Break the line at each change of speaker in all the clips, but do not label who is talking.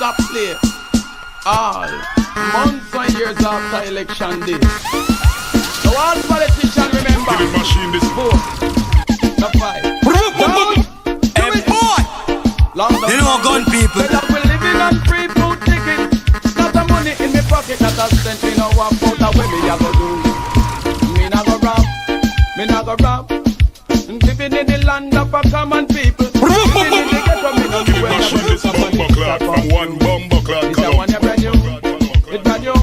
stop play. All months and years after election day. So all politicians remember.
Killing machine this
vote. The fight.
You know gun people.
We're living on free food ticket. Got the money in my pocket that I spent. Me know what about the way me a go do. Me not go rob. Me not go rob. Living in the land of a common people. Living in the ghetto. Me no do
machine this bomber clock from one bomber clock.
This a one you brand new. It's brand new.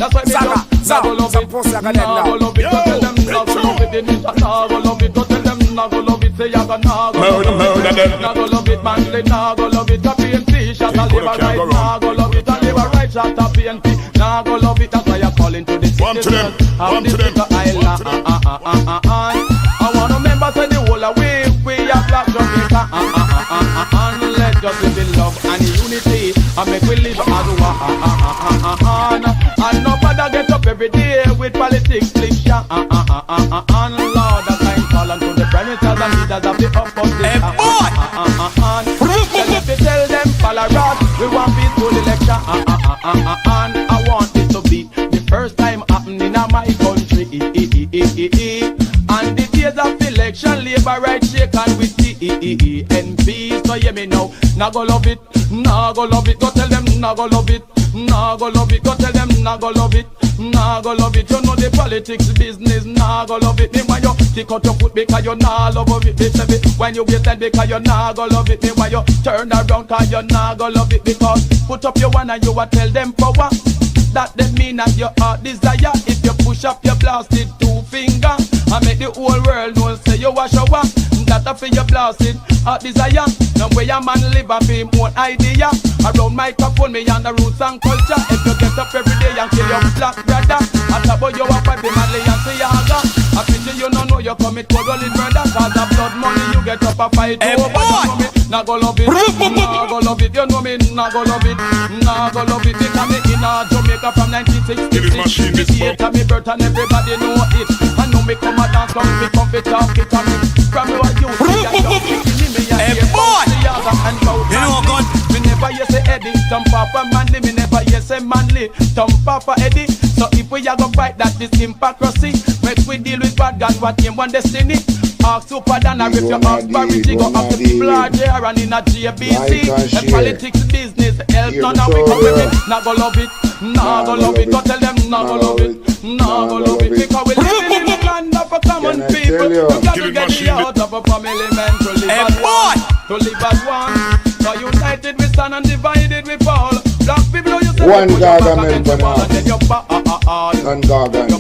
That's why me do. Now go love it. Now go love it. Go tell them now go love it. Now go love it. Go tell them now go love it. Say you go now go love it. Now go love it, man. Now go love it. Happy and see. Shot a live right. Now go love it. And live right. Shot happy and see. Now go love it. That's why you're calling to the city.
One to them. One to them.
I wanna remember say the whole of we are black Jamaica. And let's just live in love and unity. And make we live as one. And nobody get up every day with politics, please. And Lord, as I call unto the premises and leaders of the opposition. Tell them, follow us, we want peaceful election. And I want it to be the first time happening in my country. And the days of election, labor right shake and with TNP. So hear me now, now go love it, now go love it. Go tell them, now go love it, now go love it. Go tell them, now go love it, now go love it. You know the politics business, now go love it. Me when you stick out your foot because you nah love it. They say when you get that because you nah go love it. Me when you turn around because you nah go love it. Because put up your one and you a tell them power. That they mean that your heart desire. If you push up your blasted 2 finger and make the whole world know say you a shower. That a for your blasted heart desire. Now where your man live and be more idea. Around microphone me and the roots and culture. If you get up every day and kill your black brother, I about you a fight the manly and say yaga. I picture you no know you commit quarrel murder. Cause of blood money you get up a fight over. You know me, now go love it, now go love it. You know me, now go love it, now go love it. Because me in Jamaica from 1966. Me birth and everybody know it. I know me come a dance, come me come fit talk it on me. From your youth,
you know gun.
Me never hear say Eddie, Tom Papa manly. Me never hear say manly, Tom Papa Eddie. So if we are gonna fight that this hypocrisy, make we deal with bad God, what him one destiny. Ask super than a if you ask parity, go up the people are there and in a JBC. And politics business, help none of we come with it. Now go love it, now go love it. Go tell them now go love it, now go love it. Because we live in the land of a common people. We got to get the out of a family man to live as one. To live as one. So united we stand and divided we fall. Black people you say
one God amen for now.
And then you
one God amen.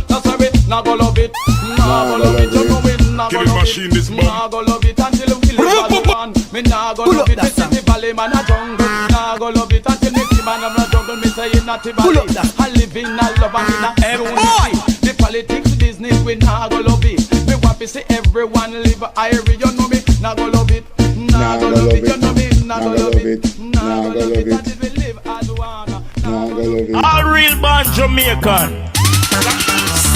That's why we now go love it, now go love it. You know we now go love it, now go love it until we live as one. Me now go love it, me see the valley man a jungle. Now go love it until me see man a jungle. Me say in a valley, I live in a love and in a unity. The politics business we now go love it. Me want to see everyone live irie. You know me, now go love it, now go love it. You know me, now go love it, now go love it until we live as one. Now go love it.
All real born Jamaican.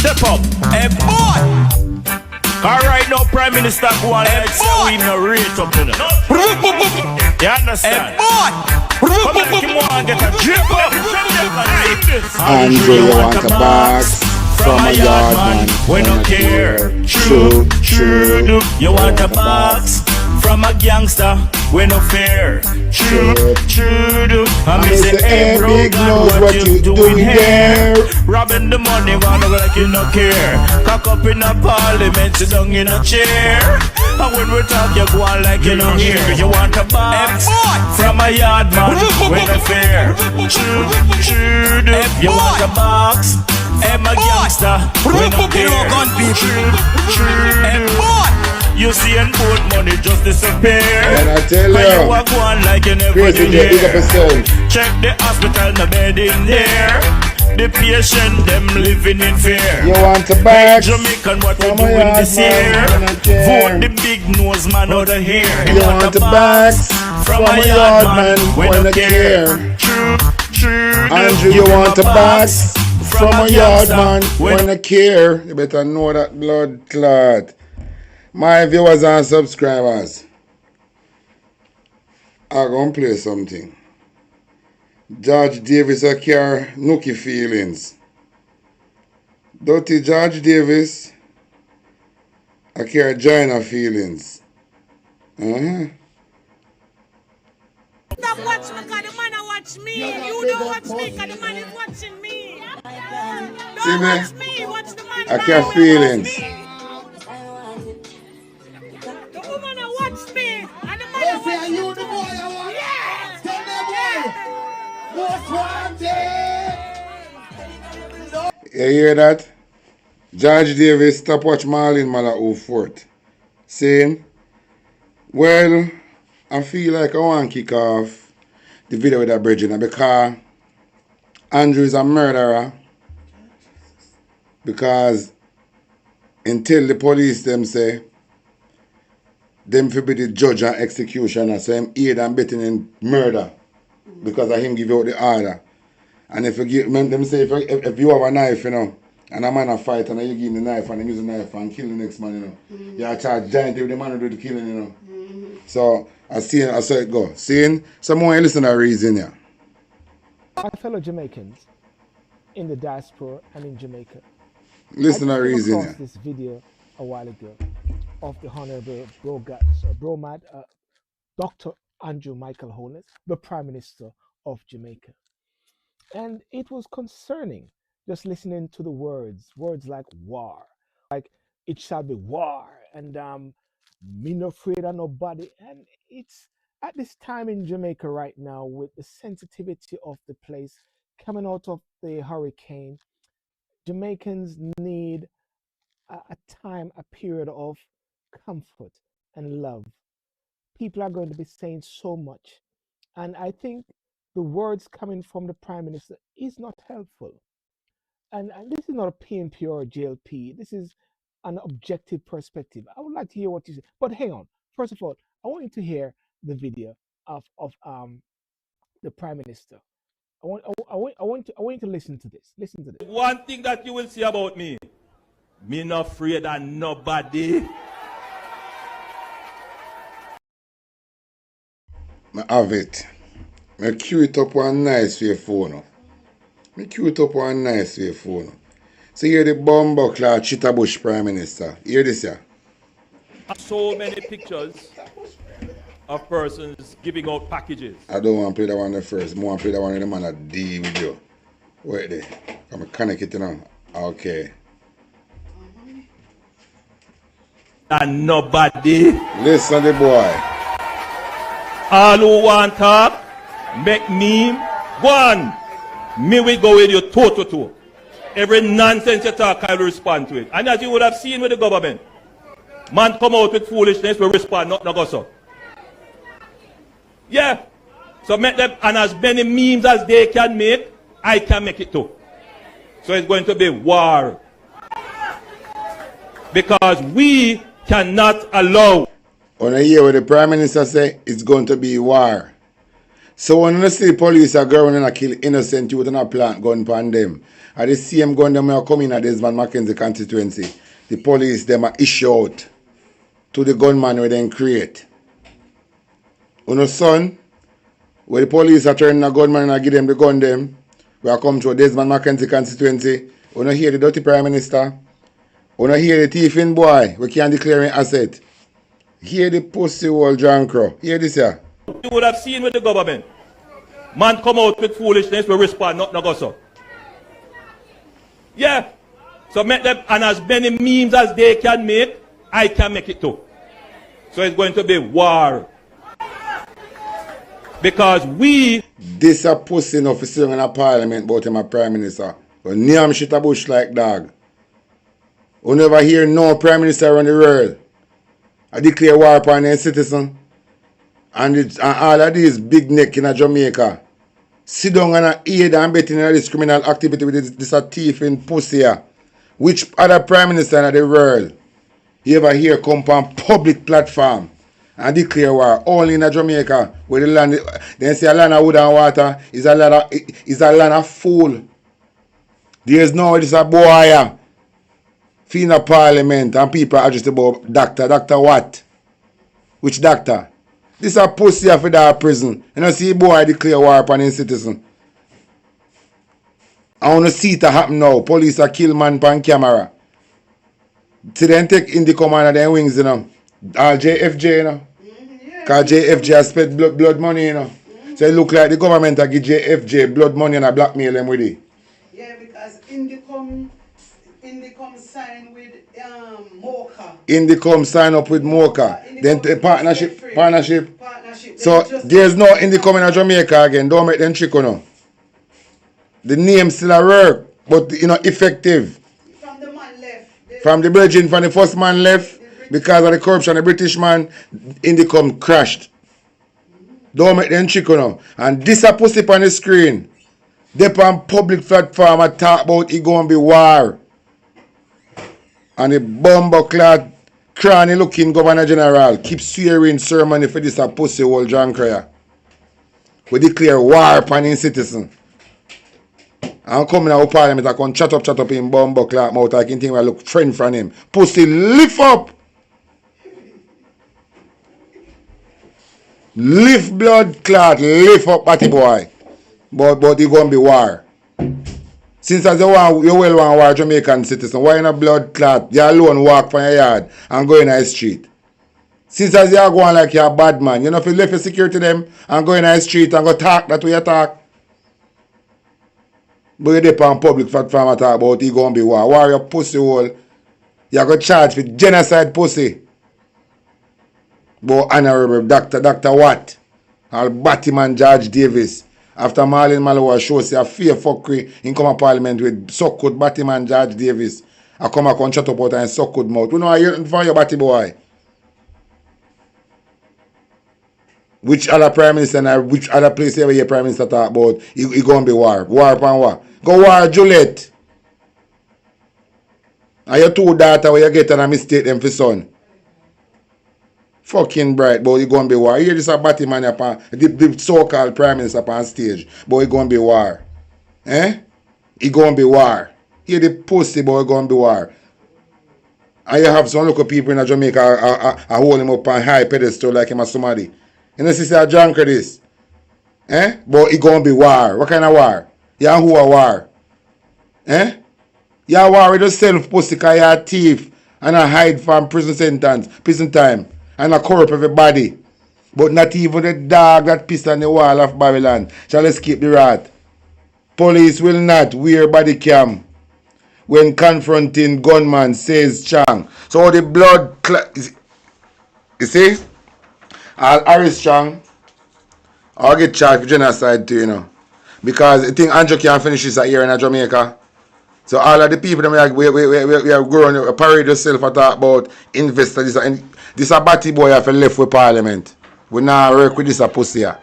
Step up, hey boy. Alright now Prime Minister go on like say we no rate up in it. You understand? Hey boy. Come like him want get a drip up.
Andrew, you want a box from a yard man.
We no care. True. You want a box from a gangster. We no fair. True. I mean say, hey bro, what you doing here? Robbing the money, wanna go like you no care. Cock up in a parliament, sit down in a chair. And when we talk, you go on like you no hear. You want a box from a yard man, we no fair. True. You want a box, I'm a gangster, we no care. True. You see and put money just disappear.
And I tell
you walk on like you never did here. Check the hospital, no bed in there. The patient, them living in fear.
You want a bag?
Jamaican, what we doing this year? Vote the big nose man out of here.
You want a bag? From a yard man, when I care.
True.
Andrew, you want a bag? From a yard man, when I care. You better know that blood clot. My viewers and subscribers, I'm going to play something. George Davis a care nookie feelings. Dirty George Davis a care China feelings.
Stop watching me because the man watch me. You don't watch me because the man is watching me. Don't watch me, watch the man.
I care feelings.
The woman watch me and the man watch me. You the boy I want. Yes. Tell the boy. Most wanted.
You hear that? George Davis stop watch Marlon Mala 04th. Saying, well, I feel like I want to kick off the video with that bridging because Andrew is a murderer. Because until the police them say them for be the judge and executioner, so him aid and betting in murder because of him give out the order. And if you give them say if you have a knife, you know, and a man a fight and you give him the knife and he use the knife and kill the next man, you know. You are charged giant if the man who do the killing, you know. So I saw it go. Seeing someone listen to the reason here.
My fellow Jamaicans in the diaspora and in Jamaica.
Listen to the reason
here. I
here.
this video a while ago of the Honorable Dr. Andrew Michael Holness, the Prime Minister of Jamaica. And it was concerning just listening to the words like war, like it shall be war, and me no afraid of nobody. And it's at this time in Jamaica right now with the sensitivity of the place coming out of the hurricane, Jamaicans need a period of comfort and love. People are going to be saying so much. And I think the words coming from the Prime Minister is not helpful. And this is not a PNP or a JLP. This is an objective perspective. I would like to hear what you say. But hang on. First of all, I want you to hear the video of the Prime Minister. I want you to listen to this. Listen to this.
One thing that you will see about me not afraid of nobody.
I have it. I cue it up one nice for your phone. So here the bumbuckler Chitabush Prime Minister. Hear this here.
So many pictures of persons giving out packages.
I don't want to play that one first. I want to play that one with the man that deal with you. Wait there. I'm connect it now. Okay.
And nobody.
Listen the boy.
All who want talk, make meme, go on. Me will go with you toe to toe. Every nonsense you talk, I will respond to it. And as you would have seen with the government, man come out with foolishness, we respond, not go so. Yeah. So make them, and as many memes as they can make, I can make it too. So it's going to be war. Because we cannot allow.
When I hear what the Prime Minister say, it's going to be war. So when you see police are going and kill innocent youth and plant gun upon them, at the same gun them are coming at Desmond Mackenzie constituency, the police them are issue out to the gunman where they create. Uno son, where the police are turning a gunman and give them the gun them, we are come to a Desmond Mackenzie constituency, uno hear the dirty Prime Minister, uno hear the thieving boy, we can't declare an asset. Hear the pussy old John Crow. Hear this here.
You would have seen with the government. Man come out with foolishness, we respond, not go so. Yeah. So make them, and as many memes as they can make, I can make it too. So it's going to be war. Because we...
This a pussy enough for sitting in a parliament about him a Prime Minister. But name shit a bush like dog. You never hear no Prime Minister around the world. I declare war upon any citizen. And all of these big neck in Jamaica sit down and aid and betting in this criminal activity with this a thief in pussy here. Which other Prime Minister in the world you ever hear come on public platform and declare war only in Jamaica where the land they say a land of wood and water is a land of fool. There's no this a boy here. In a parliament and people are just about doctor what? Which doctor? This a pussy for that prison. You know, see boy declare war upon his citizen. I want to see it happen now. Police are kill man on camera. See them take in the command of them wings, you know. All JFJ, you know. Because JFJ has spent blood money, you know. So it look like the government a give JFJ blood money and a blackmail them with it.
Yeah, because Indicom sign with Mocha.
Indicom sign up with Mocha. Then the partnership. So there's no Indicom in Jamaica again. Don't make them trick, you know. The name still a work, but you know effective.
From the man left.
From the virgin, from the first man left, because of the corruption, the British man, Indicom crashed. Don't make them trick, you know. And this a pussy on the screen. They on public platform and talk about it gonna be war. And the bumbo clad, cranny looking Governor General keep swearing sermon for this a pussy old John Cryer. We declare war upon his citizen. And coming out of parliament, I can chat up in bumbo clad mouth. I can think I look friend from him. Pussy lift up. Lift blood clot, lift up batty boy. But it gonna be war. Since as you well want war Jamaican citizen, why in a blood clot? You alone walk from your yard and go in the street. Since as you are going like you're a bad man, you know if you left your security them and go in the street and go talk that way you talk. But you dip on public platform and talk about it gonna be war. War your pussy hole. You go charge for genocide pussy. But Honorable Dr. Watt, or Batman George Davis, after Marlon Malawa shows a fear fuckery in come parliament with suck-good Batman George Davis, I come back and shut up out and suck-good mouth. You know, I hear from your batty boy. Which other prime minister and which other place ever your prime minister talk about, it gonna be war. War upon war. Go war Juliet. And your two daughter where you get and a mistake them for son. Fucking bright, but it gonna be war. Here this a batty man upon the so-called prime minister upon stage, but it gonna be war. It gonna be war. Here the pussy, but it gonna be war. And you have some local people in Jamaica hold him up on high pedestal like him a somebody. You know, sister John this. But it gonna be war. What kind of war? You who a war? You war with yourself, pussy, because you're a thief and a hide from prison time. And a corrupt everybody. But not even the dog that pissed on the wall of Babylon shall escape the wrath. Police will not wear body cam when confronting gunman, says Chang. So the blood you see? I'll arrest Chang. I'll get charged for genocide too, you know. Because I think Andrew can't finish this here in Jamaica. So all of the people that we are growing, parade yourself and talk about investors. This a batty boy have left with parliament. We now work with this a pussy here.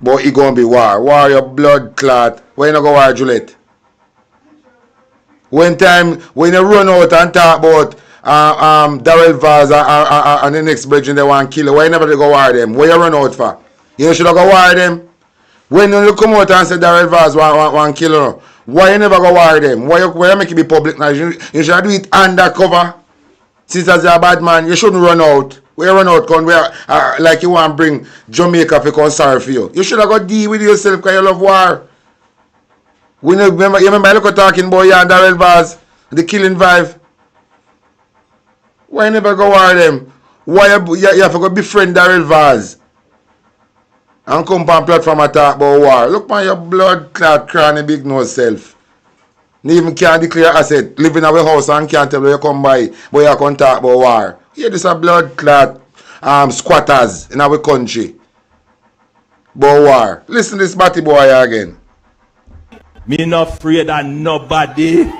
But it gonna be war. War your blood clot. Why you not go war Juliet? When you run out and talk about Darrell Vaz and the next bridge they want to kill you, why you never go war them? Why you run out for? You should have go war them. When you come out and say Darrell Vaz want to kill you, why you never go war them? Why you make it be public now? You should do it undercover. Since as you're a bad man, you shouldn't run out. Where you run out, like you want to bring Jamaica for come sorry for you. You should have got deal with yourself because you love war. You remember I look talking about you and Darrell Vaz, the killing vibe. Why you never go war them? Why you have to go befriend Darrell Vaz? And come on platform and talk about war. Look on your blood clot cranny big nose self. You even can't declare asset. Live in our house and can't tell where you come by, but you can talk about war. Here this a blood clot squatters in our country. But war. Listen to this batty boy again.
Me not afraid of nobody.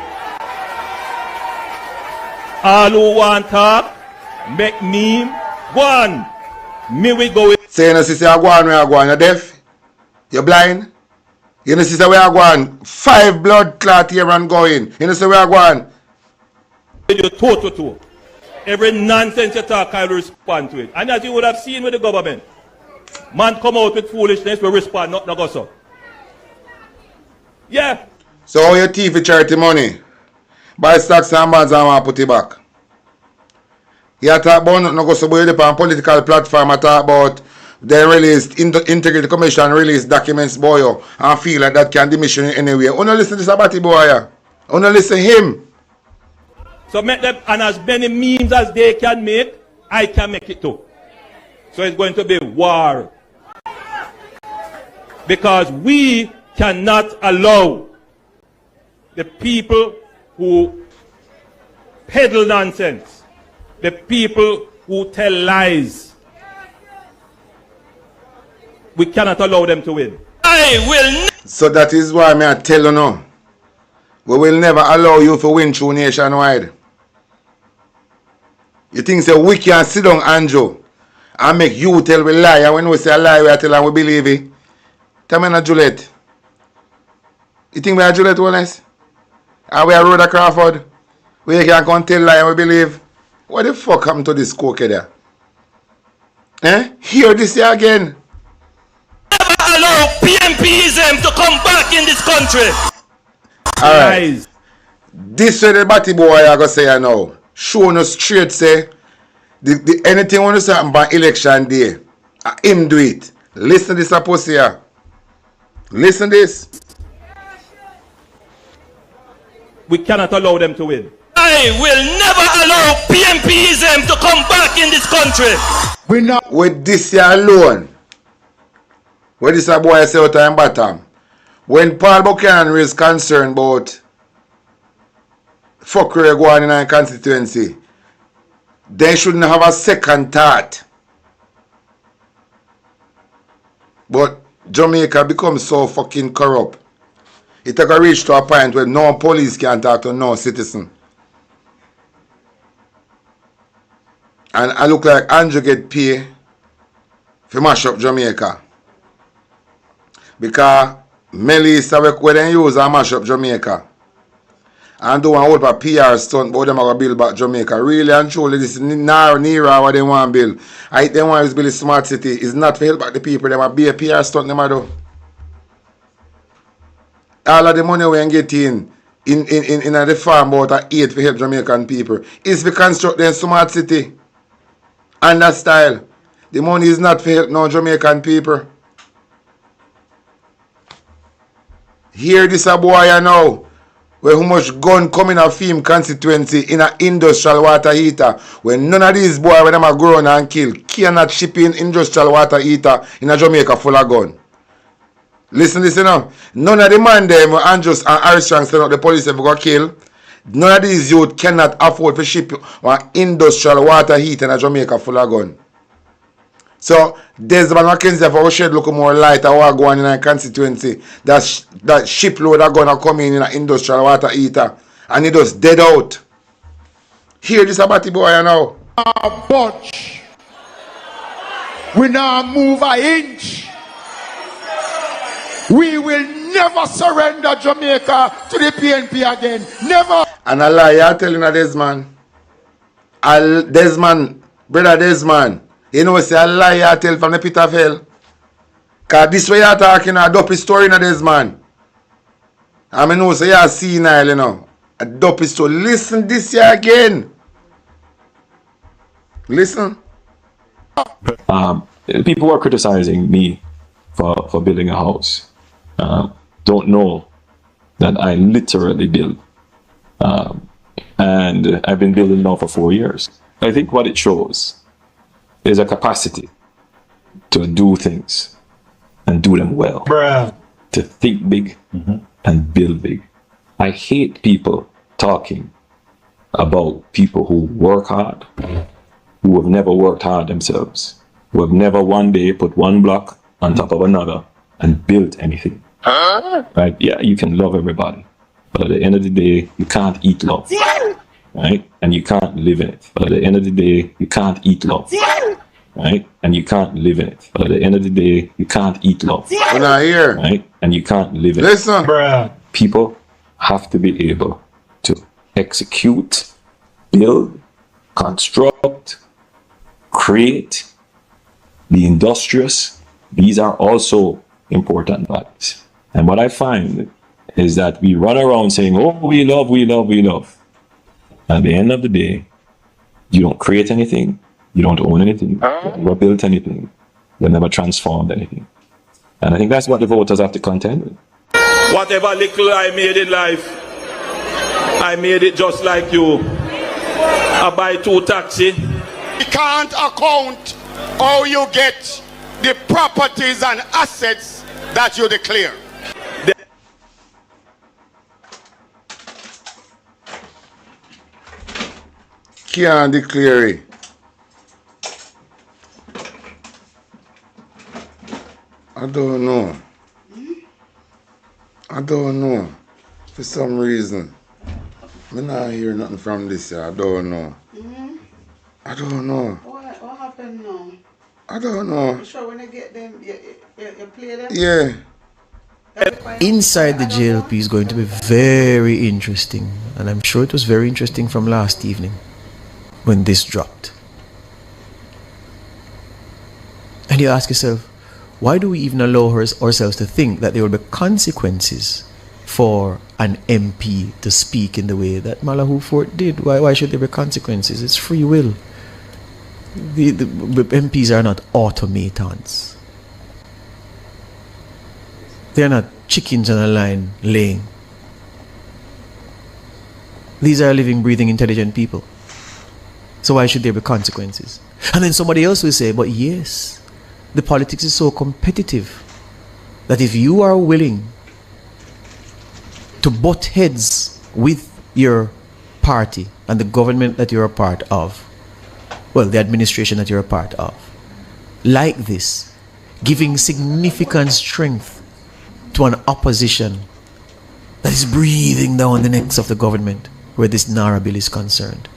All who want talk, make me one. Me we go with.
Say you know sister you go on where you go on. You deaf? You blind? You know sister where you go on. 5 blood clot here and going. You know say where you go on.
You toe. Every nonsense you talk, I will respond to it. And as you would have seen with the government, man come out with foolishness, we respond, not go so. Yeah.
So how you thief with charity money? Buy stocks and bonds and want to put it back. You talk about nothing, no go so on political platform. I talk about they released Integrity Commission release documents, boy, and feel like that can diminish in any way. Only listen to Sabati boy. Only listen him.
So make them, and as many memes as they can make, I can make it too. So it's going to be war. Because we cannot allow the people who peddle nonsense, the people who tell lies, we cannot allow them to win. I will.
So that is why I tell you now, we will never allow you to win through nationwide. You think say we can sit down, Andrew, and make you tell we lie, and when we say a lie, we tell and we believe it. Tell me not Juliet. You think we are Juliet honest? And we are Rhoda Crawford? We can come tell lie and we believe? What the fuck happened to this coke there? Hear this here again.
Never allow PMPism to come back in this country.
Alright. This way the batty boy I go say now. Show us straight say anything when you say about election day, him do it. Listen to this pussy here. Listen this.
We cannot allow them to win. I will never allow PMPism to come back in this country.
We not with this here alone. Where this a boy say out in bottom. When Paul Buchanan is concerned about fuckery going in our constituency, they shouldn't have a second thought. But Jamaica becomes so fucking corrupt. It can reach to a point where no police can talk to no citizen. And I look like Andrew get paid for mash up Jamaica. Because Melissa where they use and mash up Jamaica. And do one whole PR stunt about them are going to build back Jamaica. Really and truly, this is near what they want to build. I think they want to build a smart city. It's not to help back the people. They want to be a PR stunt. They do. All of the money we get in the farm about 8 for help Jamaican people is to construct a smart city. And that style. The money is not for help no Jamaican people. Hear this a boy now. Where how much gun come in a film constituency in an industrial water heater. When none of these boys when them are grown and killed cannot ship in industrial water heater in a Jamaica full of gun. Listen this now. None of the man them and just and Armstrong send out the police ever got killed. None of these youth cannot afford to ship one industrial water heater in a Jamaica full of gun. So Desmond Mackenzie for shed look more light at what going in a constituency. That shipload are gonna come in an industrial water heater and it just dead out. Hear this about the boy now.
Bunch. We now move an inch. We will never surrender Jamaica to the PNP again. Never.
And a lie, you're telling a Desmond. Desmond, brother Desmond. You know, say a lie you tell from the pit of hell. Because this way you're talking a dopey story in this man. I mean, no, say you're senile, you know. A dopey story. Listen this here again. Listen.
People were criticizing me for building a house. Don't know that I literally build. And I've been building now for 4 years. I think what it shows is a capacity to do things and do them well.
Bruh.
To think big and build big. I hate people talking about people who work hard, who have never worked hard themselves, who have never one day put one block on top of another and built anything. Right? Yeah, you can love everybody, but at the end of the day, you can't eat love. Right? And you can't live in it. But at the end of the day, you can't eat love. Right? And you can't live in it. But at the end of the day, you can't eat love.
We're not here.
Right? And you can't live in
Listen.
it. Bruh. People have to be able to execute, build, construct, create, be industrious. These are also important values. And what I find is that we run around saying, oh, we love, we love, we love. At the end of the day, You don't create anything. You don't own anything. You never built anything. You never transformed anything. And I think that's what the voters have to contend with.
Whatever little I made in life, I made it just like you. I buy 2 taxi.
You can't account how you get the properties and assets that you declare.
Can't declare it. I don't know. I don't know. For some reason. I'm not hear nothing from this here. I don't know. I don't know.
What happened now?
I don't know.
You sure when you get them, you play them?
Yeah.
Inside the JLP is going to be very interesting, and I'm sure it was very interesting from last evening when this dropped. And you ask yourself, why do we even allow ourselves to think that there will be consequences for an MP to speak in the way that Malahoo Fort did? Why should there be consequences? It's free will. The MPs are not automatons. They are not chickens on a line laying. These are living, breathing, intelligent people. So why should there be consequences? And then somebody else will say, but yes, the politics is so competitive that if you are willing to butt heads with your party and the government that you're a part of, well, the administration that you're a part of, like this, giving significant strength to an opposition that is breathing down the necks of the government where this Nara bill is concerned,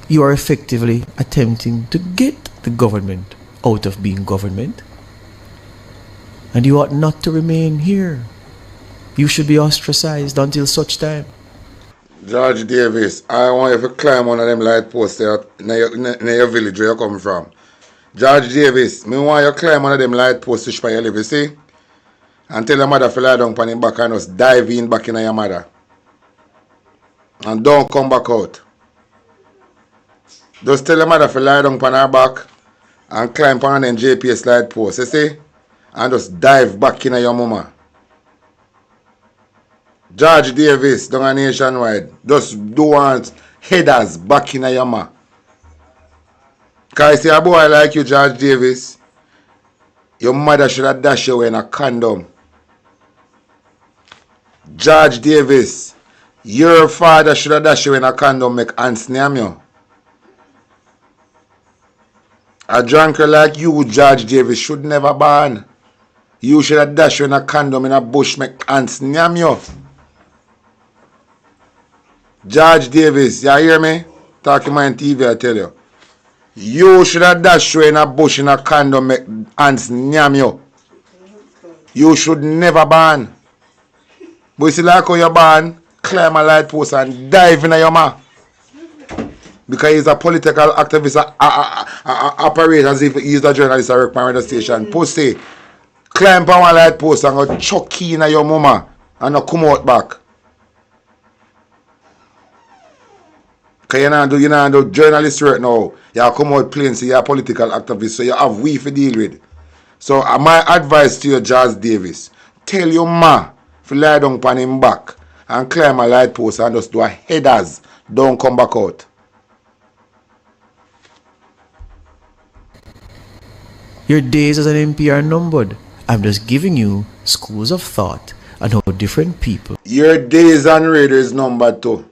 you are effectively attempting to get the government out of being government. And you ought not to remain here. You should be ostracized until such time.
George Davis, I want you to climb one of them light posts there in your village where you come from. George Davis, I want you to climb one of them light posts which you live, you see? And tell your mother to lie down on him back and just dive in back in your mother. And don't come back out. Just tell your mother to lie down on her back and climb on them JPS light posts, you see? And just dive back in your mama. George Davis, down nationwide, just do want headers back in your mama. Because you see a boy like you, George Davis, your mother should have dashed you in a condom. George Davis, your father should have dashed you in a condom make ants name you. A drunker like you, George Davis, should never ban. You should have dashed you in a condom in a bush make ants name you. George Davis, you hear me? Talking my TV, I tell you. You should have dashed you in a bush in a condom make ants name you. You should never ban. But you see like how you ban, climb a light post and dive in your mouth. Because he's a political activist, operate as if he's a journalist at a radio station. Pussy, climb on one light post and go chuck in your mama and not come out back. Because you don't do journalist work now. You come out plain, so you're a political activist, so you have we to deal with. So my advice to you, George Davis, tell your ma to lie down on him back and climb a light post and just do a headers. Don't come back out.
Your days as an MP are numbered. I'm just giving you schools of thought and how different people.
Your days on radio is numbered too.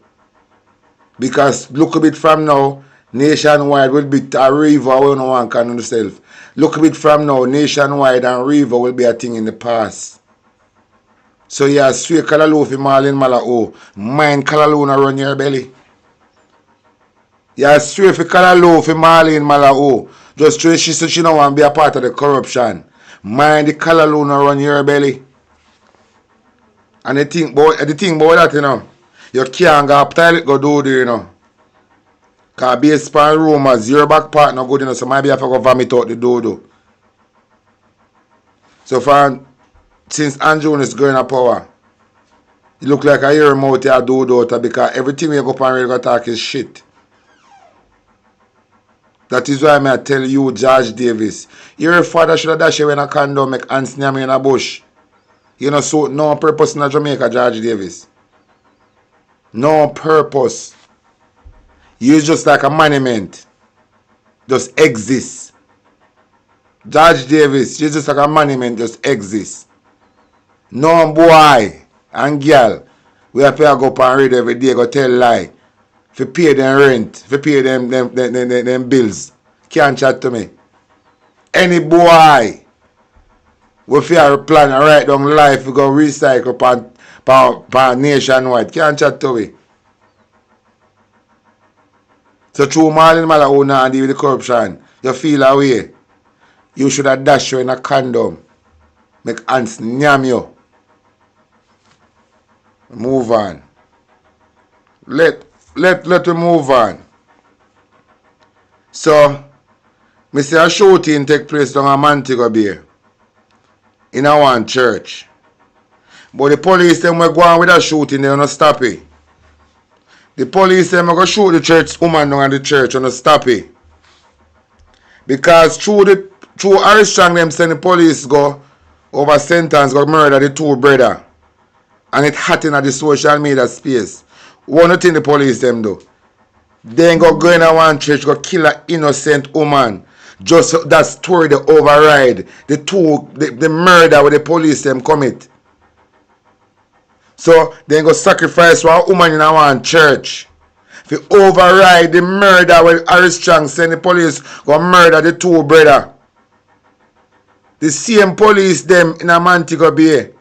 Because look a bit from now, nationwide will be a river where no one can yourself. Look a bit from now, nationwide and river will be a thing in the past. So you swear Kalaloo for Marlin Malahoo. Mind Kalaloo na run your belly. You swear for Kalaloo for Marlin Malahoo. Just so she said she don't want to be a part of the corruption. Mind the Kalaloo na run your belly. And the thing about that, you know. You can't go up toilet go do there, you know. Because based on rumors, your back part not good enough, so maybe you have to go vomit out the dodo. So since Andrew is going to power, it look like I hear him out here do because everything you go up and really go talk is shit. That is why I tell you, George Davis, your father should have dashed you in a condom, make ants near me in a bush. You know, so no purpose in Jamaica, George Davis. No purpose. You're just like a monument. Just exists. George Davis, you're just like a monument, just exists. No boy and girl, we have to go up and read every day, go tell lie. If pay them rent, if pay them bills. Can't chat to me. Any boy we have a plan and write down life, we go recycle pan nationwide. Can't chat to me. So through Marlon Malahuna and deal with the corruption, you feel away. You should have dashed you in a condom. Make ants nyam you. Move on. Let we move on. So, me see a shooting take place down a Montego Bay in a one church. But the police them were going with a shooting, they don't stop it. The police them go shoot the church woman down at the church and stop it. Because through Armstrong them send the police go over sentence go murder the two brother. And it hot in the social media space. One thing the police them do. Then go in a one church, go kill an innocent woman. Just that story the override. The murder with the police them commit. So then go sacrifice one woman in a one church. If you override the murder with Harris Strong send the police go murder the two brother. The same police them in a Montego Bay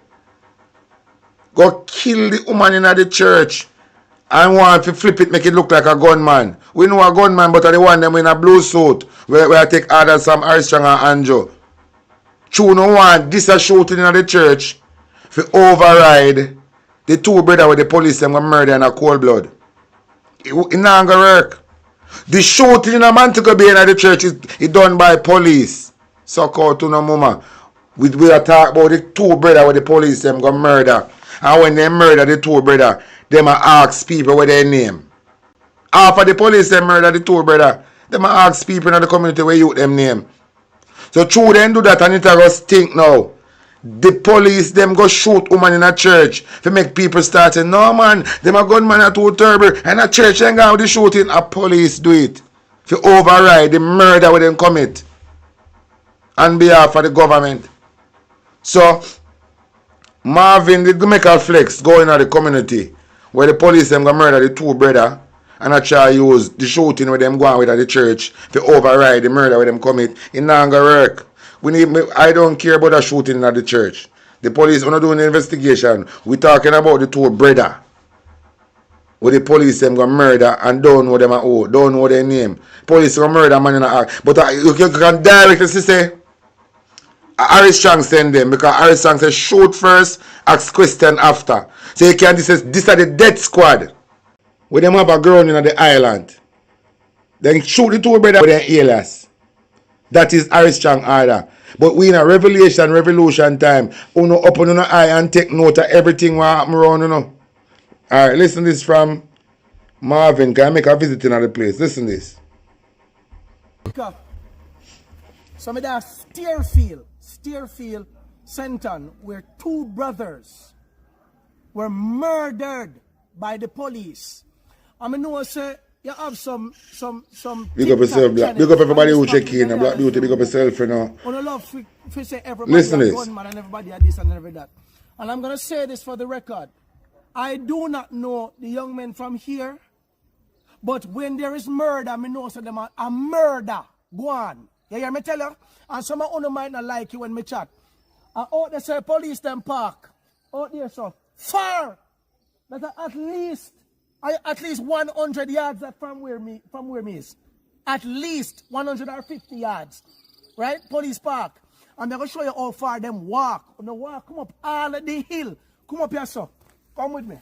go kill the woman in the church and want to flip it, make it look like a gunman. We know a gunman, but the one them in a blue suit where I take orders from Harris Strong and Anjo. True no one this a shooting in the church for override the two brother with the police them go murder in a cold blood. It not gonna work. The shooting in a Montego Bay in the church is done by police. Suck out to no mama. We are talk about the two brother with the police them go murder. And when they murder the two brother, them ask people what their name. After the police them murder the two brother, them ask people in the community where you them name. So true them do that and it go stink now. The police them go shoot woman in a church to make people start saying, no man, them a gunman are too terrible. And a church ain't going with the shooting, a police do it. To override the murder with them commit on behalf of the government. So Marvin did make a flex going in the community where the police them go murder the two brother and I try use the shooting with them going with at the church to override the murder with them commit. It not gonna work. I don't care about the shooting at the church. The police are not doing the investigation. We talking about the two brother. Where the police them go murder and don't know them at all. Don't know their name. Police go murder man in a act. But you can directly say Harris Strong send them because Harris Strong says shoot first, ask question after. So you can this are the death squad. Where them have a ground in the island. Then shoot the two brother with their alias. That is Harris Strong order. But we in a revolution time. Uno open on eye and take note of everything what happen around, you know. Alright, listen this from Marvin. Can I make a visit in the place? Listen this.
Some of that Steerfield, Senton, where two brothers were murdered by the police. I mean, no, say you have some.
Big up yourself, Black. Big up everybody who check in. And Black Beauty, big up yourself, you know.
On the love, we say everybody
listen
a
this.
gunman and everybody had this and every that. And I'm gonna say this for the record. I do not know the young men from here, but when there is murder, I know so them a murder. Go on. You hear me tell you? And some of you might not like you when me chat. And out there say police them park. Out there so far. That at least 100 yards from where me is. At least 150 yards. Right? Police park. And I'm going to show you how far them walk. When they walk, come up all of the hill. Come up here, so. Come with me.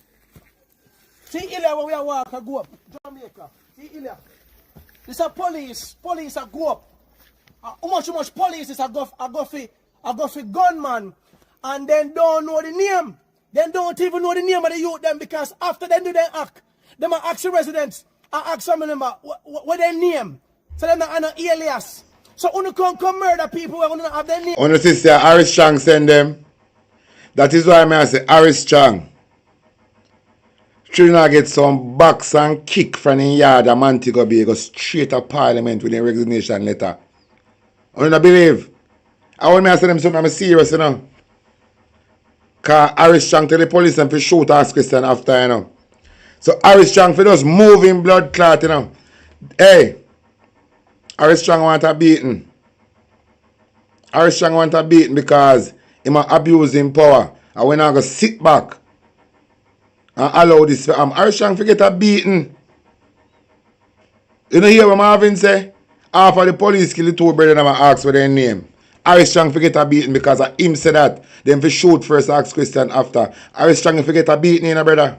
See here where we are walk, I go up. Jamaica. See here. This is police. Police are go up. How much police is I go for gunman and then don't know the name. Then don't even know the name of the youth them because after they do their act, them ask the residents, I ask some of them what their name. So them not an alias. So when come murder people when you have their name.
On the sister, Harris Chang send them. That is why I say Harris Chang. Trinidad get some box and kick from the yard of Montego Bay, go straight to Parliament with a resignation letter. I don't believe. I want me to say them something I'm serious, you know. Because Harris Chang tell the police and to shoot us Christian after, you know. So Harris Chang for just moving blood clot, you know. Hey, Harris Chang want a beating. Harris Chang want a beating because he might abuse him power. And when I go sit back and allow this, Harris Chang forget a beating. You know hear what Marvin say? After the police kill the two brothers and ask for their name. Harris Chang forget a beating because him said that. Then for shoot first, ask question after. Harris Chang forget a beating, you know, brother.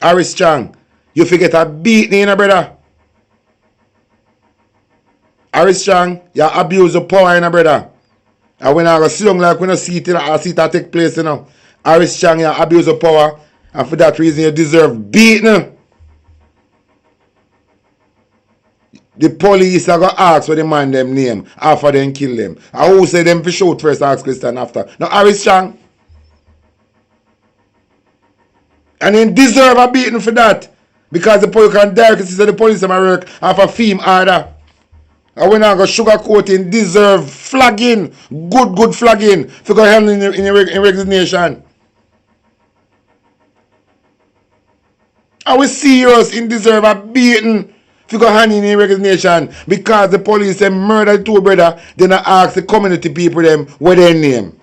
Harris Chang, you forget a beating, you know, brother. Harris Chang, you abuse the power, you know, brother. And when I go sing like when I see it take place, you know. Harris Chang, you abuse the power. And for that reason, you deserve beating. The police are going to ask for the man them name after them kill them. I who say them for shoot first, ask question after. Now, Harris Chang. And he deserve a beating for that. Because the police can directly say the police are work off a theme order. And when I go sugarcoat him, deserve flagging. Good flagging. For go hell in resignation. I was serious in deserve a beating. If you go hand in a resignation because the police them murder the two brother, then I ask the community people them what their name.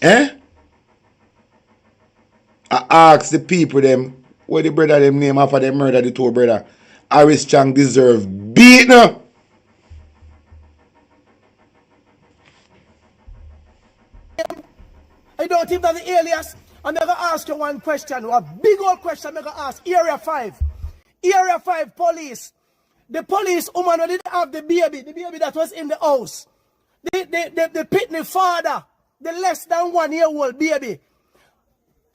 I ask the people them what the brother them name after they murder the two brother. Harris Chang deserve beating.
I don't think that the alias. I'm going to ask you one question, a big old question I'm going to ask. Area 5. Area 5 police. The police woman who didn't have the baby that was in the house. They pitney father, the less than 1 year old baby.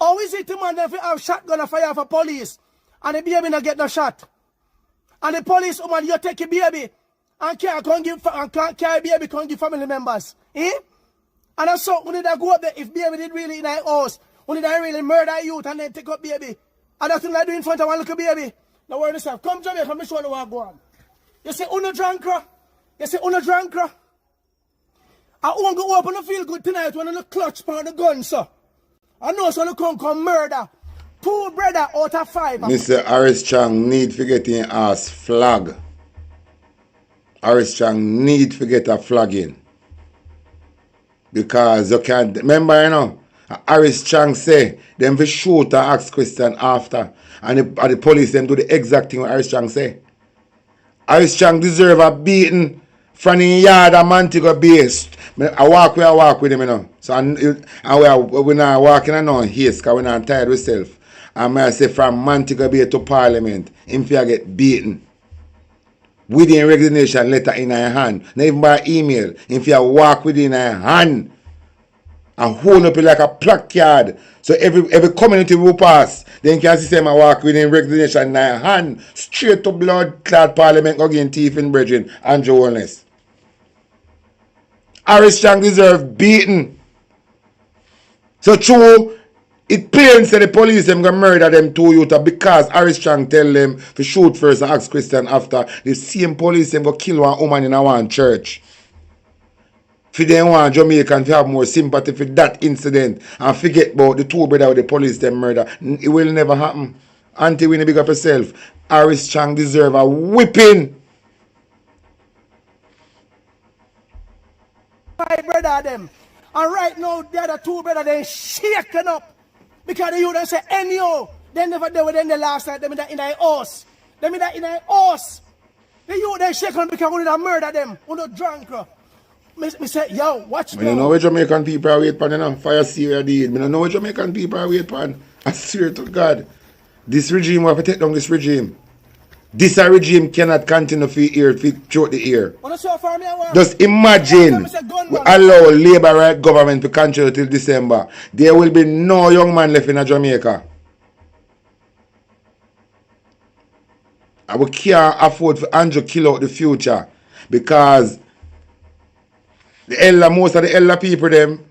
How is it the man that have shotgun and fire for police and the baby not get no shot? And the police woman, you take your baby and can't carry baby, can't give family members. Eh? And so when they go up there, if baby did really in our house, when they really murder youth and then take up baby. And that's what I do in front of one little baby. Now where yourself. Come Jamaica, let me show you what go on. You say uno drunkra. You say uno drunkra. I won't go up and I feel good tonight when I clutch on the gun, sir. I know so you come murder. 2 brother out of 5.
Mr. Harris Chang need to get in ass flag. Harris Chang need to get a flagging. Because you can't remember, you know. Harris Chang say them for shoot and ask question after. And the police them do the exact thing what Harris Chang say. Harris Chang deserve a beating from the yard of Montego Bay. I walk with him, you know. So we're not walking alone here because we're not tired with self. And I say from Montego Bay to Parliament, him fear get beaten. With the resignation letter in her hand. Not even by email. Him fear walk with it in her hand. And hold up it like a placard. So every community will pass. Then you can see them walk with him resignation in her hand. Straight to blood clad Parliament again thief in brethren and Jones. Harris Chang deserve beaten. So true, it pains that the police them gonna murder them two youth because Harris Chang tell them to shoot first and ask question after. The same police them go kill one woman in a one church. If they want Jamaican to have more sympathy for that incident and forget about the two brothers with the police them murder, it will never happen. Auntie Winnie, big up yourself. Harris Chang deserve a whipping.
My brother them. And right now, the other 2 brothers, they shaken up. Because the youth don't say, anyhow, they never did within the last night, them in their house. Them in their house. The youth, they shaken because we don't murder them. We don't drunk. Me say, yo, watch me.
I don't know where Jamaican people are waiting for, you know. Fire Syria deed. I don't know where Jamaican people are waiting for. I swear to God. This regime, we have to take down this regime. This regime cannot continue for ear, throughout the ear. Just imagine we allow Labour right government to continue till December. There will be no young man left in Jamaica. And we can't afford for Andrew kill out the future. Because most of the elder people them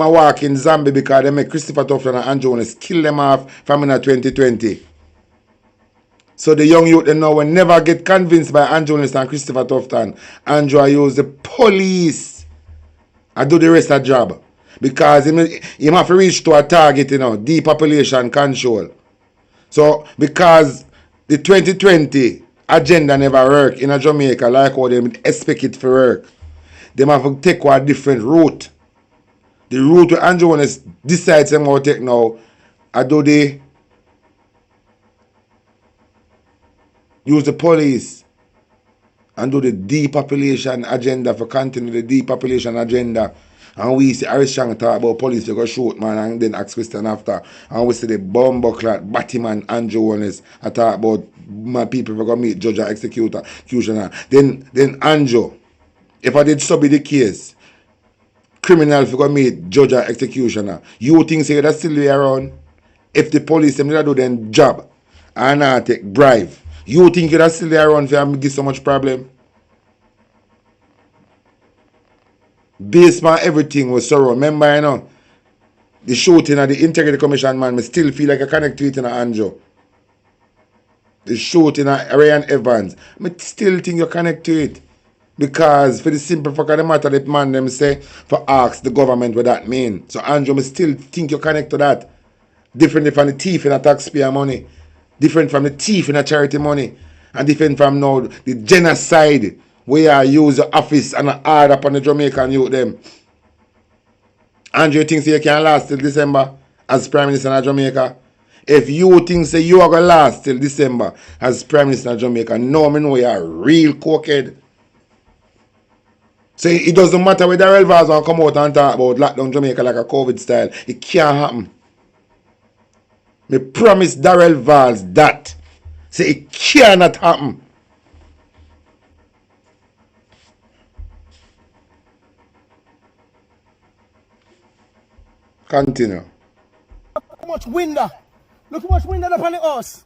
are walking zombie because they make Christopher Tufton and Andrew Jones kill them off from in 2020. So the young youth they know will never get convinced by Andrew Jones and Christopher Tufton. Andrew use the police and do the rest of the job. Because he have to reach to a target, depopulation control. So because the 2020 agenda never work in Jamaica like how they expect it to work, they have to take a different route. The route where Andrew Jones decides them how to take now, I do they use the police and do the depopulation agenda for continue the depopulation agenda. And we see Harris Chang talk about police, they go shoot man and then ask question after. And we see the bumbleclad Batman Andrew Jones I talk about my people who go meet judge and executioner. Then Andrew, if I did so be the case, criminal if you go meet judge and executioner, you think say that's still be around? If the police them do then job and not take bribe, you think that's still around for give so much problem? Based on everything was sorrow. Remember, the shooting of the Integrity Commission man, I still feel like I connect to it in Andrew. The shooting of Ryan Evans, I still think you connect to it. Because for the simple fact of the matter, the man them say for ask the government what that mean. So Andrew, I still think you connect to that. Different from the thief in a taxpayer money. Different from the thief in a charity money. And different from now the genocide where you use the office and hard upon the Jamaican youth them. Andrew thinks you can last till December as Prime Minister of Jamaica. If you think say you are going to last till December as Prime Minister of Jamaica, no, I know you are a real cokehead. So it doesn't matter whether Darrell Valls will come out and talk about lockdown Jamaica like a COVID style. It can't happen. Me promise Darrell Valls that. Say it cannot happen. Continue.
How much wind there? Look how much wind there upon the house.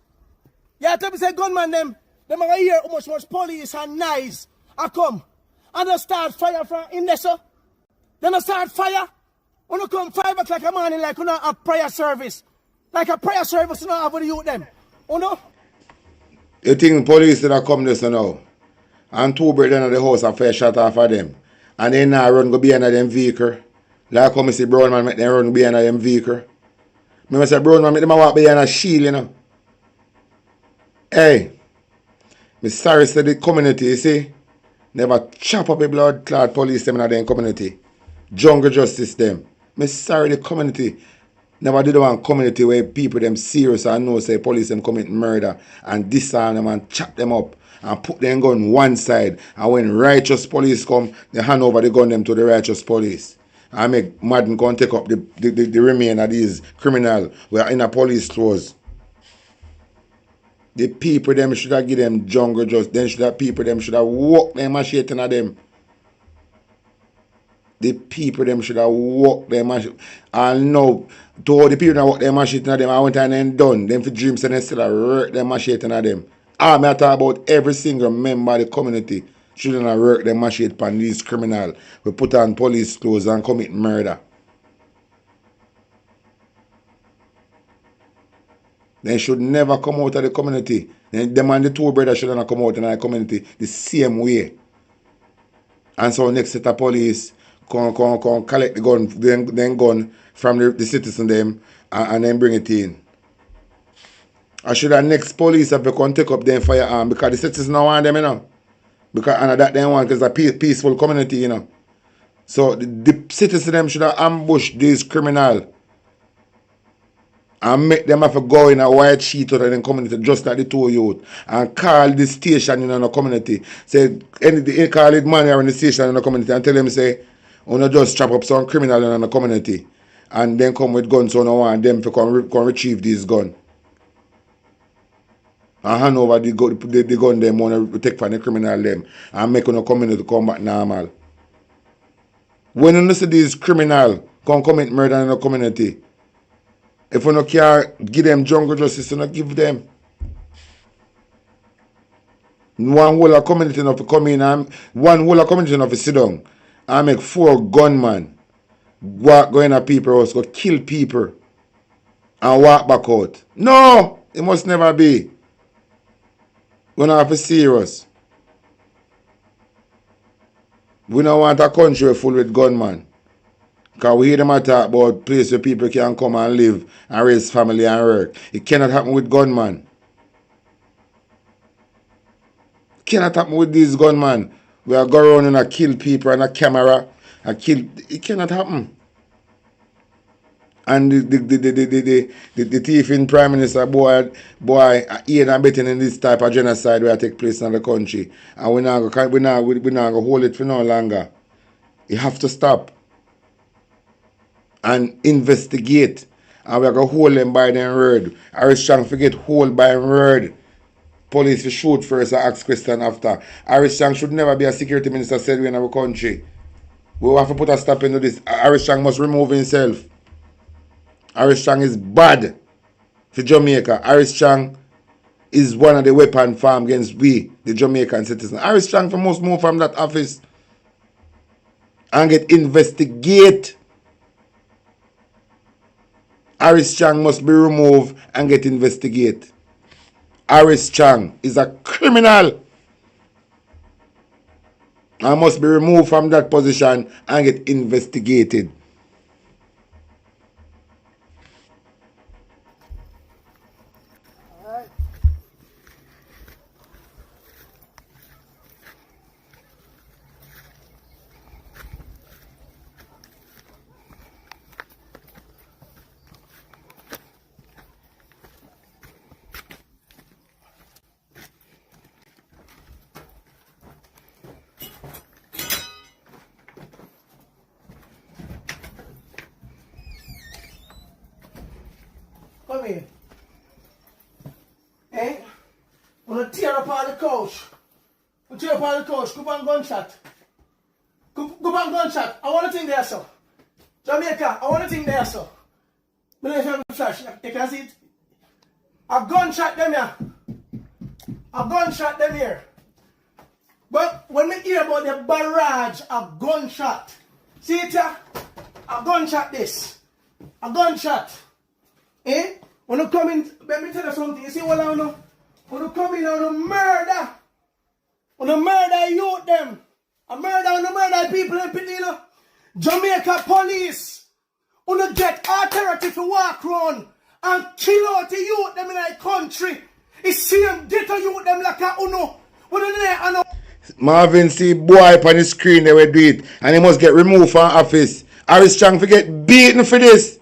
Yeah, tell me say gunman them are here how much police and knives are come. And they start fire from in there, so. Then they start fire. When you come 5 o'clock in the morning like you know a prayer service. Like a prayer service you know have with the youth them. You know?
You think police that come this now and two brethren in the house are fair shot off of them. And then now run go behind them vehicle. Like how I see Brown man make them run behind them vehicle. I say Brown man make them walk behind a shield, you know. Hey, I'm sorry to the community, you see. Never chop up a blood clot police them in their community. Jungle justice them. I'm sorry the community. Never did one community where people them serious and know say police them commit murder and disarm them and chop them up and put them gun one side. And when righteous police come, they hand over the gun them to the righteous police. And make Madden go and take up the remain of these criminals who are in a police clothes. The people them should have give them jungle justice. Then should have people them should have walked them machete at them. The people them should have walked them machete. And now, to all the people that walk them machete at them, I went and then done. Them for dreams and they still have work them machete at them. I talk about every single member of the community shouldn't have worked them machete upon these criminals. We put on police clothes and commit murder. They should never come out of the community. Then them and the two brothers should not come out in the community the same way. And so next set of police come collect the gun, then gun from the citizen them and then bring it in. I should have next police have to come take up them firearm because the citizens don't want them, you know. Because and that they want because it's a peaceful community, you know. So the citizens them should have ambushed these criminals and make them have to go in a white sheet out of the community just like the two youth and call the station in the community. Say call it man in the station in the community and tell them say, not just trap up some criminal in the community and then come with guns so no want them to come retrieve these guns. And hand over the gun them want to take from the criminal them and make the community come back normal. When you see these criminals come commit murder in the community, if you don't care, give them jungle justice, you don't give them. One whole a community enough to come in and one whole a community enough to sit down and make 4 gunmen go in a people house, go kill people and walk back out. No, it must never be. We don't have to serious. We don't want a country full with gunmen. Because we hear them talk about place where people can come and live and raise family and work. It cannot happen with gunmen. It cannot happen with these gunmen. We are go around and a kill people and a camera. It cannot happen. And the thief in Prime Minister, boy, he and betting in this type of genocide where take place in the country. And we're not going to hold it for no longer. You have to stop and investigate. And we're going to hold them by their word. Irish Chang forget hold by word. Police will shoot first and ask question after. Irish Chang should never be a security minister said we in our country. We have to put a stop into this. Irish Chang must remove himself. Irish Chang is bad for Jamaica. Irish Chang is one of the weapon farm against we, the Jamaican citizens. Irish Chang must move from that office and get investigate. Irish Chang must be removed and get investigate. Irish Chang is a criminal and must be removed from that position and get investigated.
Come here. Eh? Wanna tear apart the couch. We'll tear apart the couch. Go back gunshot. Go back gunshot. I want to think there, sir. Jamaica, I want to think there, sir. But if you flash, you can see it. A gunshot them here. A gunshot them here. But when we hear about the barrage, a gunshot. See it here? A gunshot this. A gunshot. Eh? When you come in, let me tell you something. You see what I know? When you come in on a murder. When you murder youth them. A murder on the murder people in Pinilla. Jamaica police. When you get authority to walk around and kill out the youth them in our country. It's same ghetto youth them like a uno. When you there and
Marvin see boy up on the screen they will do it and he must get removed from office. Irish Chang forget beaten for this.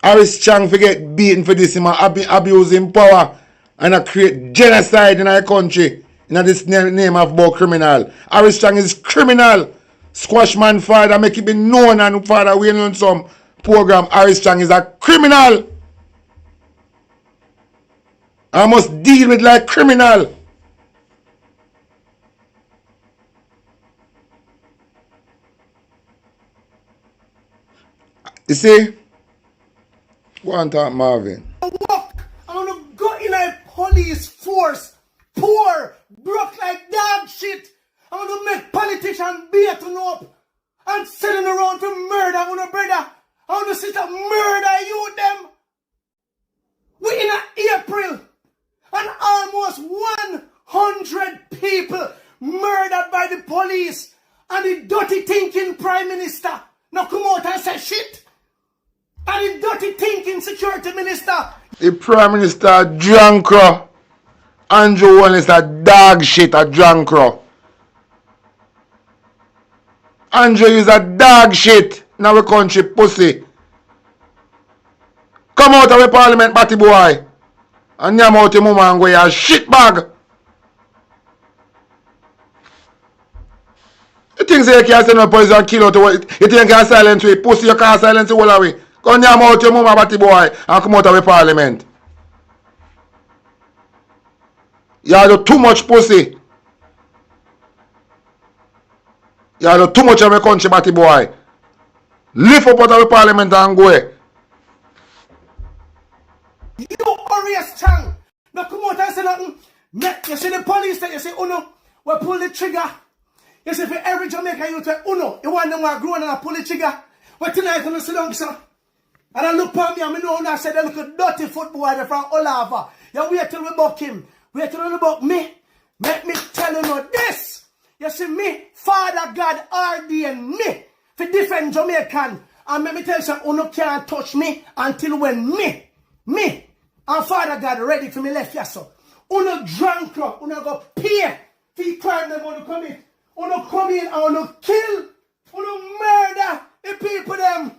Irish Chang forget beaten for this. He abusing power and create genocide in our country. In this name of boy criminal. Irish Chang is criminal. Squash man father make it be known and father we on some program. Irish Chang is a criminal. I must deal with like criminal. You see? Go on talk, Marvin.
walk. I want to go in a police force. Poor, broke like dog shit. I want to make politicians beat to know up and sitting around to murder one brother. I want to sit up murder you them. We in April and almost 100 people murdered by the police and the dirty thinking prime minister. Now come out and say shit. And the dirty thinking security minister.
The prime minister drunk. Andrew One is a dog shit, a drunk. Andrew is a dog shit in our country, pussy. Come out of the parliament, batty boy. And yam out your mama and go your shit bag. You think you can send a police and kill out? You think you can silence me? Pussy, you can't silence you all away. Go and yam out your mama, batty boy, and come out of the parliament. You do too much pussy. You do too much of my country, batty boy. Lift up out of the parliament and go.
You Orias Chang. Now come out and say nothing. You see the police that you say, Uno, we pull the trigger. You see, for every Jamaican youth, Uno, you want them to grow and pull the trigger. But tonight, I'm going to sit down, sir. And I look at me and I know I said, look at dirty football from Olava. You wait till we buck him. Wait till we buck me. Let me tell you now this. You see me, Father God ordained me to defend Jamaican. And let me tell you something, Uno can't touch me until when me, and Father God ready for me left here, so. Uno drunk up, Uno go pay for the crime them Uno commit. Uno come in and Uno kill, Uno murder the people them.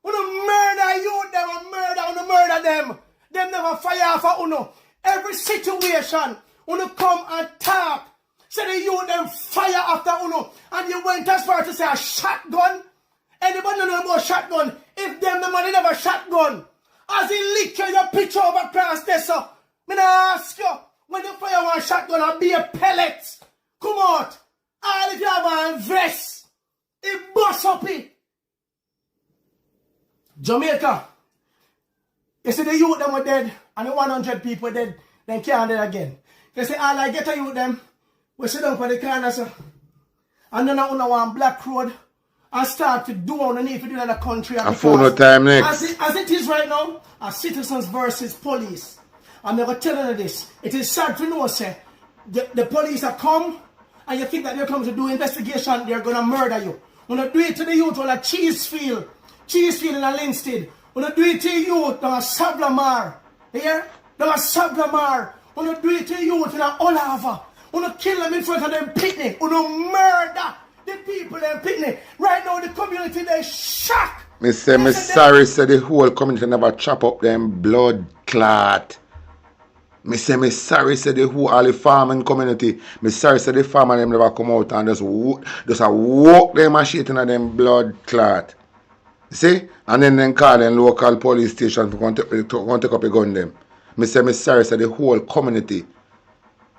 Uno murder youth them and murder them. Them never fire for Uno. Every situation, Uno come and talk. Say the youth them fire after Uno. And you went as far to say a shotgun. Anybody know about shotgun? If them the money never shotgun. As he lick your picture over across there, so. Me ask you, when you fire one shotgun and be a pellet, come out. All if you have a vest, it bust up it. Jamaica, you see the youth them were dead, and the 100 people dead, then can't dead again. You see all I get a youth them, we sit down for the corner, sir. And then I want black road, and start to do what we need to do in the country.
A full no time next.
As it is right now, as citizens versus police. I'm never telling you this. It is sad to know, sir. The police are come, and you think that they're coming to do investigation, they're going to murder you. When you do it to the youth on a cheese field in a Linstead. When you do it to the youth on a Sablamar. Here? On a Sablamar. When you do it to the youth in a Olava. When you kill them in front of them picnic. When you murder the people in picnic. Right now the community, they shock.
Me sorry, say the whole community never chop up them blood clot. Me sorry, say the whole all the farming community. Me sorry, say the farmer them never come out and just walk them and shit in them blood clot. See? And then call them local police station to come take up a gun them. Me sorry, say the whole community.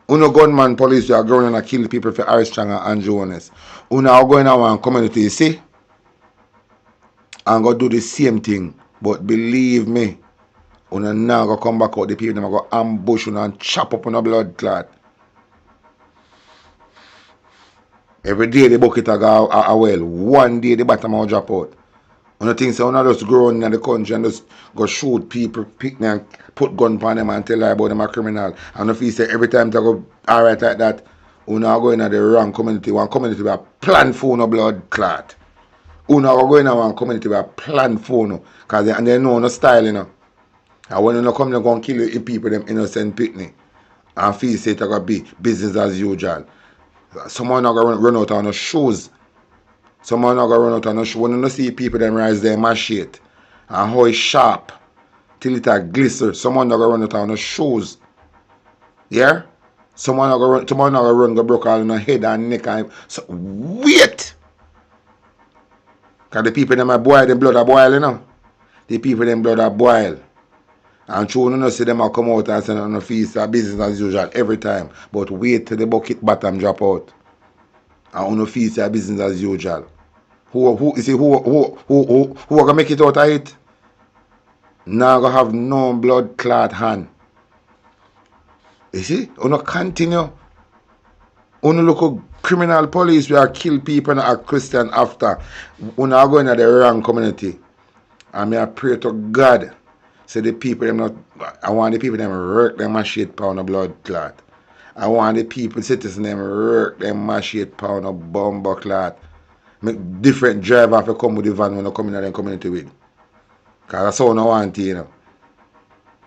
Uno gunman police you are going and kill people for Armstrong and Jonas. Uno are going to one community, you see? And go do the same thing. But believe me, Uno now go come back out the people them go ambush Uno and chop up on a blood clot. Every day the bucket a go a well. One day the bottom will drop out. Uno think so Uno just go around in the country and just go shoot people, pick them and put gun on them and tell them about them a criminal. And if you say every time they go alright like that, Uno are going to the wrong community. One community with a plan for Uno blood clot. Uno are going to one community with a plan for Uno. Because they know no style, you know. And when you come, they're going to kill the people, them innocent picnic. And feel say it's going to be business as usual. Someone not going to run out on the shoes. Someone not going to run out on the shoes. When you see people, them rise their machete. And how it's sharp. Till it a glister. Someone not going to run out on the shoes. Yeah? Someone not going to run, go broke all in the head and neck. And so, wait! Because the people, them are boil, them blood are boil, you know. The people, them blood are boil. And true, you know, see them come out and say, no, feast business as usual every time. But wait till the bucket bottom drop out. And no feast business as usual. Who are gonna make it out of it? Now gonna have no blood clot hand. You see? You continue. You look at criminal police where kill people and are Christian after. You are going to the wrong community. And I pray to God. So the people them not, I want the people them work them machete pound of blood clot. I want the people, citizens them work them machete pound of bomber clot. Make different driver have to come with the van when they come in the community with. Because that's how I want it, you know.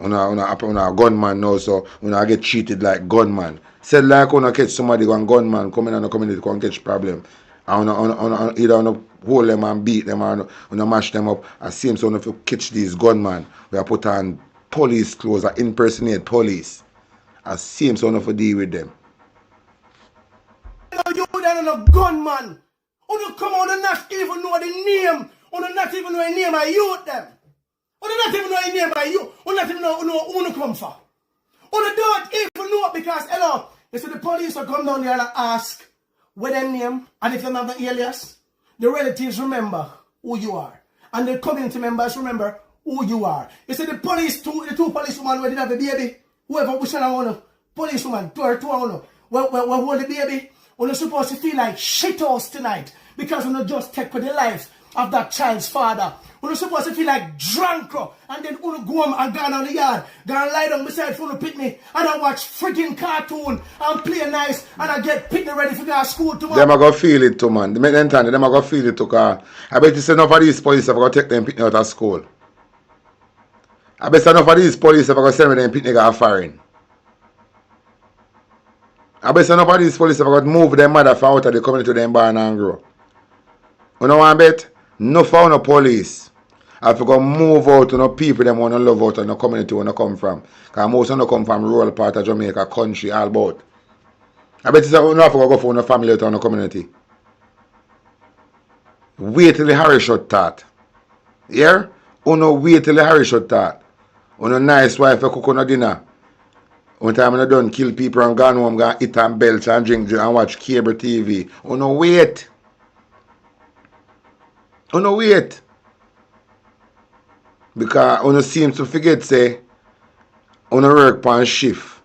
Una gunman now, so una get treated like gunman. Said like una catch somebody one gunman come in the community come catch problem. And either una hold them and beat them or una mash them up. And same so if you catch these gunman, we are put on police clothes or impersonate police. And same so if you deal with them.
You are a gunman. You come on and not even know the name. You not even know the name of youth them. You not even know the name of you. You not even know who you come for. You don't even know because, hello, you see the police will come down there and ask what their name, and if you have an alias, the relatives remember who you are. And the community members remember who you are. You see the police, the two policemen who didn't have a baby, whoever we shall want to Policewoman, to her, when hold the baby, we're supposed to feel like shit house tonight because we're not just take for the life of that child's father. We're supposed to feel like drunk and then we'll go home and go on the yard, go and lie down beside for the picnic and I watch freaking cartoon and play nice and I get picnic ready for go to school tomorrow.
Them are going to feel it too, man. Them are going to feel it too, because I bet you say enough of these police are going to take them picnic out of school. I bet enough of these police are going to send them picnic out of foreign. I bet enough of these police are going to move them mother from out of the community to them barn and grow. You know what I bet? No for no police. I forgot move out to no people them want to love out of no community want to come from. Because most of them come from rural part of Jamaica, country, all about. I bet you say, no for go for no family out of no community. Wait till the Harry shot that. Yeah? Uno wait till the Harry shot that. Uno nice wife cook on dinner. One time I done kill people and gone home, go eat and belch and drink and watch cable TV. Uno wait. Uno wait. Because uno seems to forget say uno work on shift.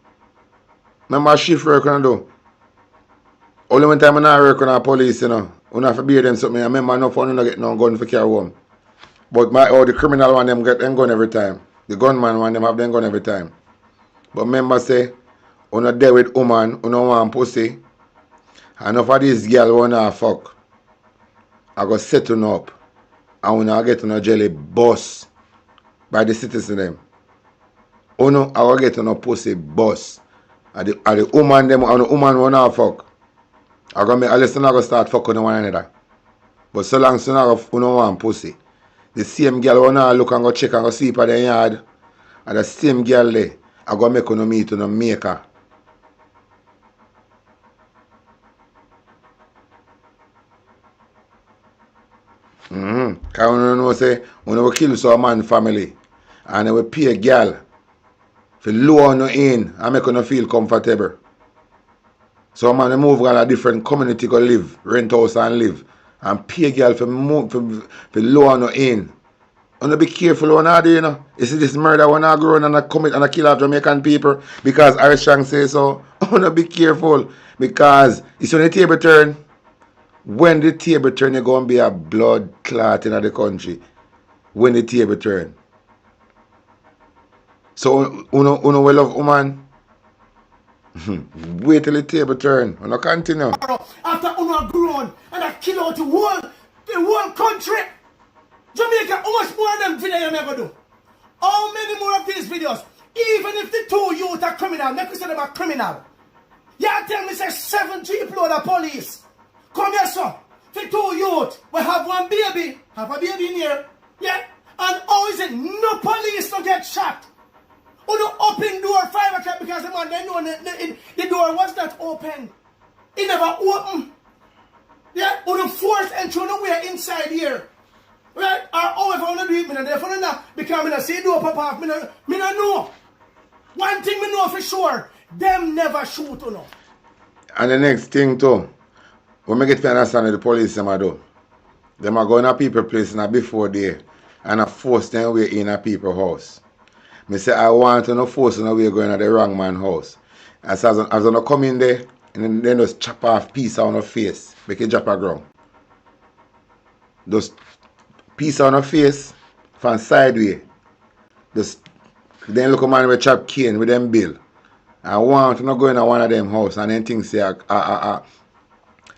Remember shift work uno do? Only one time I work on a police, you know. Uno have to bear them something. I remember enough uno not get no gun for carry home. But the criminal one them get them gun every time. The gunman one them have them gun every time. But remember say uno there with woman, uno want pussy. And enough of these girls wanna fuck. I go set uno up. And uno get uno jelly boss. By the citizen them. Uno I will get on a pussy boss. And the woman them and the woman wanna fuck. I go make unless I go start fucking one another. But so long so uno want pussy. The same girl wanna look and go check and go sleep at the yard. And the same girl there, I go make uno meet uno maker. Because uno know say uno will kill some man family. And they will pay a girl for lower no in and make you feel comfortable. So man they move around a different community go live, rent house and live. And pay a girl for lower no in. And be careful when I do, you know. You see this murder when I grow and I commit and I kill off Jamaican people because Irish Strong say so. Be careful. Because it's when the table turn. When the table turn, you're going to be a blood clot in the country. When the table turn. So, uno will love woman. Wait till the table turn. Uno continue.
After uno grown and I kill out the whole country. Jamaica, how much more of them videos you never do? How many more of these videos? Even if the two youth are criminal, make we say them are criminal. Y'all tell me say 7 people are the police. Come here, sir. The two youth will have one baby. Have a baby in here. Yeah? And how is it no police to get shot? Or no open door 5 o'clock because the man they know the door was not open. It never open. Yeah? Or no force entry nowhere inside here. Right? Or however I want to do it, I don't know. Because I see door pop off, I don't know. One thing I know for sure, them never shoot or no.
And the next thing too, when I get to understand the police them do, them are going to people place in before day and I force them way in a people house. I say I want to no force them way going to the wrong man house. As I come in there and then just chop off piece on her face, make it drop a ground. Just piece on her face from sideway. Just then look a man with chop cane with them bill. I want to not go in one of them house and then things say a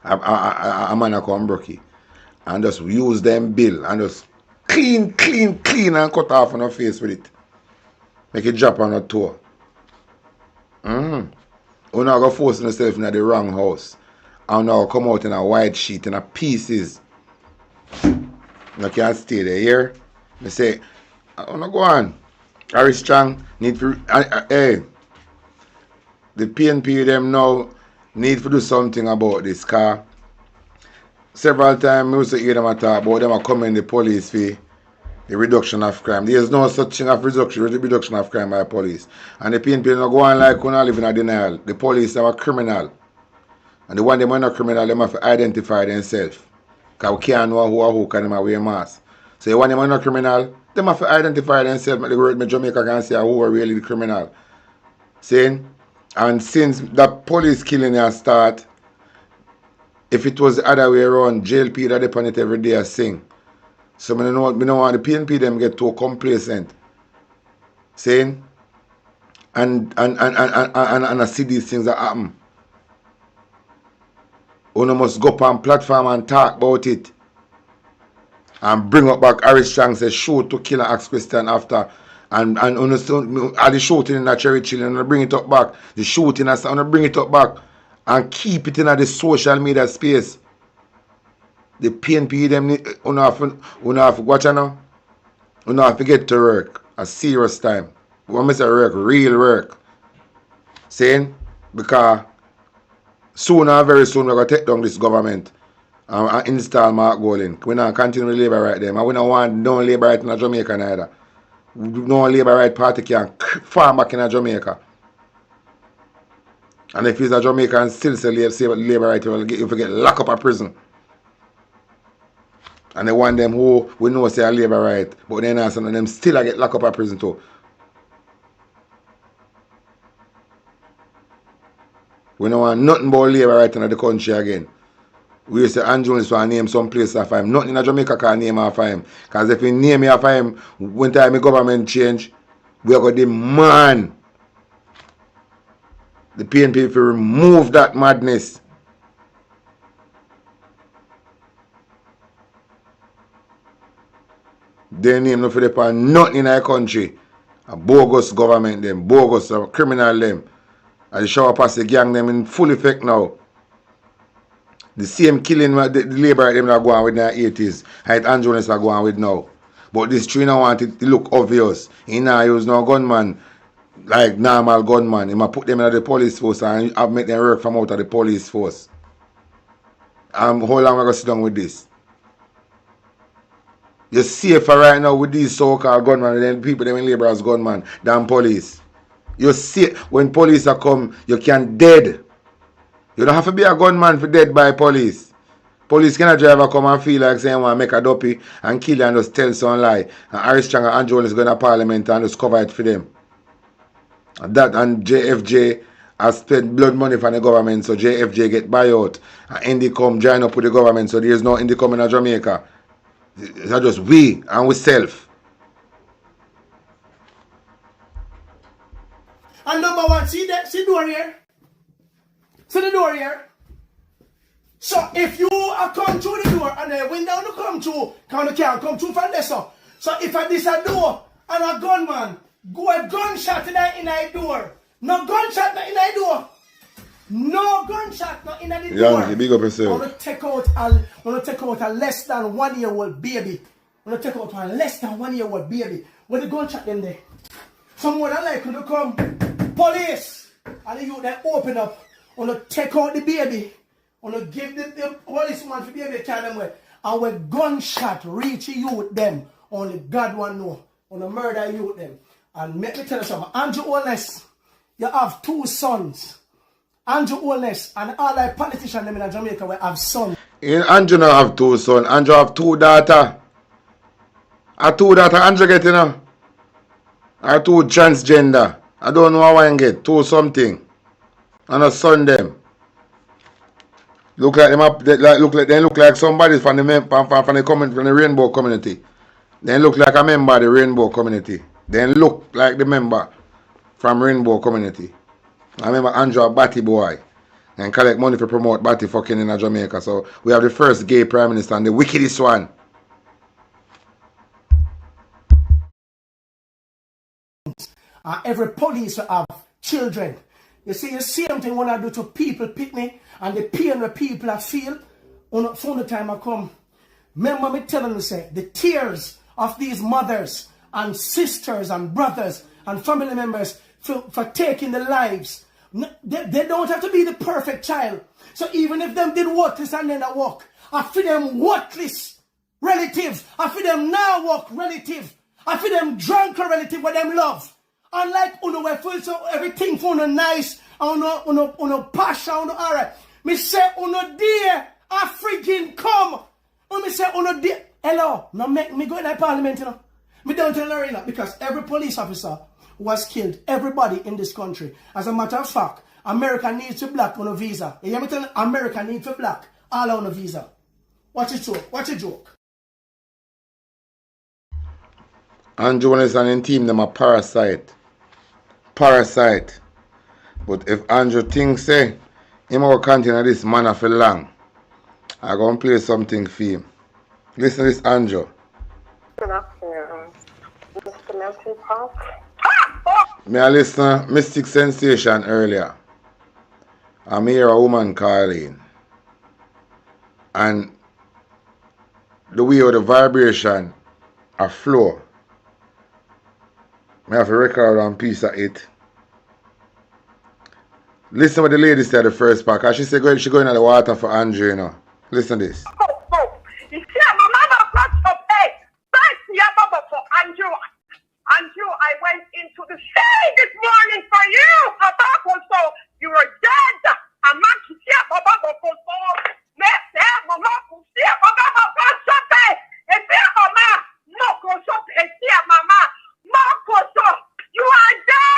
man come broke it. And just use them bill and just clean and cut off on her face with it. Make it drop on her toe. You're not going to force yourself in the wrong house. And now come out in a white sheet in a pieces. You can't stay there. Here, I say, I want to go on. Very strong. Need to, hey, the PNP them now need to do something about this car. Several times I used to hear them talk about them coming the police for the reduction of crime. There is no such thing of reduction of crime by the police. And the PNP don't go on like when I live in a denial. The police are criminal. And the one them are not criminal, them have to identify themselves. Because we can't know who can wear mask. So the one them are not criminal, them have to identify themselves. The word in Jamaica can say who are really the criminal. Saying? And since that police killing has start, if it was the other way around, JLP that depend it every day I sing. So I don't want the PNP them get too complacent. Saying and I see these things that happen. One must go up on platform and talk about it. And bring up back Harris Chang say shoot to kill and ask question after. And the shooting in the cherry chilling and bring it up back. The shooting and bring it up back. And keep it in the social media space. The PNP them have to watch now. You have to get to work. A serious time. When I say work, real work. Saying because soon or very soon we're going to take down this government and install Mark Golding. We don't continue with labor right them. And we don't want no labor right in Jamaica neither. No labor right party can farm back in Jamaica. And if he's a Jamaican still say labor right, you will get locked up in prison. And they want them who we know say a labor right, but then some of them still get locked up in prison too. We don't want nothing but labor right in the country again. We used to Andrew is to name some place after him. Nothing in Jamaica can name after him. Because if we name it after him, when time the government change, we are going to demand the PNP to remove that madness. They name no for the nothing in our country. A bogus government them, bogus criminal them. And the shower pass the gang them in full effect now. The same killing the labor them that go on with in the 80s. Height and Jonas are going with now. But this tree now want it to look obvious. He now use no gunman like normal gunman. He might put them in the police force and make them work from out of the police force. How long we going to sit down with this? You're safer right now with these so-called gunmen than people them in labor as gunmen than police. You see, when police are come, you can dead. You don't have to be a gunman for dead by police. Police cannot driver come and feel like saying want to make a dopey and kill you and just tell some lie. And Harris Chang and Joel is going to parliament and just cover it for them. And JFJ has spent blood money from the government, so JFJ get buyout. And Indy come join up with the government, so there's no Indy coming to Jamaica. It's not just we and we self.
And number one, see the door here? See the door here? So if you are come through the door and the window to come through, can't come through from there. So if I this a door and a gunman go a gunshot in the door. No gunshot in the door. No gunshot in the door.
Yeah, you big up yourself.
I want to take out a less than 1 year old baby. I want to take out a less than 1 year old baby. When the gunshot them there. Someone that like to come, police, and the youth that open up, want to take out the baby, want to give the policeman for the baby carry them away. And when gunshot reach youth them, only God one know, want to murder youth them. And let me tell you something, Andrew Holness, you have 2 sons. Andrew Holness and all the politicians them in Jamaica will have sons.
Andrew no have 2 sons, Andrew have 2 daughters. A 2 daughters Andrew get, you know. Or 2 transgender. I don't know how I get 2 something. And a son them. Look like them look like somebody from the rainbow community. They look like a member of the rainbow community. They look like the member from rainbow community. I remember Andrew a Batty boy and collect money to promote Batty fucking in Jamaica. So we have the first gay prime minister and the wickedest one.
Every police will have children. You see the same thing when I do to people picnic and the pain the people I feel from the time I come. Remember me telling you, say, the tears of these mothers and sisters and brothers and family members for taking their lives. They don't have to be the perfect child. So even if them did worthless and then I walk, I feel them worthless relatives. I feel them now walk relative. I feel them drunk relative with them love. Unlike we feel so everything for nice and passion alright. Me say dear African come. And me say dear hello. Now make me go in the parliament, you know. Me don't tell her, you know, because every police officer was killed. Everybody in this country. As a matter of fact, America needs to black on a visa. You hear me tell America needs to black all on a visa. Watch it joke. Watch a joke.
Andrew and his team them a parasite. Parasite. But if Andrew thinks say him will continue this manner for long, I gonna play something for him. Listen to this, Andrew.
Good afternoon. Mr. Melton Park.
Me I listen to Mystic Sensation earlier. I'm hear a woman calling. And the way of the vibration a flow. I have to record one piece of it. Listen what the lady said the first part. Cause she said she going in the water for Andrew, you know. Listen to this.
Andrew, I went into the sea this morning for you. So you were dead. I'm not here, Baba. You are dead,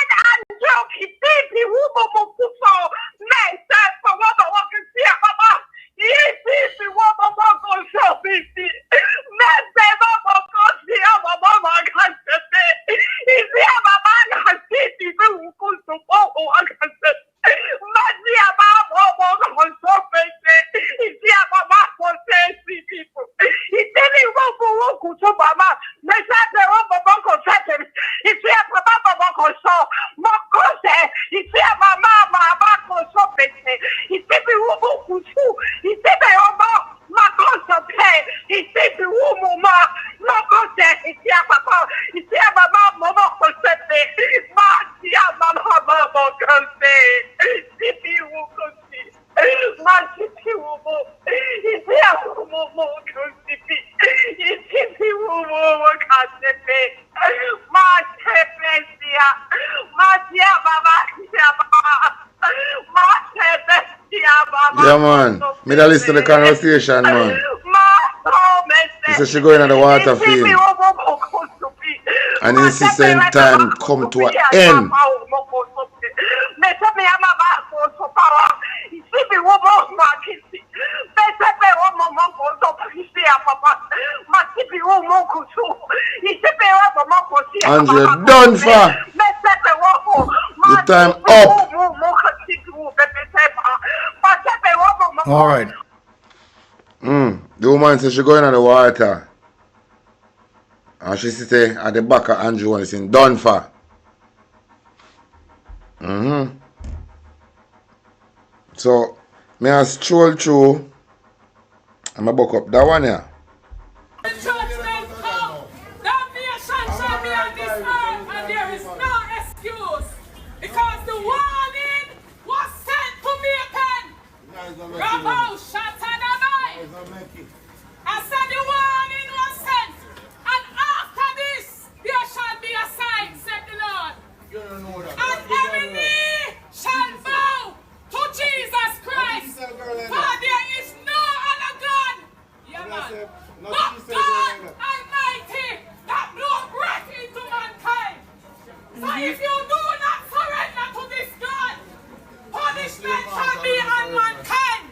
Yeah, man. Me da listen to the conversation, man. He said she going in the water field. And in the same time come to an end. Andrew, done for. The time up.
Alright.
The woman says she going in the water. And she sit at the back of Andrew and saying, done for. So, me I stroll through and I buck up that one here.
Bravo, Shatanabai. I said the warning was sent, and after this there shall be a sign, said the Lord. And every knee shall bow to Jesus Christ. For there is no other God, but God Almighty that blows breath into mankind. So if you do not surrender to this God, punishment shall be on mankind.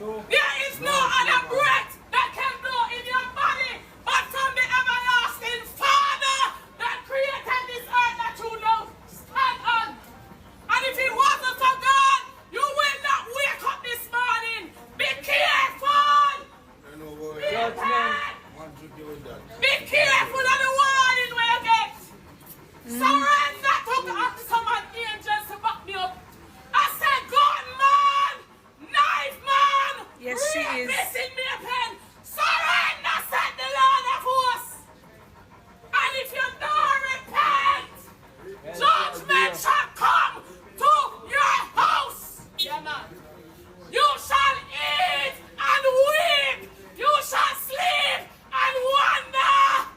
There is no other breath that can blow in your body but from the everlasting Father that created this earth that you know stand on. And if it wasn't for God, you will not wake up this morning. Be careful! Be careful of the warning we get. Surrender to God. Someone angels to back me up. I said, God, man, knife, man.
Yes, she is.
Missing me a pen. Surrender, said the Lord of hosts. And if you don't repent, judgment shall come to your house. Yeah, man. You shall eat and weep. You shall sleep and wonder.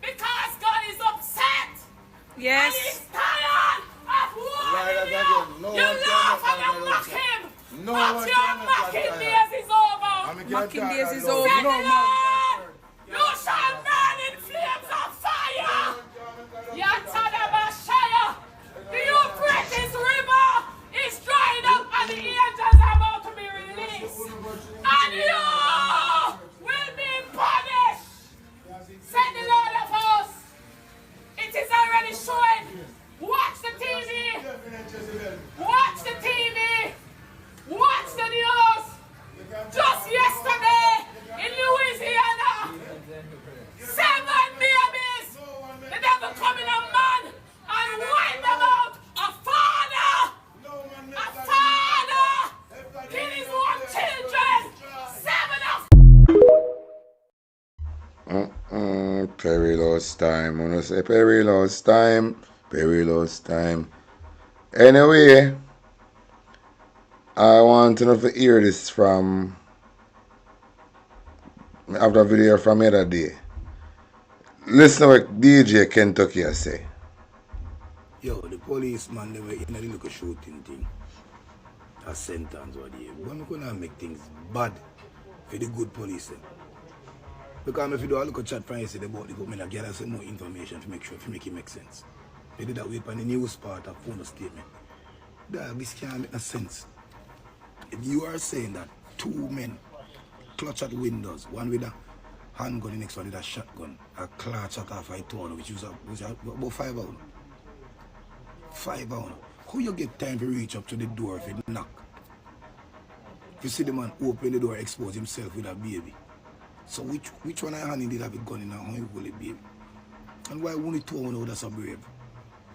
Because God is upset.
Yes.
And he's tired of warning you. You laugh and you mock him. But your mocking days is over.
Mocking days is
Said
over.
the Lord, you shall burn in flames of fire. Yatadabashaya.
Perilous time. Wanna say perilous time. Perilous time. Anyway, I want to know if you hear this from after a video from the other day. Listen to what DJ Kentucky say.
Yo, the policeman, they were in a little shooting thing. A sentence or the one gonna make things bad for the good police. Because if you do a look at chat from yesterday about the government, I get some more information to make sure to make it make sense. They did that with on the news part of phone statement. This can't make no sense. If you are saying that two men clutch at windows, one with a handgun, the next one with a shotgun, a clutch at half a ton, which was about 5 hours. 5 hours. How you get time to reach up to the door if you knock? If you see the man open the door, expose himself with a baby. So which one I hand did have a gun in a hand with a baby? And why only two would that's so brave?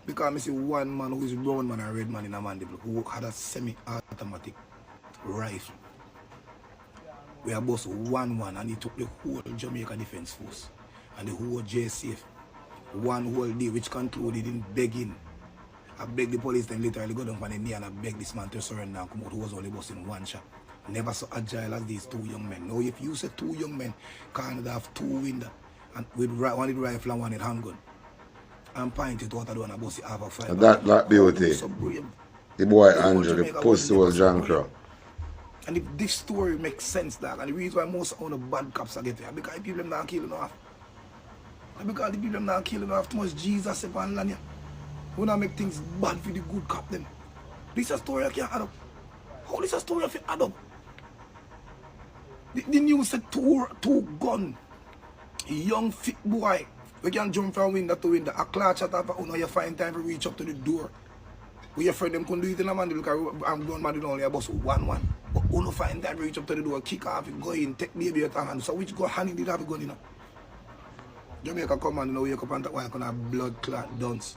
Because I see one man who is brown man and red man in a mandible who had a semi-automatic rifle. We are both 1-1 and he took the whole Jamaica Defense Force and the whole JSF. One whole day which concluded in begging. I begged the police then literally go down on the knee and I begged this man to surrender and come out who was only busting one shot. Never so agile as these two young men. Now if you say two young men can't have two windows and with one with rifle and one with handgun. I'm pointing to what I do and I bust it half a five.
That beauty. The boy Andrew, the pussy was John Crow.
And if this story makes sense, dog, and the reason why most of the bad cops are getting because the people them not killing off. And because the people them not killing off too much Jesus upon land. We not make things bad for the good cop them. This is a story I can't add up. How is a story I can add up? The news said two gun. A young fit boy. We can jump from window to window. A clutch at up, you find time to reach up to the door. We your friend them couldn't do it in a man because I'm grown man only a bus 1-1. But you find time to reach up to the door, kick off, go in, take baby out of hand. So which go hand did have a gun in? Jamaica come and now wake up and talk like a blood clot dance.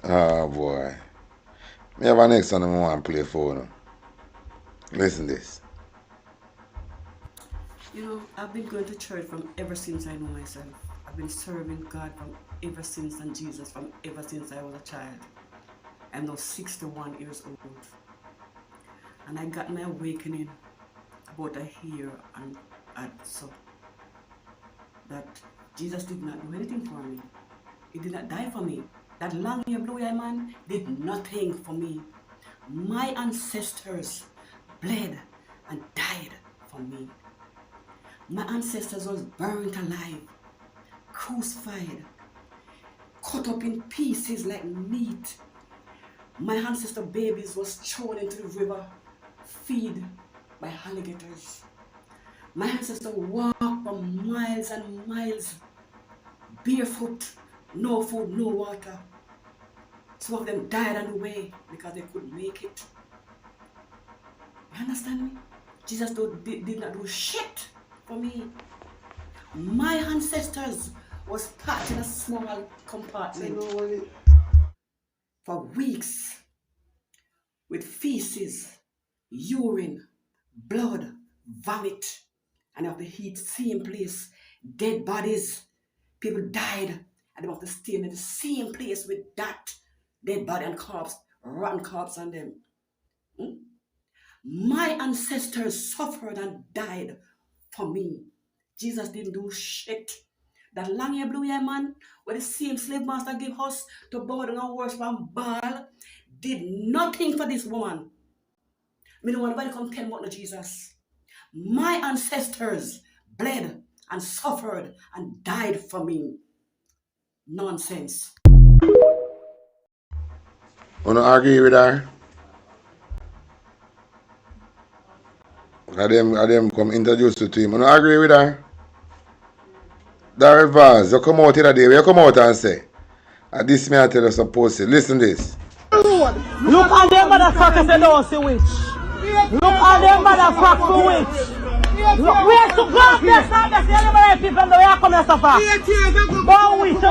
Oh boy. Me have a next one I want to play for now. Listen this.
You know, I've been going to church from ever since I know myself. I've been serving God from ever since and Jesus from ever since I was a child. I'm now 61 years old. And I got my awakening about a year and so that Jesus did not do anything for me. He did not die for me. That long-haired blue-eyed man did nothing for me. My ancestors bled and died for me. My ancestors was burnt alive, crucified, cut up in pieces like meat. My ancestor babies was thrown into the river, fed by alligators. My ancestor walked for miles and miles, barefoot, no food, no water. Some of them died on the way because they couldn't make it. You understand me? Jesus did not do shit for me. My ancestors was packed in a small compartment for weeks with feces, urine, blood, vomit, and they have to eat same place, dead bodies. People died and they have to stay in the same place with that dead body and corpse, rotten corpse on them. My ancestors suffered and died for me. Jesus didn't do shit. That long-haired blue-haired man, where the same slave master gave us to bow down and worship and Baal, did nothing for this woman. Me don't want nobody come tell me about no Jesus. My ancestors bled and suffered and died for me. Nonsense.
Wanna argue with her? I them come introduce you to him. Wanna agree with her? Darrell Vaz, you come out here today. You come out and say, this me I tell you supposed to. Listen this.
Look at them motherfuckers they don't see witch. Look at them motherfuckers witch. Look, we have to go there, so people know you come here suffer. But witch,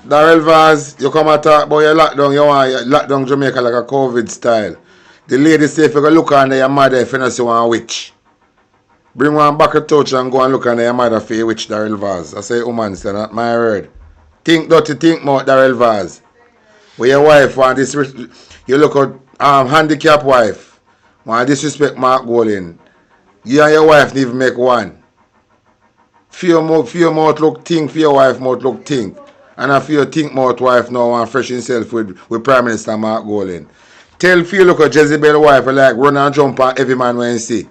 Darrell Vaz, you come and talk about your lockdown. You want your lockdown Jamaica like a COVID style. The lady say if you go look under your mother if you not see one witch. Bring one bucket touch and go and look under your mother for a witch, Darrell Vaz. I say woman, say not my word. Think dirty, think more, Darrell Vaz. Where your wife want this, you look at handicapped wife. Want disrespect Mark Golding. You and your wife need to make one. For your mouth look think, for your wife mouth look think. And if you think mouth wife now want fresh himself with Prime Minister Mark Golding. Tell Phil look at Jezebel wife like run and jump on every man when you see.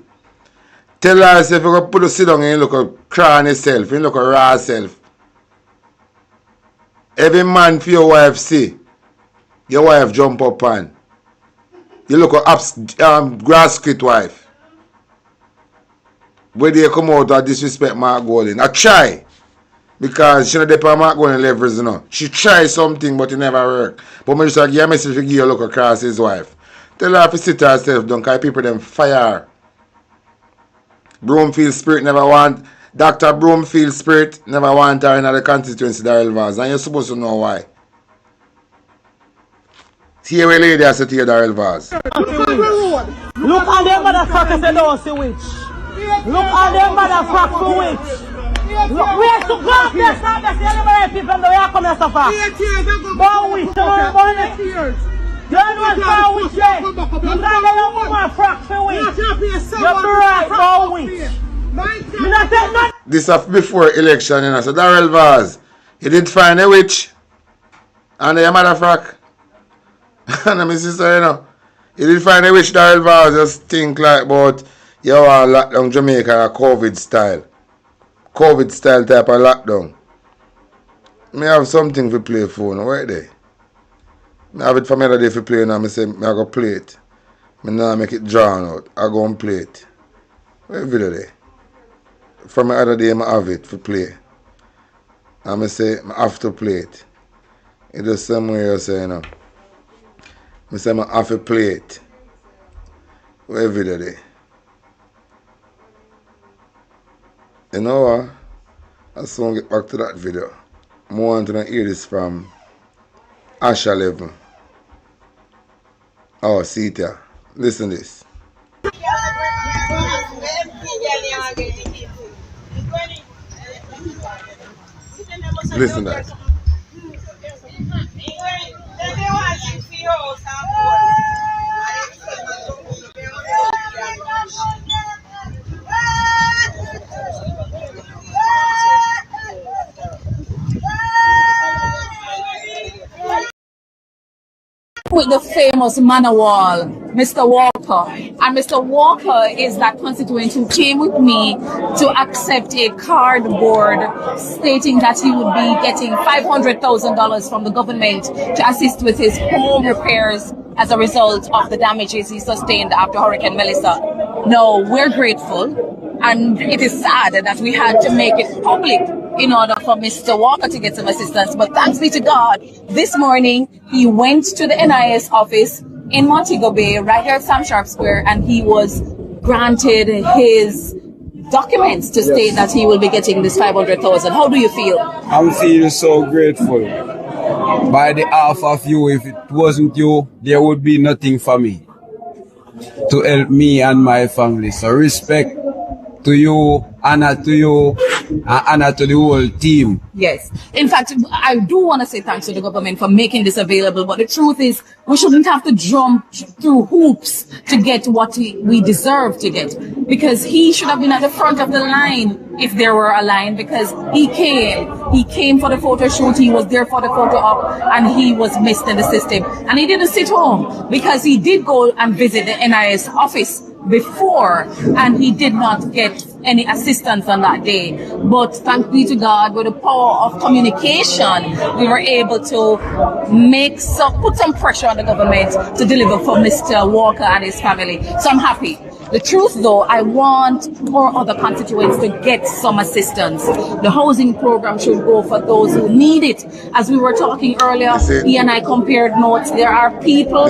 Tell her if you go put a sit down and you look at cry on yourself, you look at raw self. Every man for your wife see, your wife jump up on. You look at grass quit wife. Where they come out and disrespect Mark Golding. I try. Because she not depend Mark Golding levels, you know. She try something but it never work. But I just give a message to give you a look across his wife. Tell her to sit herself down because people them fire. Broomfield Spirit never want, Dr. Broomfield Spirit never want her in the constituency, Darrell Vaz. And you're supposed to know why. See a lady I said to you, Darrell Vaz.
Look at them motherfuckers that don't see witch. Look at them motherfuckers for witch. Look, we have to go up there, stop there, see everybody people from the way I come here so far. Born witch, don't born the tears. You don't know what's witch yet. You can't get your woman frock for witch. You're bright for witch. You not take nothing.
This is before election, you know. So Darrell Vaz, you didn't find a witch. And your mother frock. And my sister, you know. You didn't find a witch, Darrell Vaz. Just think like about you are lockdown Jamaica a COVID style. COVID style type of lockdown. Me have something to play for now, right there. I have it for me other day to play now. I say, I go play it. I now make it drawn out. I go and play it. Every day. For my other day, I have it to play. And I say, I have to play it. It's the same way you say, you know. I say, I have to play it. Every day. You know what? I just want to get back to that video. I want to hear this from Asha level. Oh, see it here. Listen to this. Listen to that.
With the famous man of wall, Mr. Walker. And Mr. Walker is that constituent who came with me to accept a cardboard stating that he would be getting $500,000 from the government to assist with his home repairs as a result of the damages he sustained after Hurricane Melissa. No, we're grateful, and it is sad that we had to make it public in order for Mr. Walker to get some assistance. But thanks be to God, this morning he went to the NIS office in Montego Bay, right here at Sam Sharp Square, and he was granted his documents to state that he will be getting this $500,000. How do you feel?
I'm feeling so grateful. By the half of you, if it wasn't you, there would be nothing for me to help me and my family. So respect to you, honor to you, and honor to the whole team.
Yes. In fact, I do want to say thanks to the government for making this available, but the truth is we shouldn't have to jump through hoops to get what we deserve to get, because he should have been at the front of the line if there were a line, because he came for the photo shoot, he was there for the photo op, and he was missed in the system. And he didn't sit home because he did go and visit the NIS office before, and he did not get any assistance on that day. But thanks be to God, with the power of communication, we were able to put some pressure on the government to deliver for Mr. Walker and his family. So I'm happy. The truth though, I want more other constituents to get some assistance. The housing program should go for those who need it. As we were talking earlier, he and I compared notes. There are people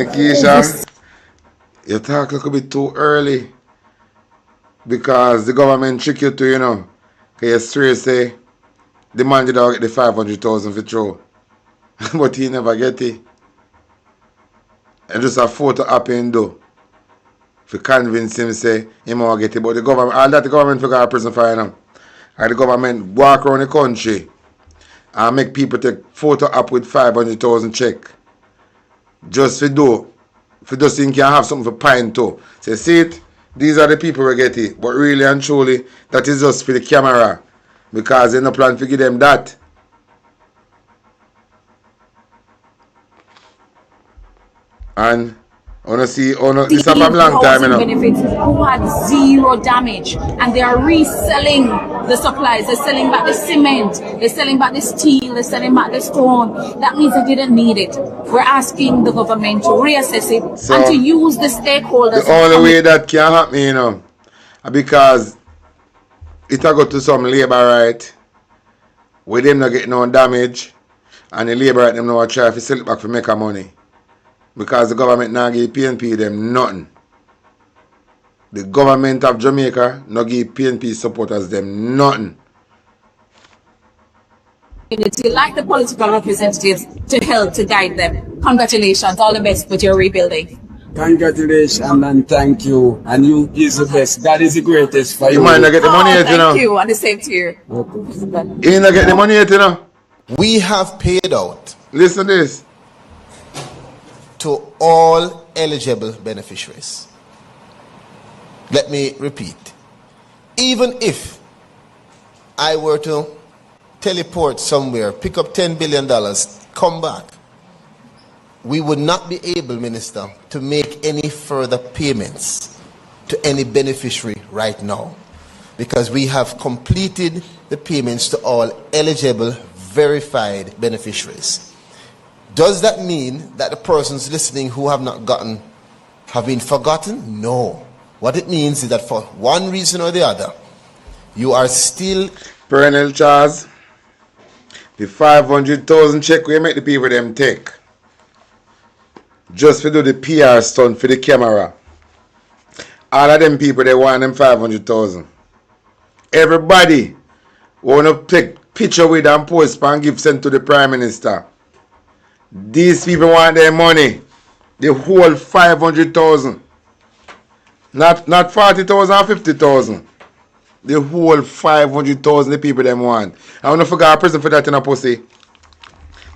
you talk a little bit too early, because the government trick you to, you know, because you straight say the man did not get the 500,000 for throw, but he never get it. And just a photo up and do. to convince him say him will get it. But the government, all that the government for a prison for him. And the government walk around the country and make people take photo up with 500,000 check. Just for just think you can have something for pine too. Say, see it? These are the people who get it. But really and truly, that is just for the camera. Because they no plan to give them that. And this is from a long time, you know.
Benefits who had zero damage, and they are reselling the supplies. They're selling back the cement, they're selling back the steel, they're selling back the stone. That means they didn't need it. We're asking the government to reassess it and to use the stakeholders.
The only way that can happen, you know, because it will go to some labor right where them not get no damage, and the labor right them now try to sell it back for make money. Because the government now give PNP them nothing. The government of Jamaica not give PNP supporters them nothing.
Like the political representatives to help to guide them. Congratulations, all the best with your rebuilding.
Congratulations and thank you. And you is the best. God is the greatest for you.
You might not get the money yet, you know.
Thank you, and the same to you.
You not get the money yet, you know.
We have paid out.
Listen to this.
To all eligible beneficiaries. Let me repeat. Even if I were to teleport somewhere, pick up $10 billion, come back, we would not be able, Minister, to make any further payments to any beneficiary right now, because we have completed the payments to all eligible, verified beneficiaries. Does that mean that the persons listening who have not gotten have been forgotten? No. What it means is that for one reason or the other, you are still...
Perennial Charles, the 500,000 check we make the people them take. Just to do the PR stunt for the camera. All of them people, they want them 500,000. Everybody want to take picture with and post and give sent to the Prime Minister. These people want their money. The whole 500,000. Not 40,000 or 50,000. The whole 500,000 the people them want. I want to forget a prison for that in a pussy.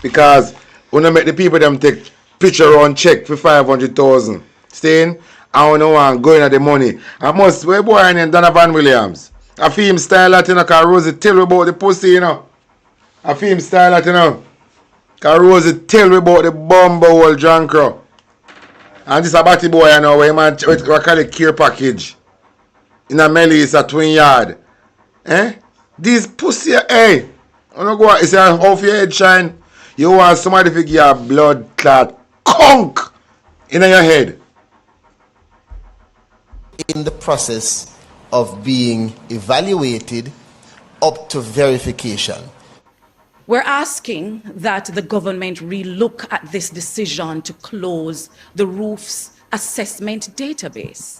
Because when I make the people them take picture on check for 500,000. Staying, I want going at the money. I must where boy named Donovan Williams. I feel him style that, you know, because Rosie tell me about the pussy, you know. I feel him style that, you know. Because Rosie tell me about the bumble old drunk row. And this a batty boy, you know, where man we call it care package. In a Melissa twin yard. Eh? These pussy, hey. You know, go, it's off your head shine. You want somebody to give you a blood clot conk in your head.
In the process of being evaluated up to verification.
We're asking that the government relook at this decision to close the roof's assessment database.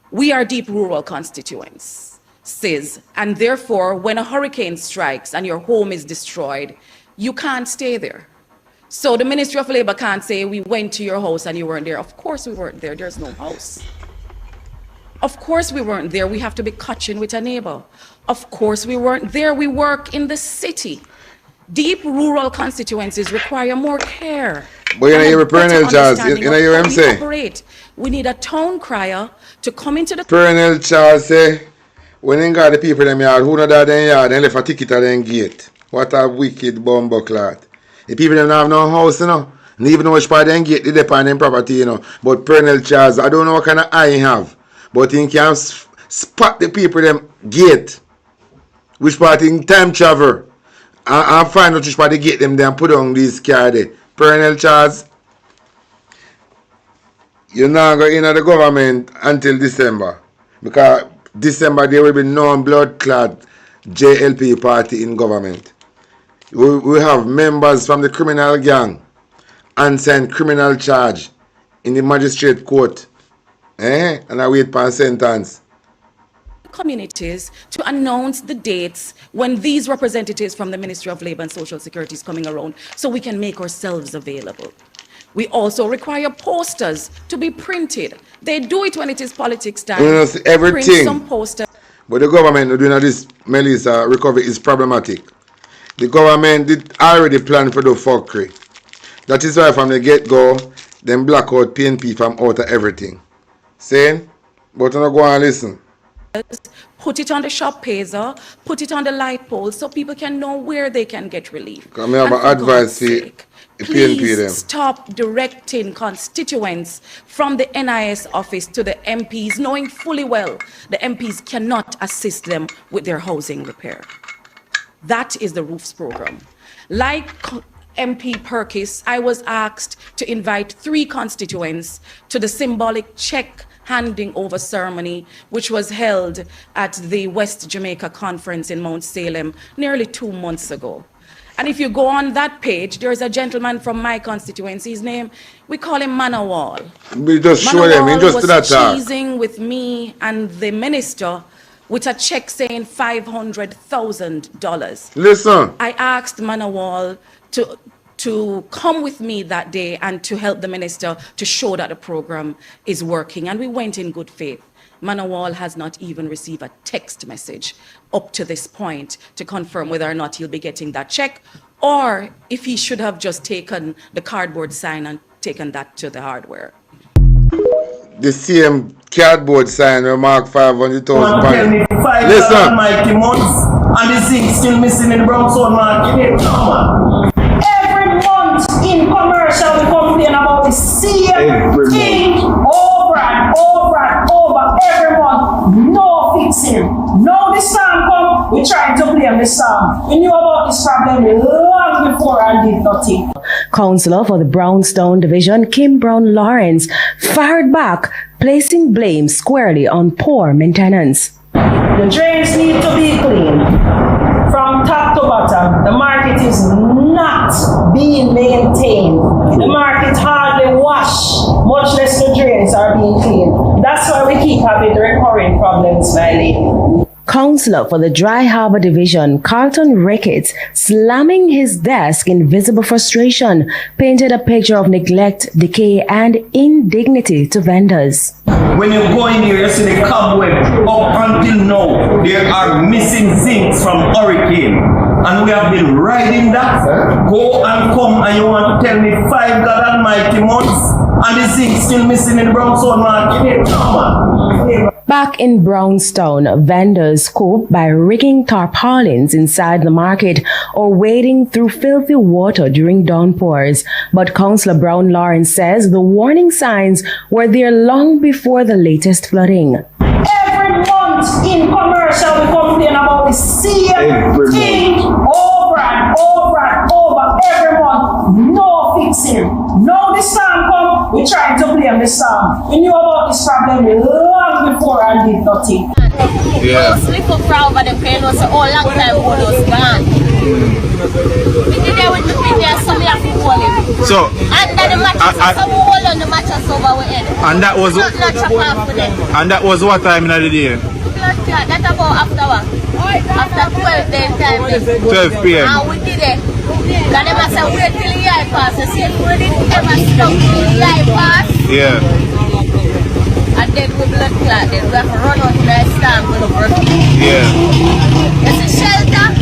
We are deep rural constituents, and therefore when a hurricane strikes and your home is destroyed, you can't stay there. So the Ministry of Labor can't say we went to your house and you weren't there. Of course we weren't there, there's no house. Of course we weren't there, we have to be catching with a neighbor. Of course we weren't there, we work in the city. Deep rural constituencies require more care.
But you know you're a perennial Charles, you know what I'm saying?
We need a town crier to come into the...
Perennial Charles say, when they got the people in them yard, who know that them yard, they left a ticket at them gate. What a wicked bumbo clot. The people them don't have no house, you know. They even know which part of them gate they depend on them property, you know. But Perennial Charles, I don't know what kind of eye he have. But he can spot the people them gate. Which part in time travel. And find out which part they get them there and put on these car there. Perennial Charles, you're not going into the government until December. Because December there will be non-blood clot JLP party in government. We have members from the criminal gang unsent criminal charge in the magistrate court. And I wait for a sentence.
Communities to announce the dates when these representatives from the Ministry of Labor and Social Security is coming around so we can make ourselves available. We also require posters to be printed. They do it when it is politics time.
You know, see everything.
Print some posters.
But the government doing this, Melissa, recovery is problematic. The government did already plan for the fuckery. That is why from the get-go, them black out PNP from out of everything. Saying, but you don't go and listen.
Put it on the shop payser, put it on the light pole so people can know where they can get relief.
Because I have an advice for the PNP them.
Stop directing constituents from the NIS office to the MPs, knowing fully well the MPs cannot assist them with their housing repair. That is the roofs program. Like MP Perkis, I was asked to invite 3 constituents to the symbolic check handing over ceremony, which was held at the West Jamaica conference in Mount Salem nearly 2 months ago. And if you go on that page, there's a gentleman from my constituency. His name, we call him Manawal.
We just show them, he just did that talk.
Cheesing with me and the minister with a check saying $500,000.
Listen.
I asked Manawal to come with me that day and to help the minister to show that the program is working. And we went in good faith. Manawal has not even received a text message up to this point to confirm whether or not he'll be getting that check, or if he should have just taken the cardboard sign and taken that to the hardware.
The same cardboard sign will mark 500,000 pounds.
Listen. Mighty months, and the zinc still missing in the brown zone market.
Every month in commercial we complain about the same thing over and over and over every month. No fixing. Now the storm come, we try to blame the storm. We knew about this problem long before and did nothing.
Councillor for the Brownstown Division, Kim Brown Lawrence, fired back, placing blame squarely on poor maintenance.
The drains need to be clean. From top to bottom, the market is not being maintained. The market hardly wash, much less the drains are being cleaned. That's why we keep having recurring problems, my lady.
Councillor for the Dry Harbour Division, Carlton Ricketts, slamming his desk in visible frustration, painted a picture of neglect, decay, and indignity to vendors.
When you go in here, you see the cobweb. Up until now, there are missing zincs from hurricane. And we have been riding that. Go and come and you want to tell me 5 God almighty months and the zinc still missing in the Brownstown market.
Back in Brownstown, vendors cope by rigging tarpaulins inside the market or wading through filthy water during downpours. But Councillor Brown Lawrence says the warning signs were there long before the latest flooding.
Every month in commercial we complain about the same thing over and over and over every month. No fixing. Now the storm come, we try to blame the storm. We knew about this problem long before and did nothing.
Yeah. Those little crowd over them can know so all long time ago those gone. We did that with the thing there, so we have to hold him.
So
under the mattress, so we hold on the mattress over our head.
And that was
not chop off with them.
And that was what time in the day?
Blood clot, that's about after what? After 12 day time.
12 p.m.
And we did it. Because they must have wait till the eye pass. You see, we didn't ever stop till the eye pass.
Yeah.
And then we blood clot, then we have to run out to the storm with the broken.
Yeah.
You see shelter,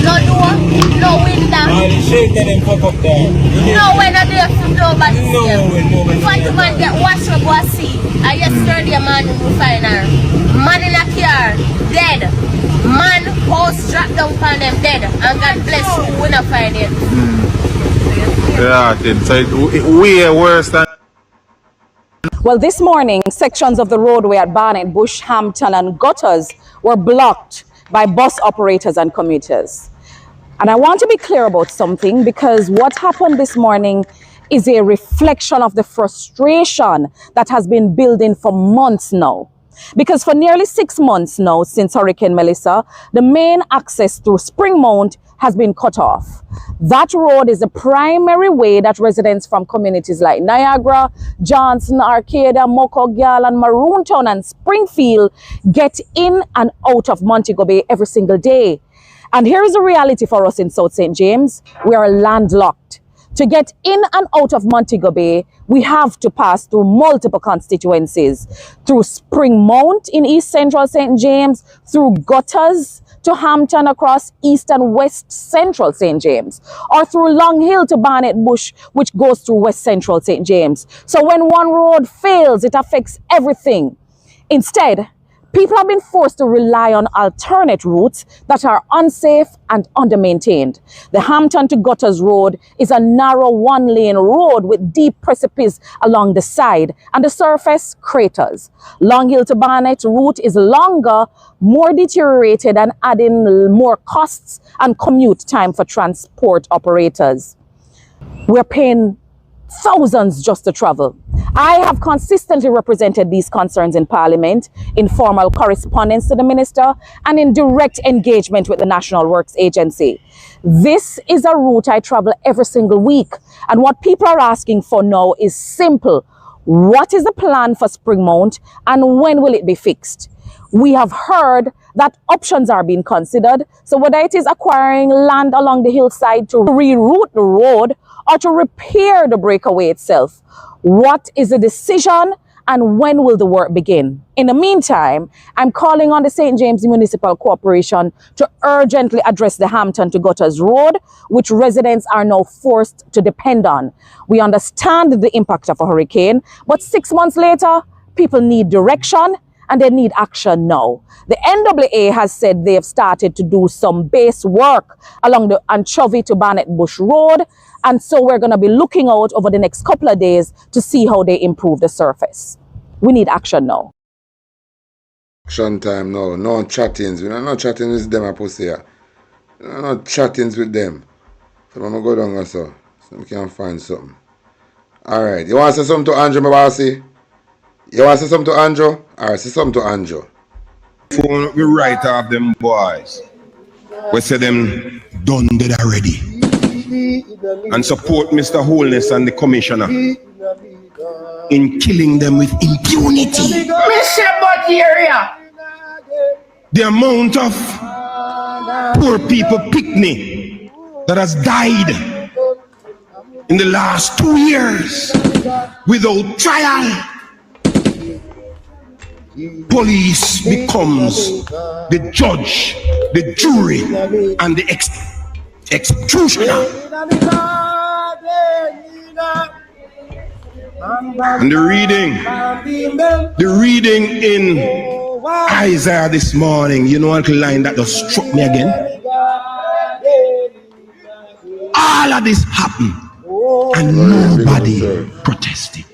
no door, no window.
Oh, the shelter them fuck up there.
No, we're not there for nobody. We find the man get washed up or see. And yesterday man we find her. Man in a car, dead. Man house dropped down on them dead. And God bless you, we not find it.
Yeah, so it way worse than.
Well, this morning, sections of the roadway at Barnet, Bush, Hampton, and Gutters were blocked by bus operators and commuters. And I want to be clear about something, because what happened this morning is a reflection of the frustration that has been building for months now. Because for nearly 6 months now, since Hurricane Melissa, the main access through Spring Mount has been cut off. That road is the primary way that residents from communities like Niagara, Johnson, Arcata, Mokogyal, and Maroontown and Springfield get in and out of Montego Bay every single day. And here is the reality for us in South St. James. We are landlocked. To get in and out of Montego Bay, we have to pass through multiple constituencies, through Spring Mount in East Central St. James, through Gutters to Hampton across East and West Central St. James, or through Long Hill to Barnet Bush, which goes through West Central St. James. So when one road fails, it affects everything. Instead, people have been forced to rely on alternate routes that are unsafe and under-maintained. The Hampton to Gutters Road is a narrow one-lane road with deep precipice along the side and the surface craters. Long Hill to Barnet route is longer, more deteriorated, and adding more costs and commute time for transport operators. We're paying thousands just to travel. I have consistently represented these concerns in Parliament, in formal correspondence to the Minister, and in direct engagement with the National Works Agency. This is a route I travel every single week, and what people are asking for now is simple. What is the plan for Spring Mount, and when will it be fixed? We have heard that options are being considered, so whether it is acquiring land along the hillside to reroute the road or to repair the breakaway itself, what is the decision and when will the work begin? In the meantime, I'm calling on the St. James Municipal Corporation to urgently address the Hampton to Gutters Road, which residents are now forced to depend on. We understand the impact of a hurricane, but 6 months later, people need direction and they need action now. The NAA has said they have started to do some base work along the Anchovy to Barnet Bush Road, and so we're going to be looking out over the next couple of days to see how they improve the surface. We need action now.
Action time now. No chattings. We don't know chatting with them, I pussy. We don't know chattings with them. So I'm going to go down also, so we can find something. Alright. You want to say something to Andrew, my bossy? You want to say something to Andrew? Alright, say something to Andrew.
We write off them boys. We say them done dead already. And support Mr. Holness and the commissioner in killing them with impunity. The amount of poor people picnic that has died in the last 2 years without trial. Police becomes the judge, the jury, and the executioner. And the reading in Isaiah this morning, you know what line that just struck me again? All of this happened and nobody protested.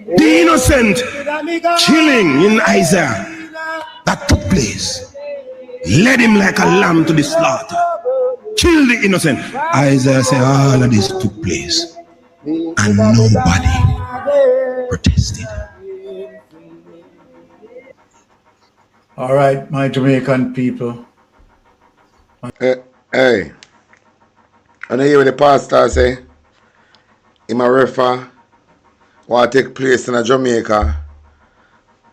The innocent killing in Isaiah that took place led him like a lamb to the slaughter. Kill the innocent. Isaiah said all of this took place and nobody protested.
All right, my Jamaican people.
Hey. I know you hear what the pastor say. In my refer what take place in Jamaica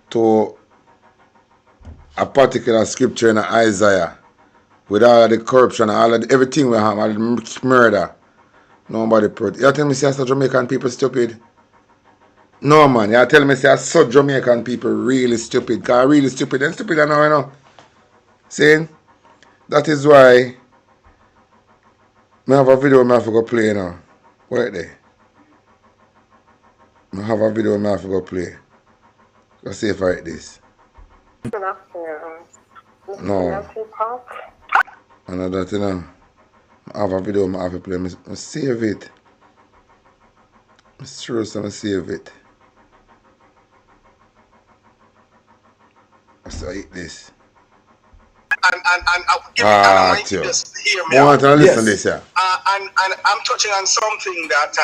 to a particular scripture in Isaiah with all of the corruption, all of everything we have, all the murder. Nobody protest. You tell me say Jamaican people stupid? No man, you tell me say so Jamaican people really stupid. Because really stupid and stupid I know, you know. See? That is why I have a video I have to go play now. Wait there. I have a video I have to go play. Let's see if I write this. No. I know that, you know. I have a video I have to play. I save it. I'm sure I'm save it. I say this.
And just hear me
I want to listen to this, yeah.
And I'm touching on something that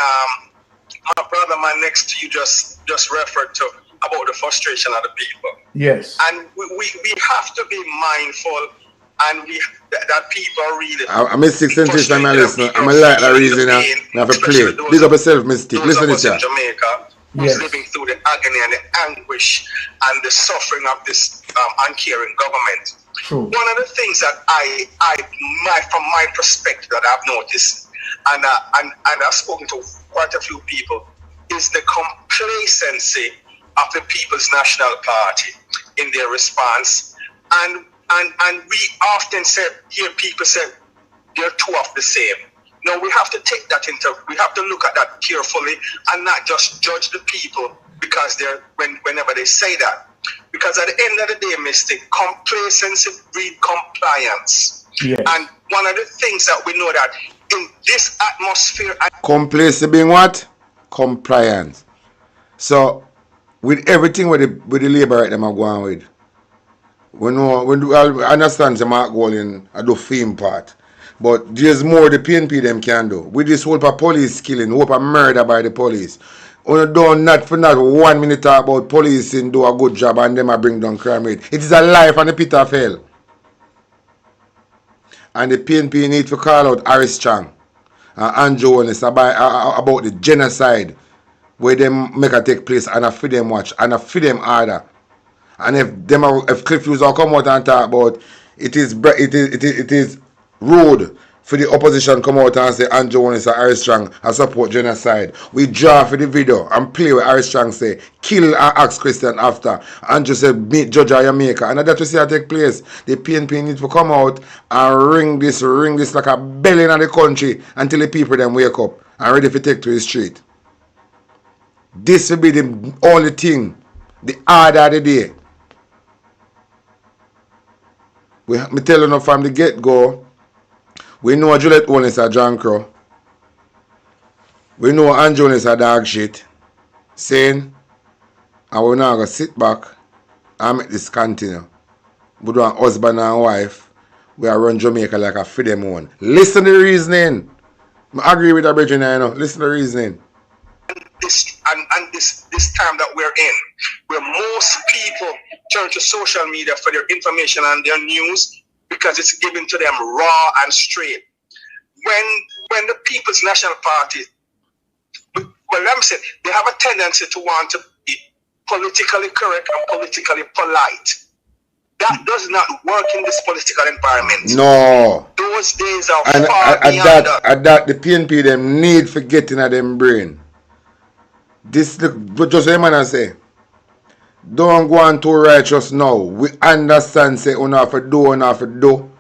my brother man next to you just referred to about the frustration of the people.
Yes.
And we have to be mindful and that people are really...
I'm a 6 inches and I listen. I'm a like that reason I have to play. Big up yourself, Mystic. Listen to this, yeah.
Jamaica, who's living through the agony and the anguish and the suffering of this uncaring government.
True.
One of the things that from my perspective that I've noticed, and I've spoken to quite a few people, is the complacency of the People's National Party in their response. And we often hear people say they're two of the same. No, we have to take that we have to look at that carefully and not just judge the people because whenever they say that. Because at the end of the day, Mr. Complacency breeds compliance.
Yes.
And one of the things that we know that in this atmosphere...
Complacency being what? Compliance. So, with everything with the labor right them are going with, I understand the Mark Golding I do film part, but there's more the PNP them can do. With this whole police killing, whole murder by the police. We don't not for not 1 minute talk about policing do a good job and them a bring down crime rate. It is a life and the pit of hell. And the PNP need to call out Harris Chang and Andrew Holness about the genocide where them make a take place and a feed them watch and a feed them order. And if Cliff Hughes will come out and talk about it is rude for the opposition come out and say Andrew Holness and Harris Chang and support genocide. We draw for the video and play with Harris Chang say kill and ask question after. Andrew said meet Judge of Jamaica. And that we see that take place. The PNP need to come out and ring this like a bell in the country until the people them wake up and ready to take to the street. This will be the only thing, the order of the day. Me tell you from the get-go, we know Juliet Holness a John Crow. We know Andrew Holness a dog shit. Saying, and we're not going to sit back and make this continue. We do a husband and wife. We are run Jamaica like a freedom one. Listen to the reasoning. I agree with the brethren, you know. Listen to the reasoning.
This time that we're in, where most people turn to social media for their information and their news because it's given to them raw and straight. When the People's National Party, well, let me say, they have a tendency to want to be politically correct and politically polite. That does not work in this political environment.
No.
Those days are far beyond that.
At that, the PNP them need for getting at them brain. This but just a man I say. Don't go on too righteous now. We understand say enough to do.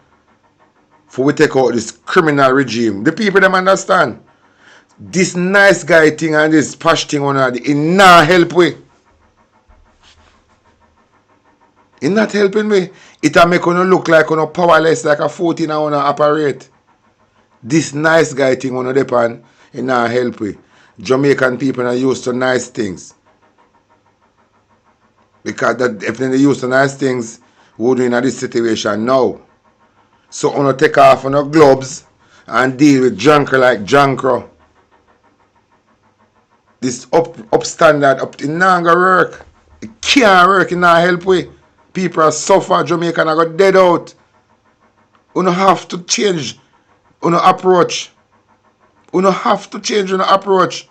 For we take out this criminal regime. The people them understand. This nice guy thing and this posh thing it not help we. It not helping me. It a make you look like you powerless like a 14 and operate. This nice guy thing depend, it not help we. Jamaican people are used to nice things. Because if they used to nice things, we would in this situation now. So on take off on the gloves and deal with junker like Jankro. This up standard, it not gonna work. It can't work, it not help we. People are suffer, Jamaican are got dead out. You don't have to change your approach. You don't have to change your approach.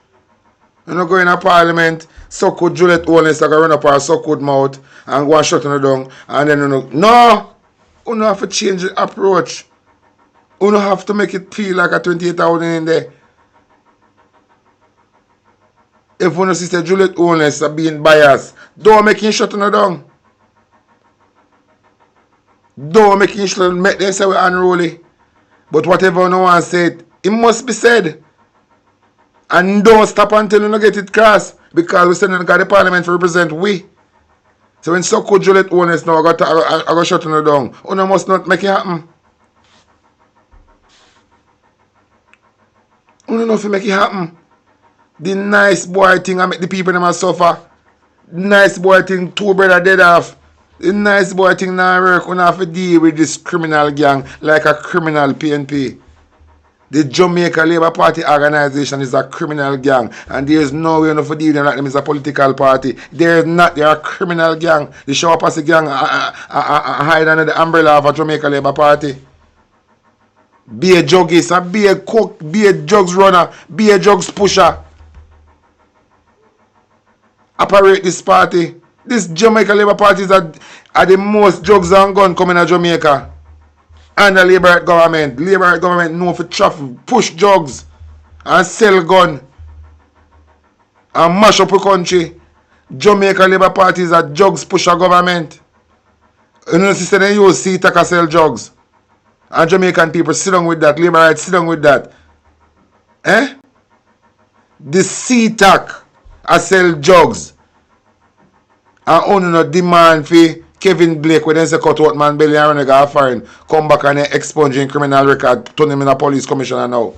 You don't go in a parliament, suck with Juliet Holness, like run up her suck with mouth and go and shut her down. And then no, you don't have to change the approach. You don't have to make it feel like a 28,000 in there. If you sister Juliet Holness are being biased, don't make him shut her down. Don't make him make them say we're unruly. But whatever no one said, it must be said. And don't stop until you don't get it crossed. Because we sending the parliament to represent we. So when so could Juliet Holness now I got shut her down. You must not make it happen. You don't know if you make it happen. The nice boy thing I make the people them suffer. Nice boy thing, two brother dead off. The nice boy thing now work. We have to deal with this criminal gang like a criminal PNP. The Jamaica Labour Party organization is a criminal gang. And there is no way enough to deal with them like them is a political party. They are a criminal gang. They show up as a gang hide under the umbrella of a Jamaica Labour Party. Be a juggist, be a cook, be a drugs runner, be a drugs pusher. Operate this party. This Jamaica Labour Party is are the most drugs and gun coming to Jamaica. And the Labour government. Labour government know for traffic, push drugs and sell gun and mash up the country. Jamaica Labour Party is a drugs pusher government. You know, sister, they use CTAC to sell drugs. And Jamaican people sit down with that. Labour rights sit down with that. Eh? The CTAC a sell drugs. And only no demand for Kevin Blake when they say cut out man belly and run a guy foreign. Come back and expunging criminal record. Turn him in a police commissioner now.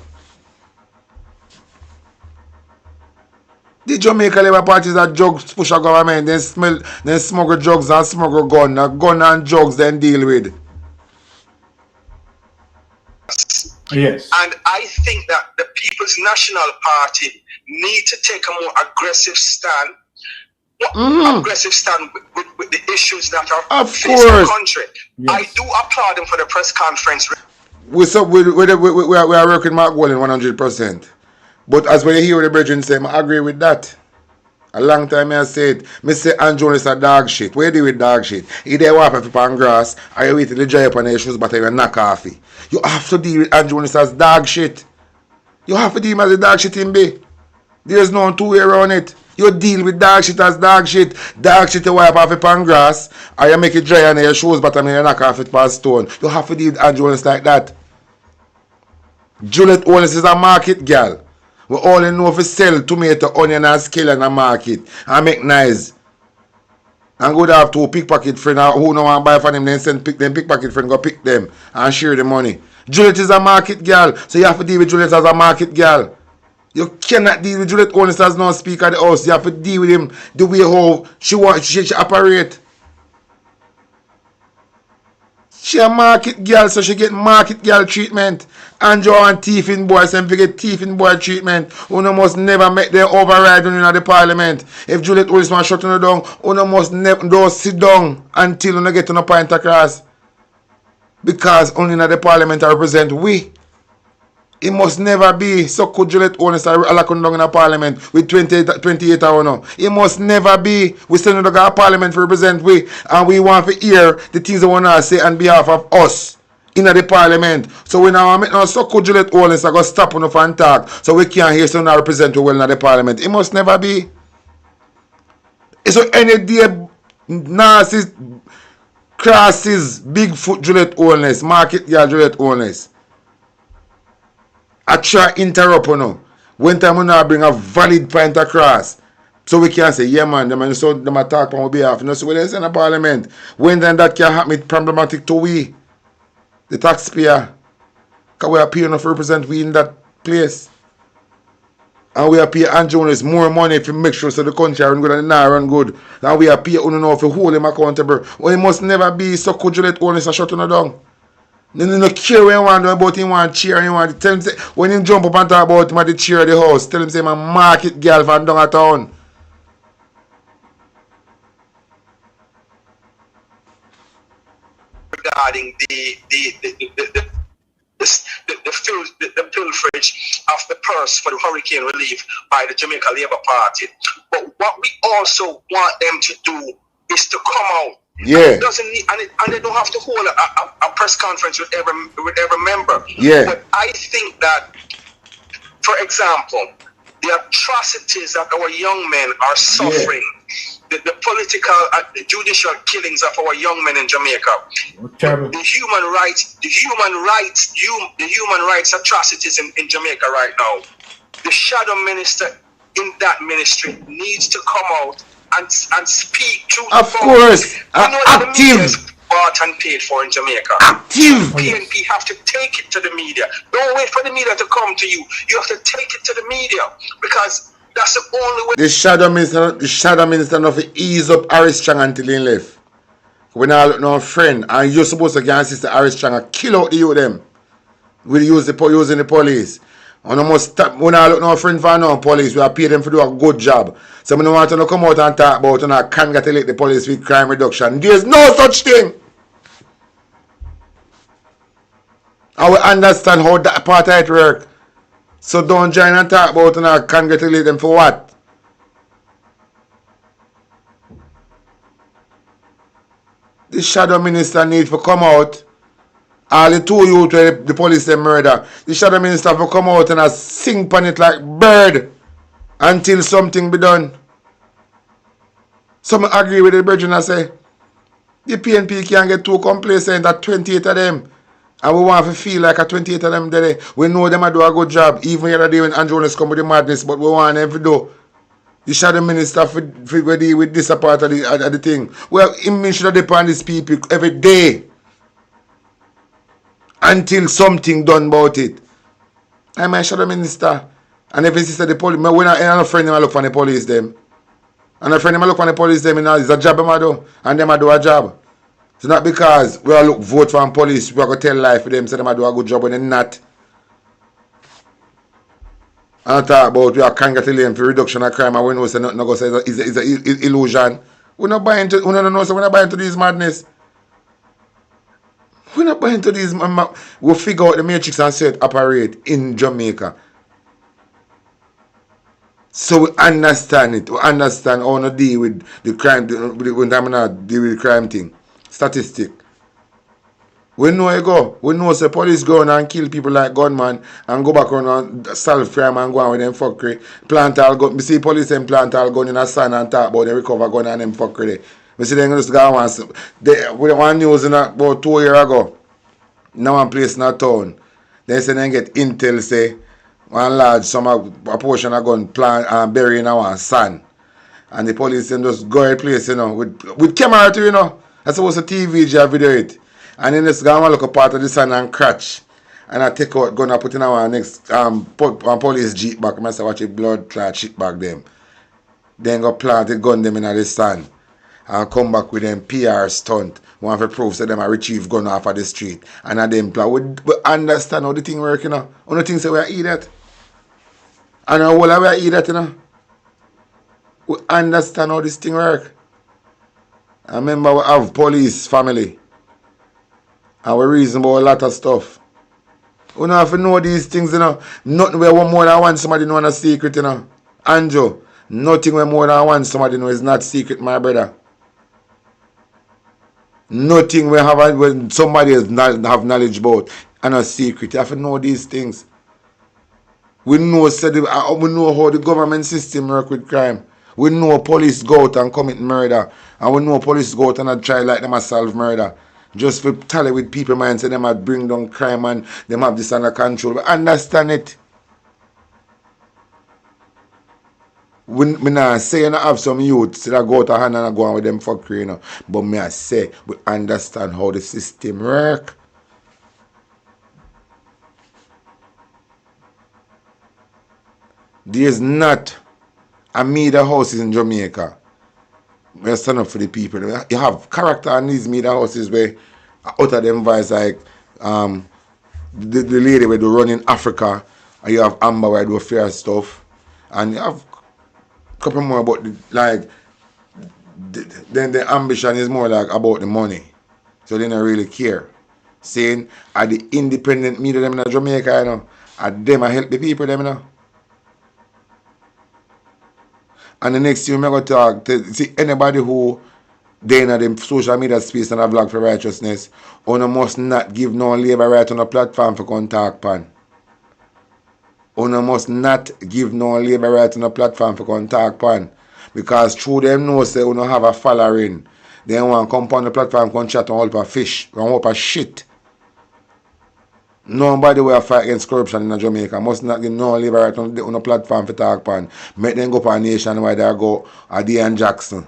The Jamaica Labour Party is a drugs pusher government. They smuggle drugs and smuggle gun. Gun and drugs then deal with.
Yes.
And I think that the People's National Party need to take a more aggressive stand. Aggressive stand with the issues that are facing the country. Yes. I do applaud them for the press conference.
We are working Mark Wallen 100%. But as when you hear the brethren say, I agree with that. A long time I said, I say Andrew is a dog shit. What you do with dog shit? Either you walk up on grass or you wait till you dry up on your shoes but you knock off it. You have to deal with Andrew as dog shit. You have to deal with as a dog shit in be. There's no two way around it. You deal with dog shit as dog shit. Dog shit you wipe off it on grass or you make it dry on your shoes but you knock off it on stone. You have to deal with Andrew like that. Juliet Owens is a market girl. We all know if we sell tomato, onion and scale in the market and make nice. And go to have two pickpocket friends who don't want to buy from them, then send them pickpocket friend go pick them and share the money. Juliet is a market girl, so you have to deal with Juliet as a market girl. You cannot deal with Juliet Owens as no speaker of the house. You have to deal with him the way how she operate. She a market girl, so she get market girl treatment. Andrew and thieving boy, so if you get thieving boy treatment, you must never make them override in the parliament. If Juliet Owens man shut you down, you must never don't sit down until you get to no point across. Because only in the parliament I represent we. It must never be so could Juliet Owens come down in the parliament with 28 hours now. It must never be. We still need to parliament to represent we, and we want to hear the things they want to say on behalf of us in the parliament. So we now make no so could Juliet Owens go stop on and talk so we can't hear someone represent we well in the parliament. It must never be. So any day narcissist crosses Bigfoot Juliet Owens, market girl Juliet Owens. I try interrupt you know. When time we now bring a valid point across. So we can say, yeah man, them talk on our behalf. You know, so when they say in the parliament, when then that can happen, it's problematic to we, the taxpayer. Because we are paying enough to represent we in that place. And we are paying Andrew more money to make sure so the country run good and not run good. And we are paying to hold him accountable. Well, it must never be so could you let only shut him down. You don't care when you want to about him want cheer and you want to tell him say, when him jump up and talk about him at the chair of the house, tell him say I'm a market girl from down at town.
Regarding the pilferage of the purse for the hurricane relief by the Jamaica Labour Party. But what we also want them to do is to come out.
Yeah.
And it doesn't need, and they don't have to hold a press conference with every member.
Yeah.
But I think that, for example, the atrocities that our young men are suffering, the political, the judicial killings of our young men in Jamaica, the human rights atrocities in Jamaica right now. The shadow minister in that ministry needs to come out and speak to the
Of course,
active. Bought and paid for in Jamaica.
Active.
PNP have to take it to the media. Don't wait for the media to come to you. You have to take it to the media because that's the only way.
The shadow minister not to ease up Harris Chang until he left. When I look no friend and you're supposed to get Sister Harris Chang and kill out the youth them. We'll using the police. And I must stop when I look no friend for no police, we are pay them to do a good job. So I don't want to come out and talk about and I congratulate the police with crime reduction. There's no such thing. I will understand how that part of it work. So don't join and talk about and I congratulate them for what? The shadow minister need to come out. All the 2 youth where the police them murder. The shadow minister to come out and sing on it like bird until something be done. Some agree with the brethren and say the PNP can get too complacent at 28 of them. And we want to feel like a 28 of them there. We know them do a good job. Even the other day when Andronis come with the madness, but we want them to do. The shadow minister for deal with this part of the thing. Well, him should depend these people every day until something done about it. I'm a shadow minister. And if it's the police, when I friend them, I look for the police them. And a friend them, I look for the police them, it's a job them I do. And them I do a job. It's not because we all look vote for the police, we are going to tell life for them, so them I do a good job when they're not. And I talk about we are congratulating for reduction of crime and we know say nothing go say it's an illusion. We're not buying to, we don't know, so we're not buying to these madness. We're not buying to these, we'll figure out the matrix and see it operate in Jamaica. So we understand it. We understand how to deal with the crime, when I'm not deal with the crime thing. Statistic. We know it go. We know the police go on and kill people like gunman and go back on and solve crime and go on with them fuckery. Plant all gun. We see police and plant all gun in the sun and talk about them recover gun and them fuckery. We see them just go on. We one news in about 2 years ago. Now one place in a town. They say they get intel say one large a portion of gun plant and bury in our sand. And the police them just go to place, with camera too, That's supposed to TV video it. And then this guy look a part of the sun and crash. And I take out gun and put in our next police jeep back. I say watch it blood clot shit back them. Then go plant the gun them in the sun. And come back with them PR stunt. Want to prove that them a retrieve gun off of the street. And at them plan. We understand how the thing work, Only thing say we are idiot. And all we are idiot, We understand how this thing work. I remember we have police family. And we reason about a lot of stuff. We don't have to know these things, Nothing we want more than one somebody know a secret, Andrew, nothing we more than one somebody know is not secret, my brother. Nothing we have when somebody else have knowledge about and a secret. You have to know these things. We know how the government system work with crime. We know police go out and commit murder. And we know police go out and try like them to solve murder. Just for tally with people mind say them might bring down crime and them have this under control. We understand it. We not say you have some youth that go out hand and go on with them fuckery, But me I say we understand how the system work. There's not a media houses in Jamaica. We stand up for the people. You have character in these media houses where out of them voice like the lady where do run in Africa, and you have Amber where do fair stuff, and you have a couple more about then the ambition is more like about the money. So they don't really care. Saying at the independent media them in Jamaica, at them I help the people them, And the next thing we're going to talk to see anybody who they in them social media space and a blog for righteousness, one must not give no labor right on a platform for contact pan. One must not give no labor right on a platform for contact pan. Because through them know say we don't have a following. They want to come on the platform and chat and hold for fish, and hold for shit. Nobody will fight against corruption in Jamaica. Must not give no labor right on a platform for talk pan. Make them go for a nation where they go a Dian Jackson.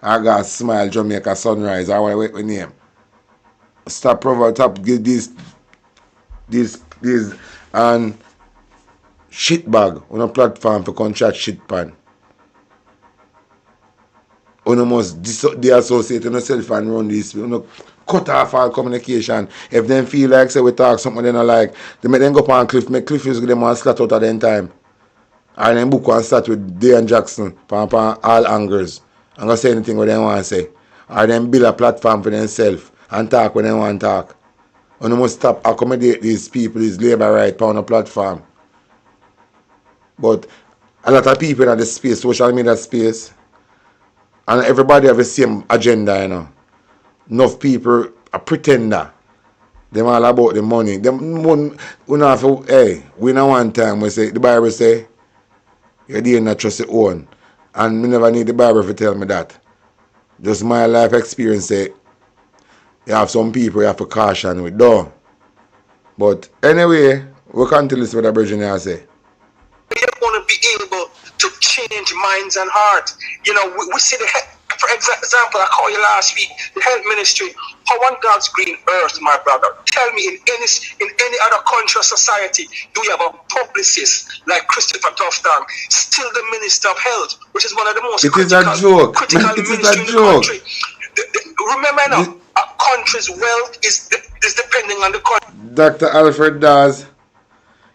I got Smile Jamaica Sunrise. I want to name. Stop give these and shit bag on a platform for contract shit pan. You must de-associate yourself and run this. Cut off all communication. If them feel like say we talk something they don't like, they make them go up on Cliff, make Cliff use them and slot out at them time. And then book and start with Dian Jackson from all angles. I'm going to say anything what they want to say. Or then build a platform for themselves and talk when they want to talk. You must stop accommodate these people, these labor rights on a platform. But a lot of people in the space, social media space, and everybody have the same agenda, enough people a pretender. Them all about the money. Them we not have to, hey, we know one time we say the Bible say you dare not trust your own. And me never need the Bible to tell me that. Just my life experience say you have some people you have to caution with though. But anyway, we can't tell this what the Virginia say.
You're going to be able to change minds and hearts. You know, we see for example, I called you last week, the health ministry, how on God's green earth, my brother, tell me in any other country or society, do you have a publicist like Christopher Tufton, still the Minister of Health, which is one of the most critical ministry in the country. Remember now, a country's wealth is depending on the country.
Dr. Alfred Dawes,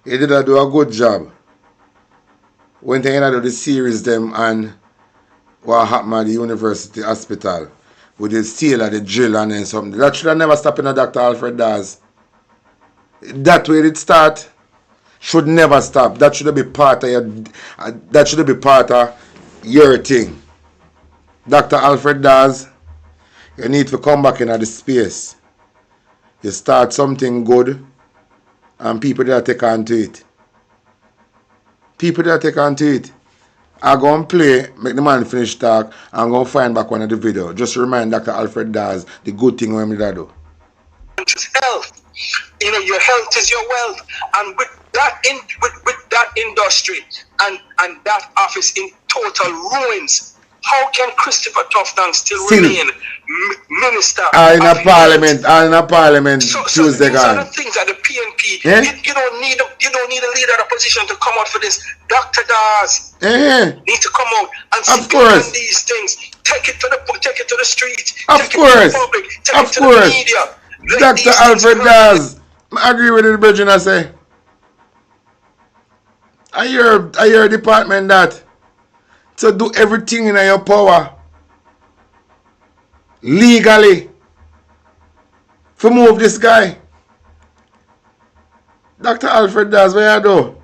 he did do a good job. When they ended the series them and what happened at the university hospital with the seal of the drill and then something. That should have never stopped in a Dr. Alfred Dawes. That way it start should never stop. That should be part of your thing. Dr. Alfred Dawes, you need to come back into the space. You start something good and people that take on to it. People that take on to it. I go and play, make the man finish talk, and go find back one of the video. Just remind Dr. Alfred Dawes the good thing when we do.
Health. You know, your health is your wealth. And with that with that industry and that office in total ruins, how can Christopher Tufton still remain minister?
In a parliament Tuesday
these are the things that the PNP.
Yeah?
You don't need a leader of opposition to come out for this. Dr. Dawes need to come out and speak on these things. Take it to the street. Take it to the public. Take it to the media.
Dr. Alfred Dawes, I agree with the Virgin. I say, I hear department that to do everything in your power legally to move this guy. Dr. Alfred Dawes, what you do?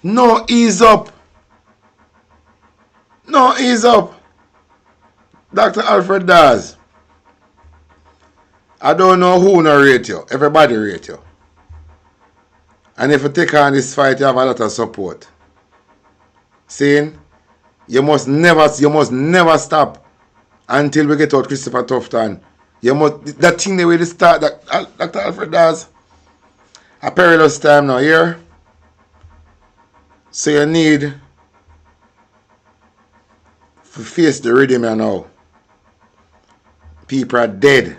No ease up. No ease up. Dr. Alfred Dawes, I don't know who no rate you. Everybody rate you. And if you take on this fight, you have a lot of support. Saying you must never stop until we get out Christopher Tufton. You must that thing the way to start that Dr. Alfred Dawes. A perilous time now here. So you need to face the rhythm now. People are dead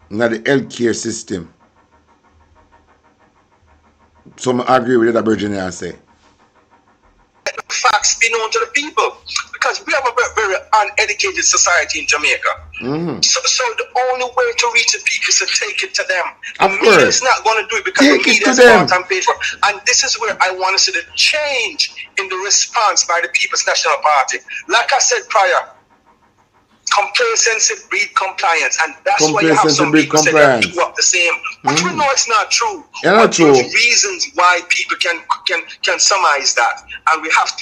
in the healthcare system. So I agree with that Virginia say.
Facts be known to the people because we have a very uneducated society in Jamaica. So the only way to reach the people is to take it to them. The media is not going to do it because the media is bought and paid for. And this is where I want to see the change in the response by the People's National Party. Like I said prior, complacency breed compliance, and that's why you have some people say they do up the same. But we know it's not true.
Not true.
There's reasons why people can surmise that, and we have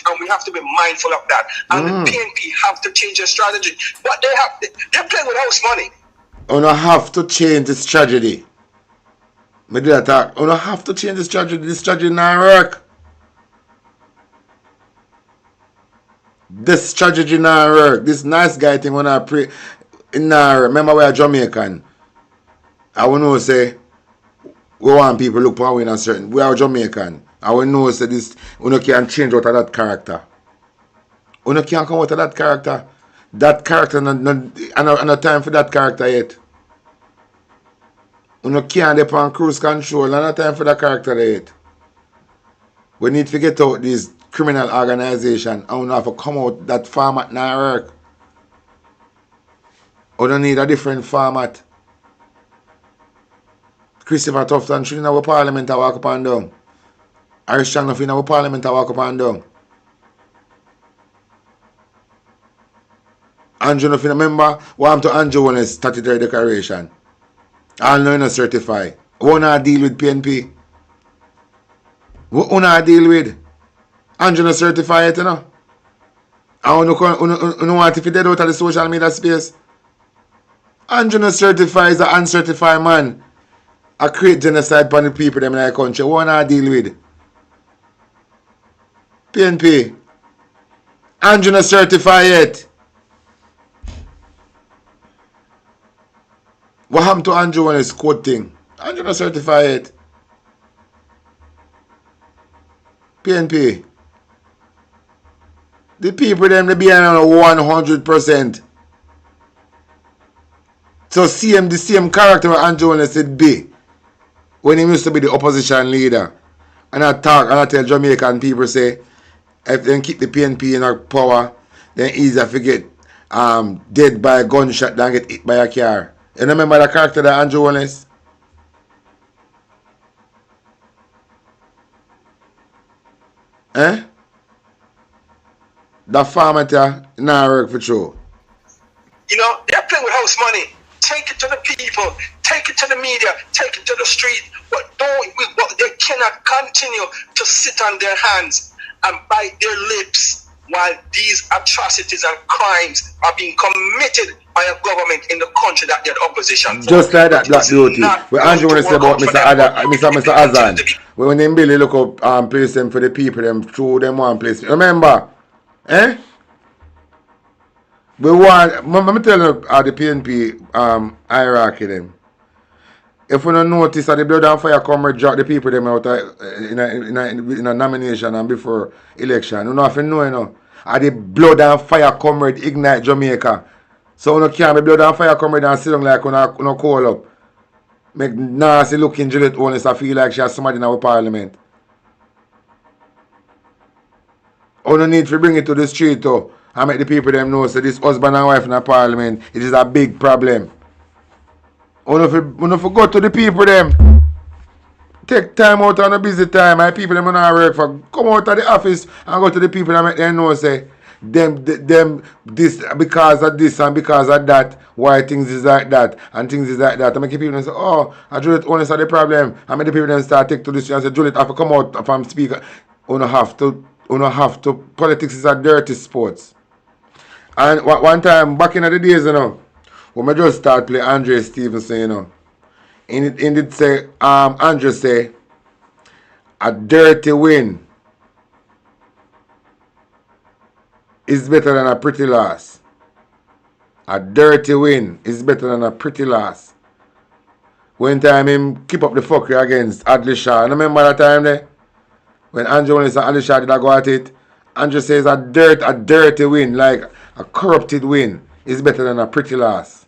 to be mindful of that. And the PNP have to change their strategy. But they're playing with house money.
You don't have to change the strategy. You don't have to change the strategy. This strategy not work. This strategy not work. This nice guy thing when I pray remember we are Jamaican. I will know say we want people look for in a certain we are Jamaican. I will know say this you can't change out of that character. You can't come out of that character. That character not time for that character yet. You can't depend on cruise control, not time for that character yet. We need to get out these criminal organization. I don't have to come out that format now work. I don't need a different format. Christopher Tufton should in our parliament I walk up and down. Irish Channel in our parliament I walk up and down. Andrew nothing remember what happened to Andrew on his statutory declaration. All know not certify. We not deal with PNP. We not deal with. Andrew not certify it, you know. And you want if you dead out of the social media space? Andrew no certify is an uncertified man. I create genocide upon the people them in our country. What I deal with? PNP. Andrew no certify yet. What happened to Andrew when his code thing? Andrew no certify yet. PNP. The people them they be on 100%. So the same character where Andrew Wallace said be when he used to be the opposition leader. And I tell Jamaican people say if they keep the PNP in our power, then easier to get dead by a gunshot than get hit by a car. You remember the character that Andrew Wallace? Eh? The farmer there now work for sure.
You know, they're playing with house money. Take it to the people, take it to the media, take it to the street. But they cannot continue to sit on their hands and bite their lips while these atrocities and crimes are being committed by a government in the country that they're opposition for.
Just like that Black Beauty. Where Andrew want to say about Mr. Azan. When they really look up place them for the people, them through them one place. Remember? Eh? We want, let me tell you the PNP hierarchy them. If we don't notice that the blood and fire come drop the people them out in a nomination and before election. You know if you know, you know. And the blood and fire come ignite Jamaica. So you can't be blood and fire come and sit down like you call up. Make nasty looking Juliet Owens I feel like she has somebody in our parliament. You don't need to bring it to the street though. And make the people them know so this husband and wife in the parliament, it is a big problem. When you go to the people them, take time out on a busy time, my people them not work for, come out of the office and go to the people and make them know say, them this because of this and because of that, why things is like that and things is like that. And make the people say, oh, I Juliet only saw the problem. And make the people them start take to this and say, Juliet have to come out from speaker. You don't have to. Politics is a dirty sports. And one time, back in the days, you know, when I just start play Andre Stevenson, you know, and it say, Andre say, a dirty win is better than a pretty loss. A dirty win is better than a pretty loss. One time him keep up the fuckery against Adley Shaw. And remember that time there? When Andrew and Adley Shaw did I go at it? Andrew says a dirty win, like a corrupted win, is better than a pretty loss.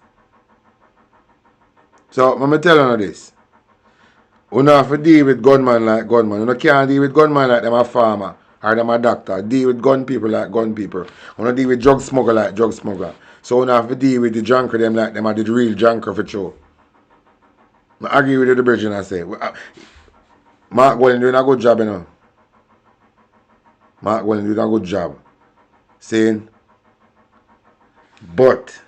So, let me tell you this. You don't have to deal with gunman like gunman. You can't deal with gunman like them a farmer or them a doctor. Deal with gun people like gun people. You don't deal with drug smuggler like drug smuggler. So, you don't have to deal with the junker them like them are the real junker for sure. I agree with you, the bridge, and I say. Mark Wallen doing a good job, you know. Mark Wallen doing a good job. Saying, but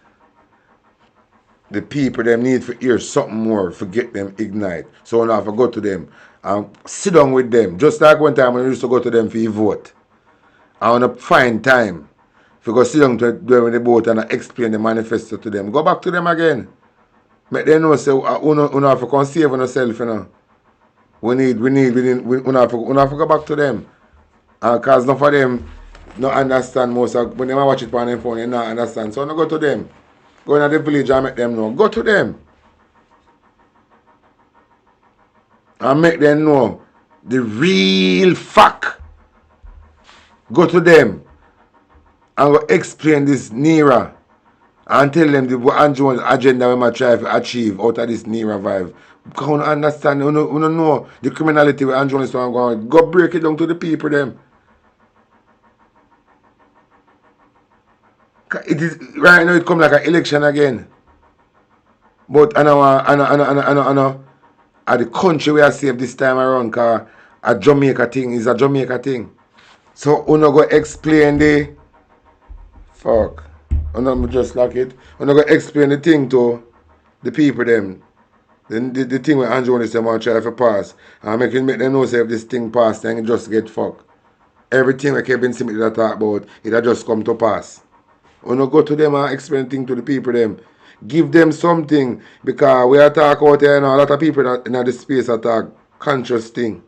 the people them need to hear something more to get them ignite. So now if I go to them and sit down with them, just like one time when I used to go to them for vote. I want to find time to go sit down to them with the vote and explain the manifesto to them. Go back to them again. Make them know say we have to come save on ourselves, you know. We have to go back to them. Because none of them don't understand most of when they watch it on their phone, they don't understand. So I go to them. Go in the village and make them know. Go to them. And make them know the real fact. Go to them. And go explain this NERA. And tell them the Andrew's agenda we might try to achieve out of this NERA vibe. Because you understand, you don't know the criminality where Andrew is going on. Go break it down to the people them. It is right now it come like an election again. But I know at the country we are safe this time around because a Jamaica thing is a Jamaica thing. So we not go explain the fuck. We not just like it. We not go explain the thing to the people them. The thing where Andrew is want to try to pass. And make them know say if this thing pass then it just get fucked. everything that Kevin Smith did talk about, it had just come to pass. When you go to them and explain things to the people them, give them something, because we are talking out here, you know, a lot of people in the space are talk conscious thing.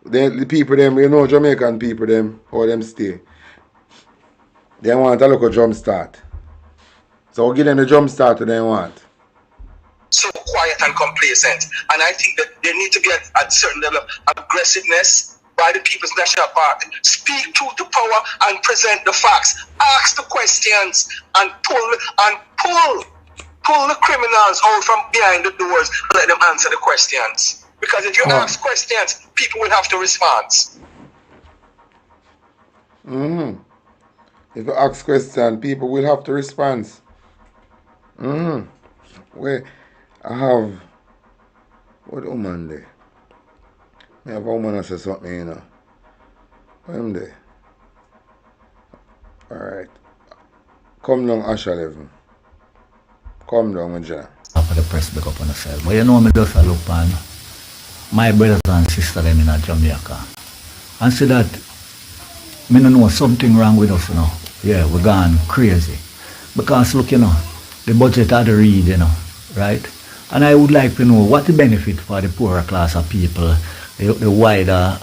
The people them, you know, Jamaican people them, how them stay. They want a local jump start. So we'll give them the jump start that they want.
So quiet and complacent. And I think that there need to be a certain level of aggressiveness by the People's National Party. Speak truth to power and present the facts. Ask the questions and pull the criminals out from behind the doors and let them answer the questions. Because if you ask questions, people will have to respond.
If you ask questions, people will have to respond. Where I have what woman there? I have a woman that says something, you know. I'm there. Alright. Come down, Asha 11. Come down, my John.
After the press back up on yourself. But you know me just look on my brothers and sisters them in Jamaica. And see that me don't know something wrong with us, you know. Yeah, we're gone crazy. Because look, you know, the budget had to read, you know, right? And I would like to know what the benefit for the poorer class of people, the wider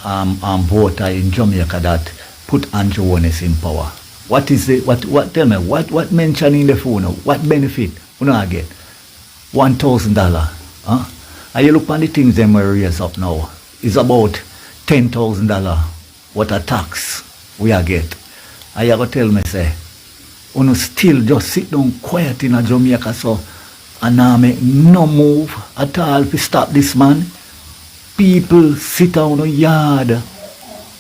voter in Jamaica that put Andrew Wallace in power. What is the, tell me, what mention in the phone, what benefit you know I get? $1,000, huh? And you look on the things them we raise up now, it's about $10,000 what a tax we are get. And you go tell me say, you still just sit down quiet in a Jamaica so and now make no move at all to stop this man. People sit on the yard,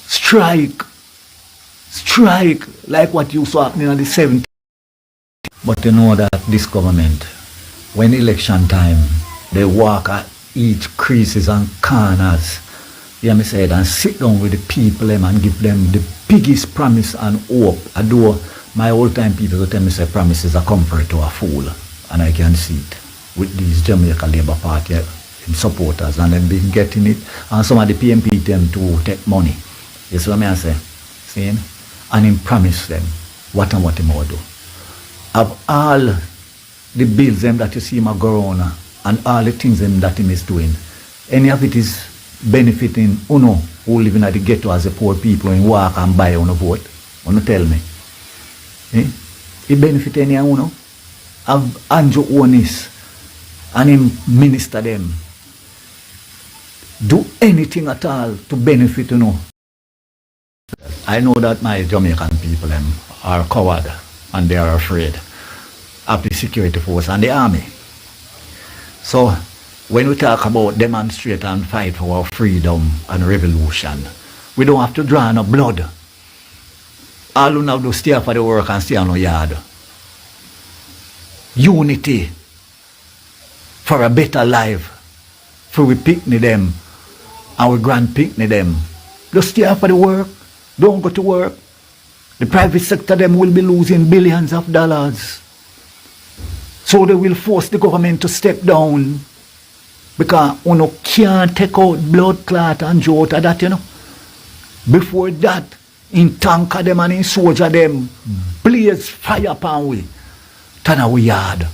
strike like what you saw happening in the 70s. But you know that this government, when election time, they walk at each creases and corners, you hear me say it, and sit down with the people and give them the biggest promise and hope. Although my old time people will tell me say promise is a comfort to a fool. And I can see it with these Jamaica Labour Party supporters, and they've been getting it. And some of the PMP them to take money. You see what I say? See? And him promise them what and what he will do. Of all the bills them that you see him go on and all the things them that him is doing, any of it is benefiting uno who live in the ghetto as a poor people and walk and buy on a vote. Uno tell me. It benefit any uno? Of Andrew Onis and him minister them do anything at all to benefit, you know. I know that my Jamaican people them are coward and they are afraid of the security force and the army. So when we talk about demonstrate and fight for our freedom and revolution, we don't have to draw no blood. All we have to stay for the work and stay on the yard. Unity for a better life. For we picnic them, our grand picnic them. Just stay for the work. Don't go to work. The private sector them will be losing billions of dollars. So they will force the government to step down. Because you can't take out blood clot and jolt of that, you know. Before that, in tanker them and in soldier them, blaze fire upon we. Turn away yard.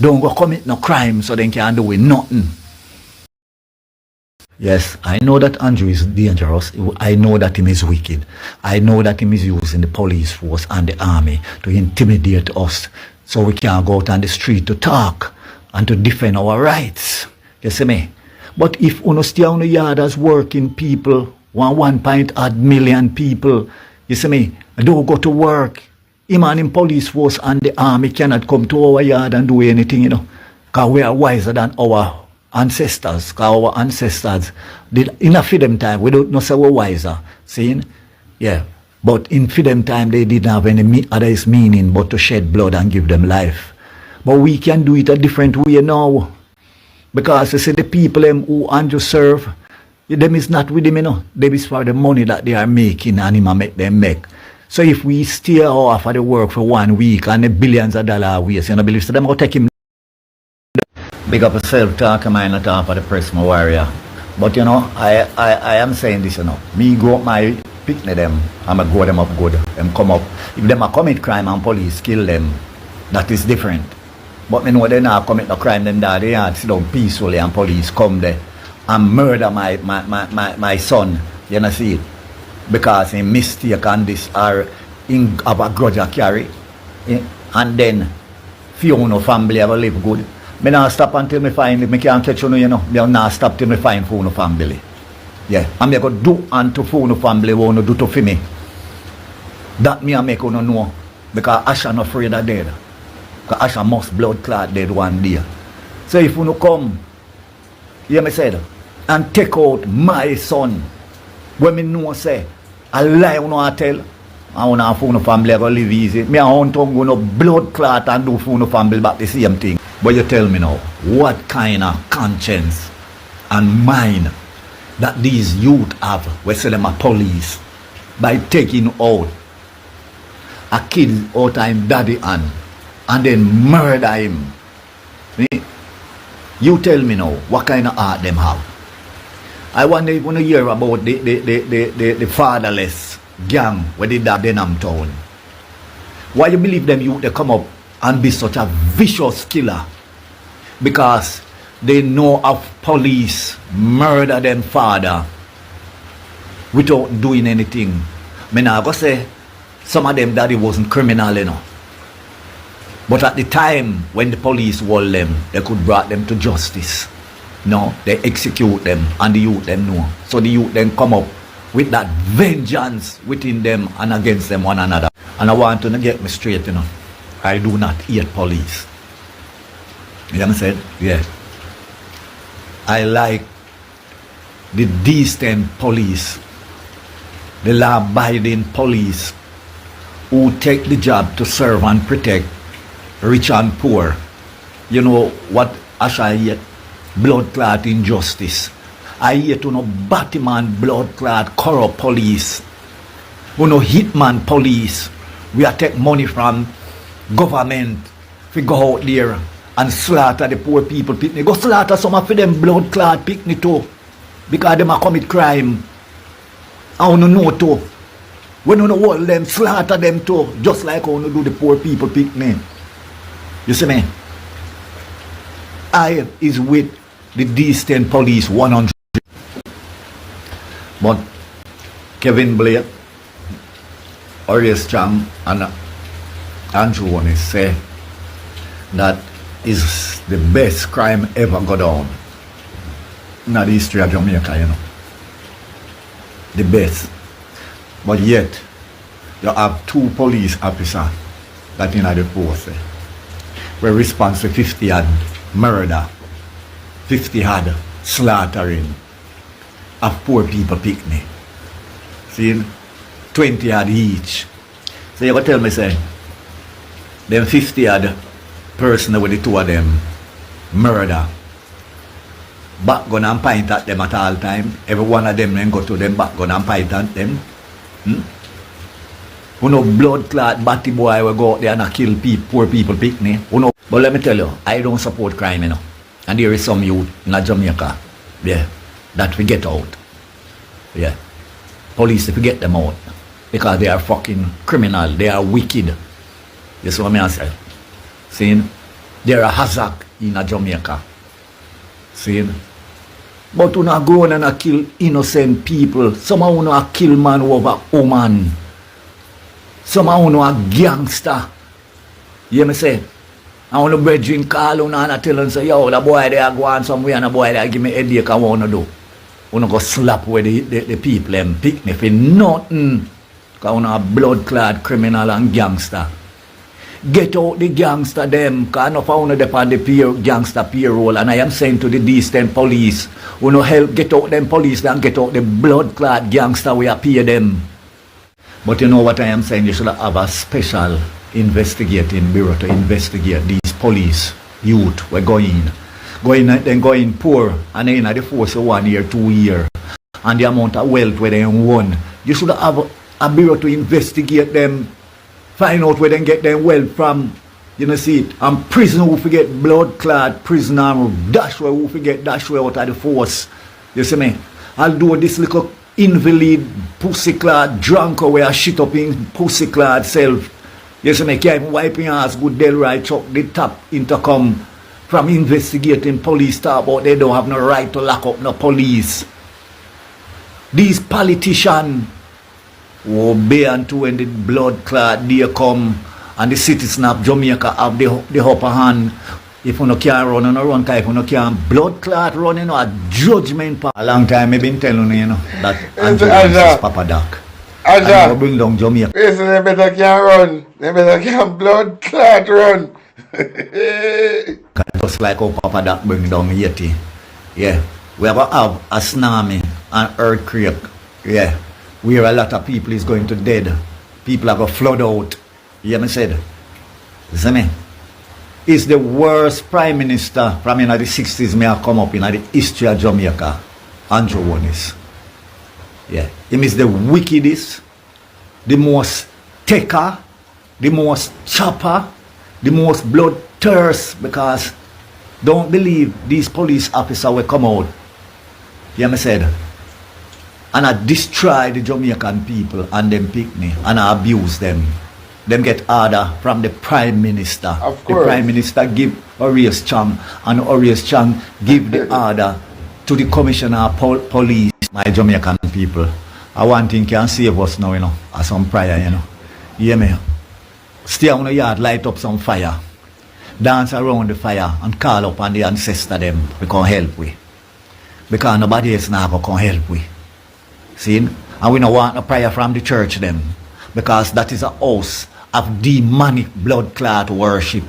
Don't go commit no crime so they can't do with nothing. Yes, I know that Andrew is dangerous. I know that he is wicked. I know that he is using the police force and the army to intimidate us so we can't go out on the street to talk and to defend our rights. You see me? But if you stay on the yard as working people, 1.8 million people, you see me, don't go to work. Him and him police force and the army cannot come to our yard and do anything, you know. Because we are wiser than our ancestors. Because our ancestors did in a freedom time, we don't know say we're wiser. See? Yeah. But in freedom time, they didn't have any other meaning but to shed blood and give them life. But we can do it a different way now. Because you see the people who Andrew serve, them is not with him, you know. Them is for the money that they are making and him make them make. So if we stay off of the work for 1 week and the billions of dollars waste, you know, believe so them will take him. Big up yourself, talk, I not talk for the press, my warrior. But you know, I am saying this, you know. Me grow up my pick them, I'm going to grow them up good, them come up. If them a commit crime and police kill them, that is different. But me know they not commit no crime, them that they had sit down peacefully and police come there and murder my son, you know see it? Because he mistake on this or in have a grudge a carry. And then Fiona family ever live good. Me not stop until me find me can't catch you know. Me not stop till me find Fiona family. Yeah. And me go do unto Fiona family what you do to for me. That me I make you know. Because Asha not afraid of dead. Because Asha must blood clot dead one day. So if you come, hear me said, and take out my son, when me know say, a lie you know I tell, I want to phone family I go live easy. Me I want to go no blood clot and do phone family back the same thing. But you tell me now, what kind of conscience and mind that these youth have, we say them a police, by taking out a kid out of him daddy and then murder him. You tell me now, what kind of heart them have? I wonder if you hear about the fatherless gang where they did Denham town. Why you believe them youth they come up and be such a vicious killer? Because they know of police murder them father without doing anything. Me now go say some of them daddy wasn't criminal, you know. But at the time when the police hold them, they could brought them to justice. No, they execute them and the youth them know. So the youth then come up with that vengeance within them and against them one another. And I want to get me straight, you know. I do not hate police. You understand? Yeah. I like the decent police, the law-abiding police who take the job to serve and protect rich and poor. You know what Asha hate? Blood clot injustice. I hate to know Batman blood clot corrupt police. You know hitman police. We are take money from government. We go out there and slaughter the poor people picnic. Go slaughter some of them blood clot picnic too. Because them a commit crime. I want to know too. When you know all them slaughter them too. Just like how you do the poor people picnic. You see me? I is with the decent police 100. But Kevin Blake, Arias Cham and Andrew One say that is the best crime ever go down in the history of Jamaica, you know. The best. But yet you have 2 police officers that in the force were responsible for 50 had murder, 50 had slaughtering of poor people picnic. See, 20 had each. So you go tell me say, them 50 had person with the 2 of them murder. Back gun and point at them at all time. Every one of them then go to them back gun and point at them. You know blood clot batty boy will go out there and kill people, poor people picnic. You know. But let me tell you, I don't support crime, you know. And there is some youth in Jamaica, yeah, that we get out. Yeah. Police, if we get them out. Because they are fucking criminal, they are wicked. You see what I say? See? They are a hazard in Jamaica. See? But you not go and kill innocent people. Some of you kill man over woman. Some of you are gangster. You hear me say? I want to brethren call you and tell them say, yo, the boy there go on somewhere and the boy there give me a headache I want to do. You want to go slap with the people and pick me for nothing. Because you are blood clad criminal and gangster. Get out the gangster them, because enough of you depend on the gangster payroll, and I am saying to the decent police, you know help get out them police and get out the blood clad gangster we are pay them. But you know what I am saying, you should have a special investigating bureau to investigate these police youth we're going poor and then the force of 1 year, 2 year, and the amount of wealth where they won. You should have a bureau to investigate them. Find out where they get their wealth from, you know, see it. And prison who forget blood clot, prisoner dash where who forget dash way out of the force. You see me? I'll do this little invalid, pussyclad, drunk or where shit up in pussyclad self. You see me, can't even wipe your ass good del right up the top intercom from investigating police talk about they don't have no right to lock up no police. These politicians will bear unto when the blood clot day come and the citizen of Jamaica have the upper hand. If you no can run, no run. If you no can blood clot run, a judgment. A long time I've been telling you, that Andrew is Papa Doc. I bring down Jamaica.
Listen, they better can run. They better can blood clot run.
Just like how Papa Doc bring down Haiti. Yeah. We have a tsunami, an earthquake. Yeah. Where a lot of people is going to dead. People have a flood out. You hear me said? You see me? It's the worst prime minister from in the 60s may have come up in the history of Jamaica. Andrew Wanis. Yeah. Him is the wickedest, the most taker, the most chopper, the most bloodthirst, because don't believe these police officers will come out. You hear me said? And I destroy the Jamaican people and them pick me and I abuse them. Them get order from the Prime Minister.
Of
the
course.
Prime Minister give Orius Chang and Orius Chang give the order to the Commissioner of Police. My Jamaican people. I one thing can save us now, as some prayer, You hear me? Stay on the yard, light up some fire. Dance around the fire and call up on the ancestor them. We can help we. Because nobody else now can help we. See? And we don't want a prayer from the church them. Because that is a house of demonic blood clot worship.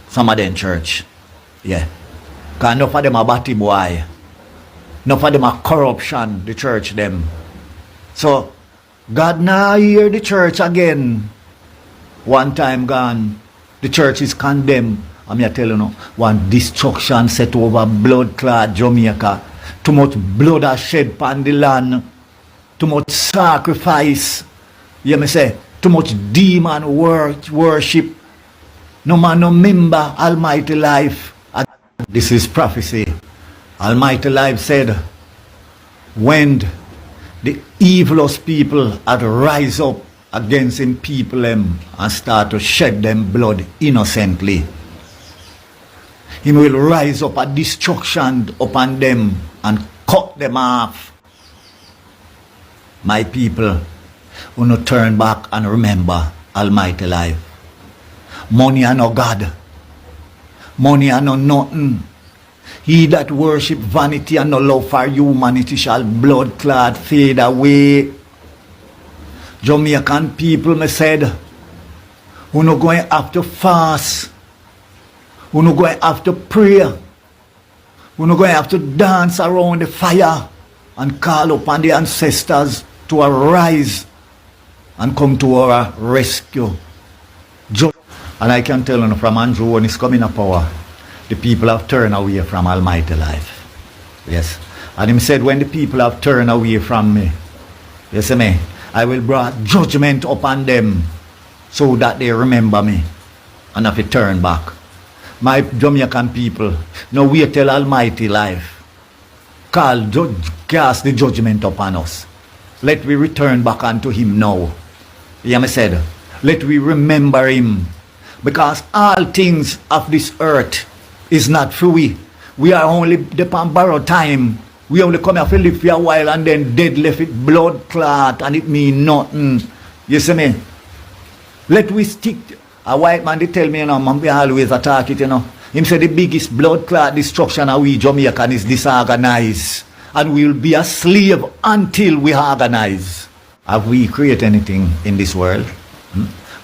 Some of them church. Yeah. Because enough of them are batty boy. Enough of them are corruption, the church them. So, God now hear the church again. One time gone, the church is condemned. I'm here telling you, one destruction set over blood clot Jamaica. Too much blood are shed upon the land. Too much sacrifice. You hear me say? Too much demon worship. No man, no member, Almighty Life. This is prophecy. Almighty Life said, when the evilest people had rise up against him people them and start to shed them blood innocently, he will rise up a destruction upon them and cut them off. My people, will not turn back and remember Almighty Life. Money are no God. Money are no nothing. He that worship vanity and no love for humanity shall blood clot fade away. Jamaican people, me said, who no going have to fast, who no going have to pray, who no going have to dance around the fire and call upon the ancestors to arise and come to our rescue. And I can tell you from Andrew when he's coming to power, the people have turned away from Almighty Life. Yes. And him said, when the people have turned away from me, you see me, I will bring judgment upon them so that they remember me and have to turn back. My Jamaican people, now wait till Almighty Life cast the judgment upon us. Let we return back unto him now. You hear me said? Let we remember him. Because all things of this earth is not free. We are only upon borrowed time. We only come here to live for a while and then dead left it blood clot and it mean nothing. You see me? Let we stick. A white man they tell me, man, we always attack it, Him say the biggest blood clot destruction of we Jamaican is disorganized. And we will be a slave until we organize. Have we created anything in this world?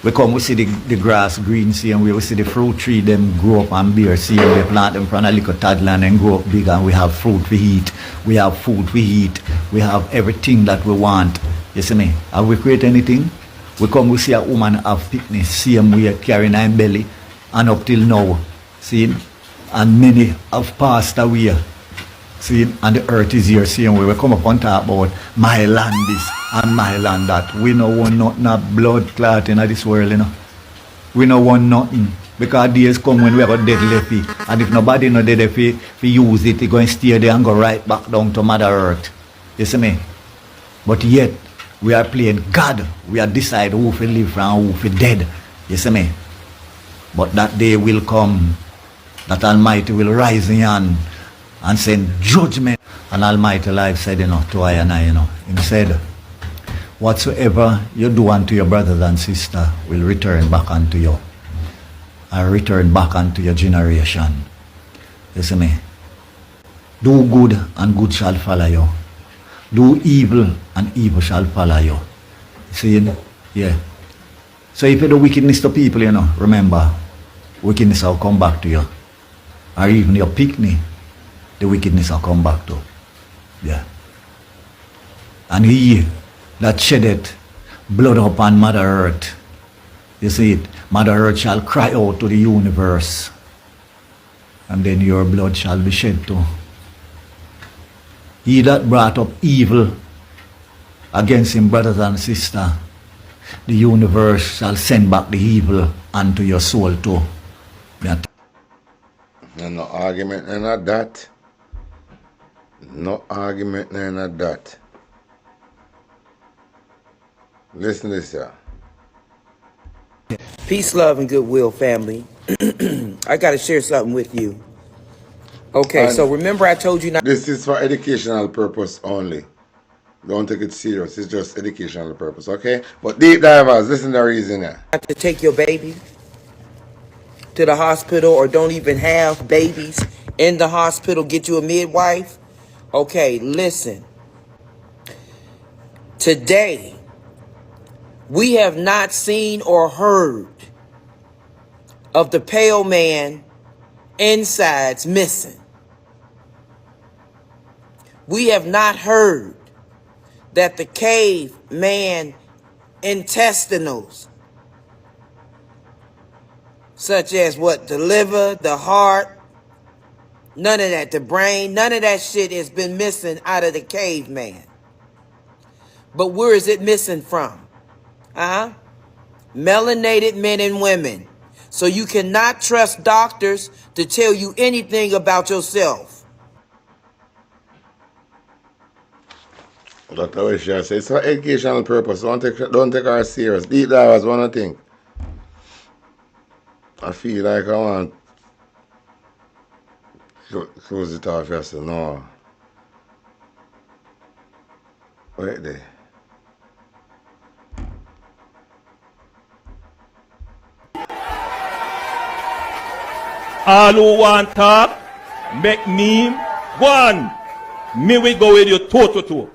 We come, we see the grass green, see, and we see the fruit tree, them grow up and bear, see, and we plant them from a little toddler and grow up big, and we have fruit we eat, we have food we eat, we have everything that we want. You see me? Have we created anything? We come, we see a woman have picnic, see him, we are carrying her belly, and up till now, see, and many have passed away. See, and the earth is here, see, and we will come up and talk about my land this and my land that. We no want nothing blood clot in this world, We no want nothing. Because days come when we have a dead lefty. And if nobody no dead lefty, we use it, we go and stay there and go right back down to Mother Earth. You see me? But yet, we are playing God. We are decide who will live and who will dead. You see me? But that day will come, that Almighty will rise in hand and send judgment. And Almighty life said, to I and I, He said, whatsoever you do unto your brothers and sisters will return back unto you. And return back unto your generation. You see me? Do good and good shall follow you. Do evil and evil shall follow you. See? Yeah. So if you do wickedness to people, remember, wickedness will come back to you. Or even your picnic, the wickedness will come back to. Yeah. And he that sheddeth blood upon Mother Earth, you see it, Mother Earth shall cry out to the universe, and then your blood shall be shed too. He that brought up evil against him brothers and sisters, the universe shall send back the evil unto your soul too. That.
No argument none of that. No argument none of that. Listen to this here.
Peace, love, and goodwill, family. I got to share something with you. Okay, so remember I told you not.
This is for educational purpose only. Don't take it serious. It's just educational purpose, okay? But deep divers, listen to the reason here.
Not to take your baby to the hospital, or don't even have babies in the hospital, get you a midwife. Okay, listen. Today, we have not seen or heard of the pale man insides missing. We have not heard that the caveman intestinals, such as the liver, the heart, none of that, the brain, none of that shit has been missing out of the caveman. But where is it missing from? Melanated men and women. So you cannot trust doctors to tell you anything about yourself.
That's what she said. It's for educational purpose. Don't take her serious. Deep divers, one thing. I feel like I want to close it off yesterday. No. Wait there.
All who want talk, make meme. One, me we go with you toe to toe.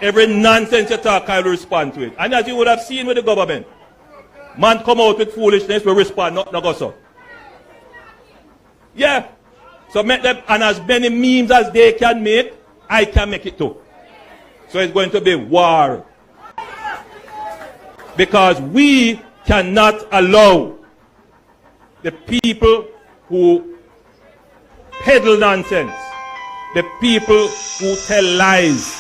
Every nonsense you talk, I will respond to it. And as you would have seen with the government, man come out with foolishness, we respond, not go so. Yeah. So make them, and as many memes as they can make, I can make it too. So it's going to be war. Because we cannot allow the people who peddle nonsense, the people who tell lies,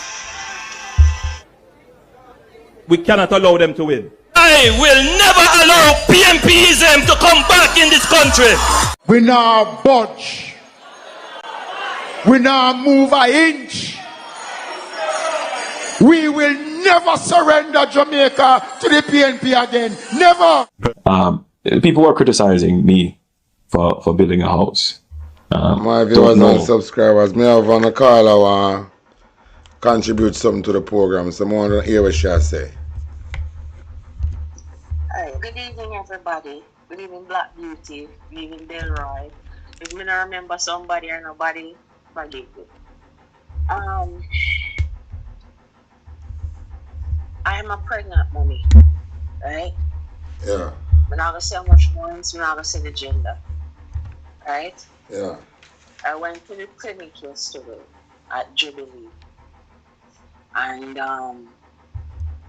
we cannot allow them to win. I will never allow PMPism to come back in this country.
We now budge. We now move an inch. We will never surrender Jamaica to the PNP again. Never.
People were criticizing me for building a house.
My viewers and subscribers, may I have on a call or contribute something to the program. Someone want to hear what she has say.
Hi, good evening everybody. Good evening Black Beauty. Good evening Delroy. If me not remember somebody or nobody, forgive me. I am a pregnant mommy, right?
Yeah.
I'm not gonna say how much more, I'm not gonna say the gender. Right?
Yeah.
I went to the clinic yesterday at Jubilee. And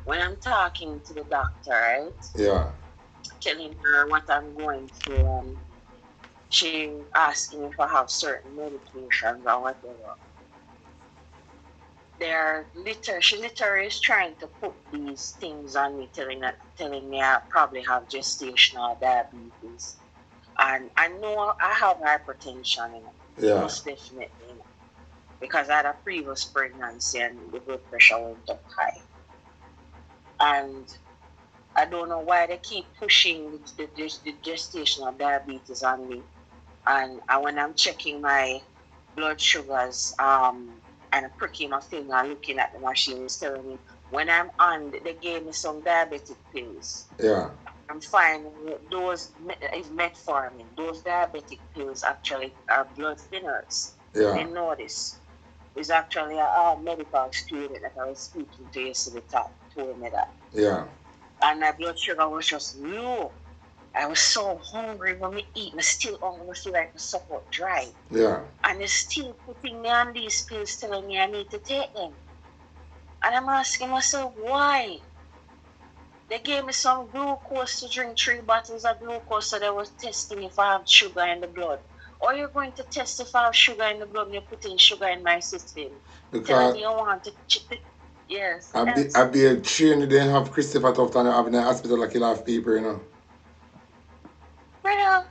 when I'm talking to the doctor, right?
Yeah.
Telling her what I'm going through, she asking if I have certain medications or whatever. She literally is trying to put these things on me, telling me I probably have gestational diabetes. And I know I have hypertension, most definitely, because I had a previous pregnancy and the blood pressure went up high. And I don't know why they keep pushing the gestational diabetes on me. And when I'm checking my blood sugars, and pricking my finger and looking at the machine, it's telling me when I'm on, they gave me some diabetic pills.
Yeah.
I'm finding those is metformin. Those diabetic pills actually are blood thinners.
Yeah.
They know this. It's actually a medical student that I was speaking to yesterday told me that.
Yeah.
And my blood sugar was just low. I was so hungry when we eat. I still hungry. I feel like my support dry.
Yeah.
And they're still putting me on these pills, telling me I need to take them. And I'm asking myself, why? They gave me some glucose to drink, 3 bottles of glucose, so they was testing if I have sugar in the blood. Or you're going to test if I have sugar in the blood and you're putting sugar in my system.
Because
telling me you want to yes.
I be a trained, they have Christopher Tufton having an hospital like you have people, you know.
Brother,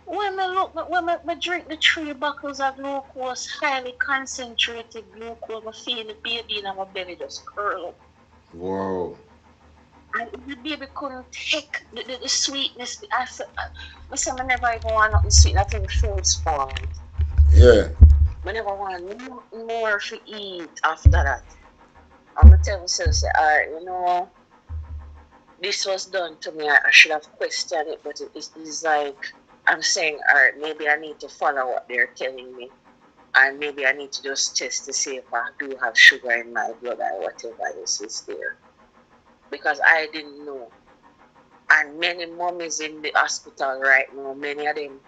when I drink the 3 bottles of glucose, highly concentrated glucose, I feel the baby in my belly just curl up.
Wow.
And the baby couldn't take the sweetness. I said, I never even want nothing sweet. I think food spoiled.
Yeah.
I never want nothing more to eat after that. I'm going to tell myself, say, all right, you know, this was done to me. I should have questioned it, but it's like, I'm saying, all right, maybe I need to follow what they're telling me. And maybe I need to just test to see if I do have sugar in my blood or whatever else is there. Because I didn't know. And many mummies in the hospital right now, many of them,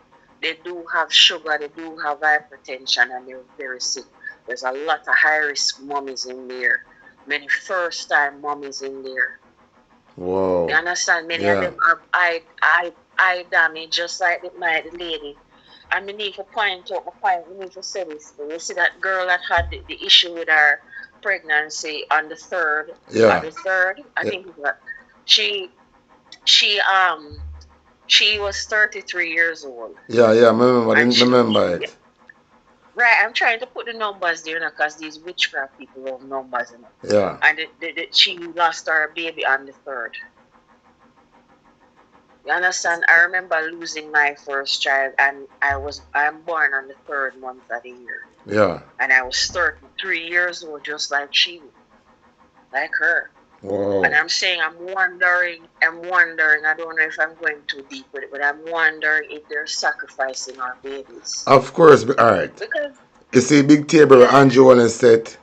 they do have sugar, they do have hypertension, and they're very sick. There's a lot of high-risk mummies in there. Many first-time mummies in there.
Wow.
You understand? Many of them have eye damage, just like the lady. And we need to point out the point, we need to say this. You see that girl that had the issue with her pregnancy on the 3rd.
Yeah.
On the 3rd, I think that she was 33 years old.
Yeah, I remember it.
Right, I'm trying to put the numbers there now because these witchcraft people have numbers in it.
Yeah.
And she lost her baby on the 3rd. You understand? I remember losing my first child, and I'm born on the 3rd month of the year.
Yeah.
And I was 33 years old, just like she, like her.
Wow.
And I'm saying, I'm wondering, I don't know if I'm going too deep with it, but I'm wondering if they're sacrificing our babies.
Of course, all right.
Because
you see, big table where Andrew Wallen said,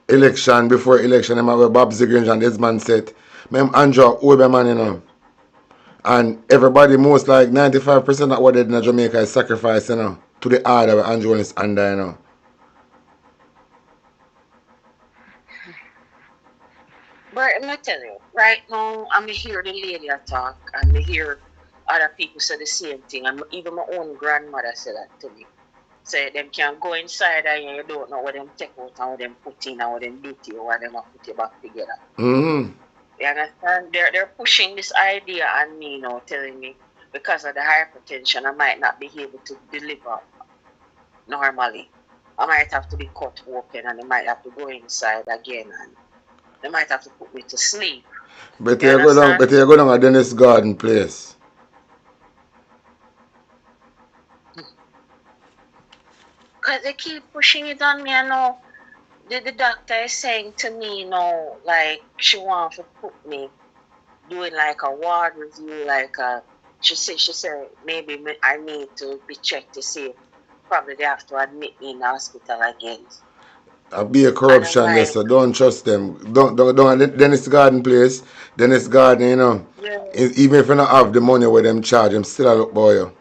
election, before election, I'm where Bob Zigringe and Desmond said, Andrew, old man, you know. And everybody, most like 95% of what they did in Jamaica is sacrificed, you know, to the order where Andrew Wallen is under, you know.
But I'm going to tell you, right now, I'm hear the lady talk, and I hear other people say the same thing, and even my own grandmother said that to me. Say them can go inside and you don't know what them take out and what them put in and what them beat you or what them put you back together.
Mm-hmm.
You understand? They're pushing this idea on me now, telling me because of the hypertension I might not be able to deliver normally. I might have to be cut open and they might have to go inside again and they might have to put me to sleep.
But you go down a Dennis Garden place.
Because they keep pushing it on me, I know. The doctor is saying to me, you know, like she wants to put me doing like a ward review, she said maybe I need to be checked to see if probably they have to admit me in the hospital again.
I'll be a corruption there, so don't trust them. Don't Dennis Garden place. Dennis Garden, you know.
Yeah.
Even if you don't have the money where them charge, them still a look boy you.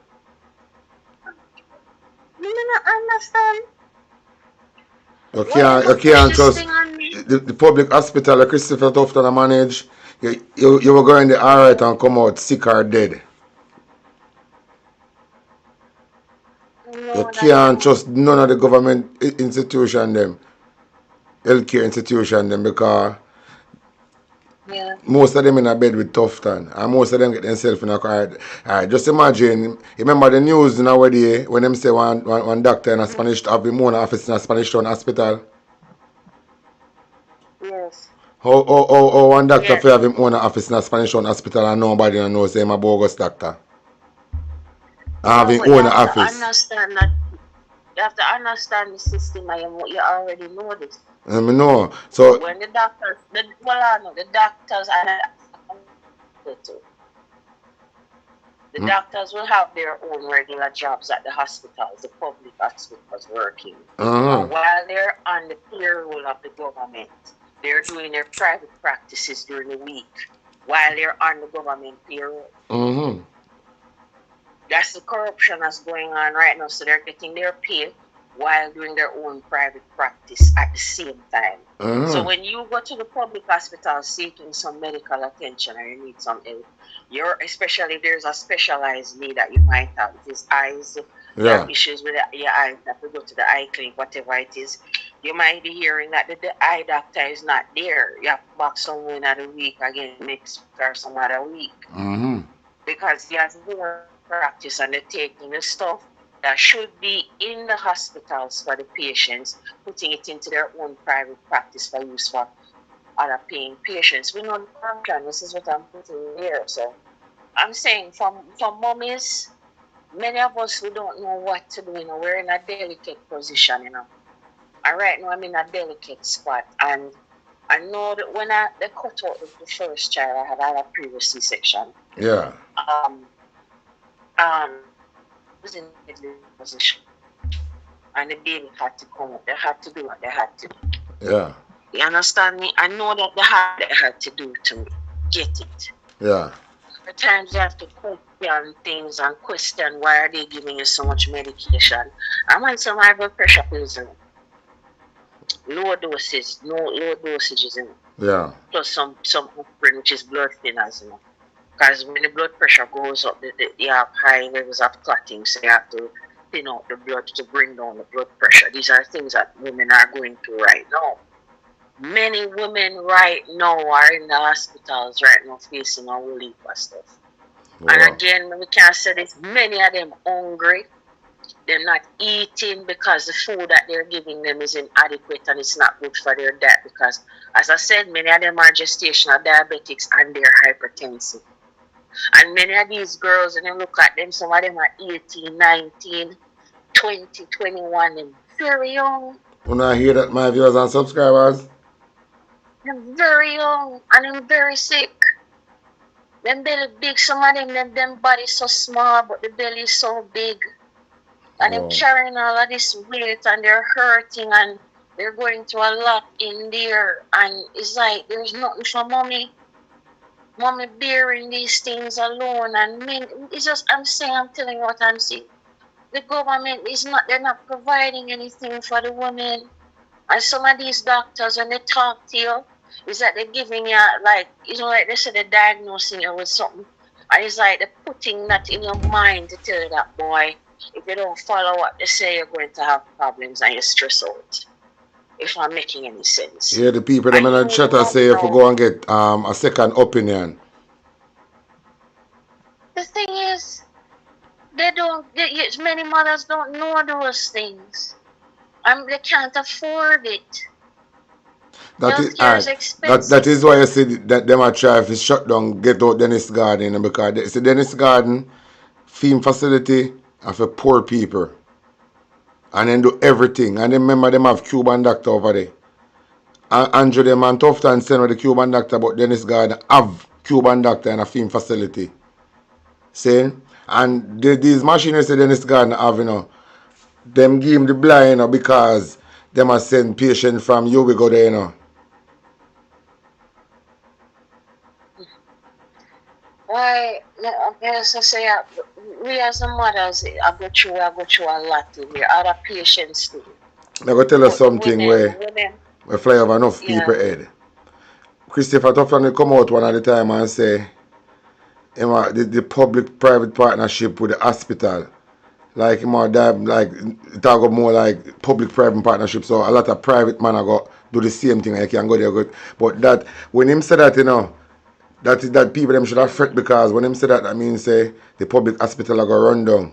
You don't understand.
You can't trust the public hospital that Christopher Tufton manage. You were going there alright and come out sick or dead. You can't trust none of the government institution them, healthcare institution them, because most of them in a bed with Tufton and most of them get themselves in a car. Alright, just imagine, remember the news nowadays when them say one doctor in a Spanish have the more office in a Spanish Town hospital.
Yes.
How one doctor for have him own office in a Spanish Town hospital and nobody knows him a bogus doctor. Have him own office.
Understand that. You have to understand the system and you already know this.
I know. So
when the doctors, the doctors the doctors will have their own regular jobs at the hospitals, the public hospitals working. And while they're on the payroll of the government, they're doing their private practices during the week while they're on the government payroll. That's the corruption that's going on right now. So they're getting their pay while doing their own private practice at the same time. So when you go to the public hospital seeking some medical attention or you need some help, especially if there's a specialized need that you might have, if it's eyes, you have issues with your eyes, you have to go to the eye clinic, whatever it is, you might be hearing that the eye doctor is not there. You have to back somewhere another week again, next week or some other week. Because he has more practice and they're taking the stuff that should be in the hospitals for the patients, putting it into their own private practice for use for other paying patients. We know the corruption. This is what I'm putting here. So I'm saying for mummies, many of us who don't know what to do, we're in a delicate position, And right now I'm in a delicate spot. And I know that when they cut out the first child, I had a previous C-section. Was in a position and the baby had to come up. They had to do what they had to do. You understand me? I know that they had to do to get it. At times you have to question things and question why are they giving you so much medication. I'm on some high blood pressure pills in it. Low dosages in it. Plus some aspirin, which is blood thinners in it. Because when the blood pressure goes up, you have high levels of clotting, so you have to thin out the blood to bring down the blood pressure. These are things that women are going through right now. Many women right now are in the hospitals right now facing a whole heap of stuff. And again, we can't say this, many of them hungry. They're not eating because the food that they're giving them is inadequate and it's not good for their diet because, as I said, many of them are gestational diabetics and they're hypertensive. And many of these girls, and you look at them, some of them are 18, 19, 20, 21, and very young.
When I hear that, my viewers and subscribers?
They're very young and they're very sick. Them belly big, some of them bodies so small, but the belly is so big. And they're carrying all of this weight and they're hurting and they're going through a lot in there. And it's like there's nothing for mommy bearing these things alone, and it's just I'm telling you what I'm saying. The government they're not providing anything for the women. And some of these doctors, when they talk to you, is that they're giving you like they said they're diagnosing you with something. And it's like they're putting that in your mind to tell you that, boy, if you don't follow what they say, you're going to have problems and you stress out. If I'm making any sense.
Yeah, the people them in the chat say if you go and get a second opinion.
The thing is, many mothers don't know those things. They can't afford it.
That is why I said that them are trying to shut down, get out Dennis Garden, because it's a Dennis Garden theme facility for poor people. And then do everything. And then remember them have Cuban doctor over there. And Andrew them and Tufton send with the Cuban doctor, but Dennis Garden have Cuban doctor in a film facility. See? And these machines that Dennis Garden have, them give him the blind, because them are send patient from you we go there,
Why, as I say, we as the mothers, I go through a lot in here. Other patients too.
I'm going to tell us something where fly over enough people head. Christopher Tufton will come out one at a time and say, the public-private partnership with the hospital, like talk more like public-private partnership. So a lot of private man are go do the same thing. I can go there, but that when him say that, that people them should have fret, because when him say that means say the public hospital are go run down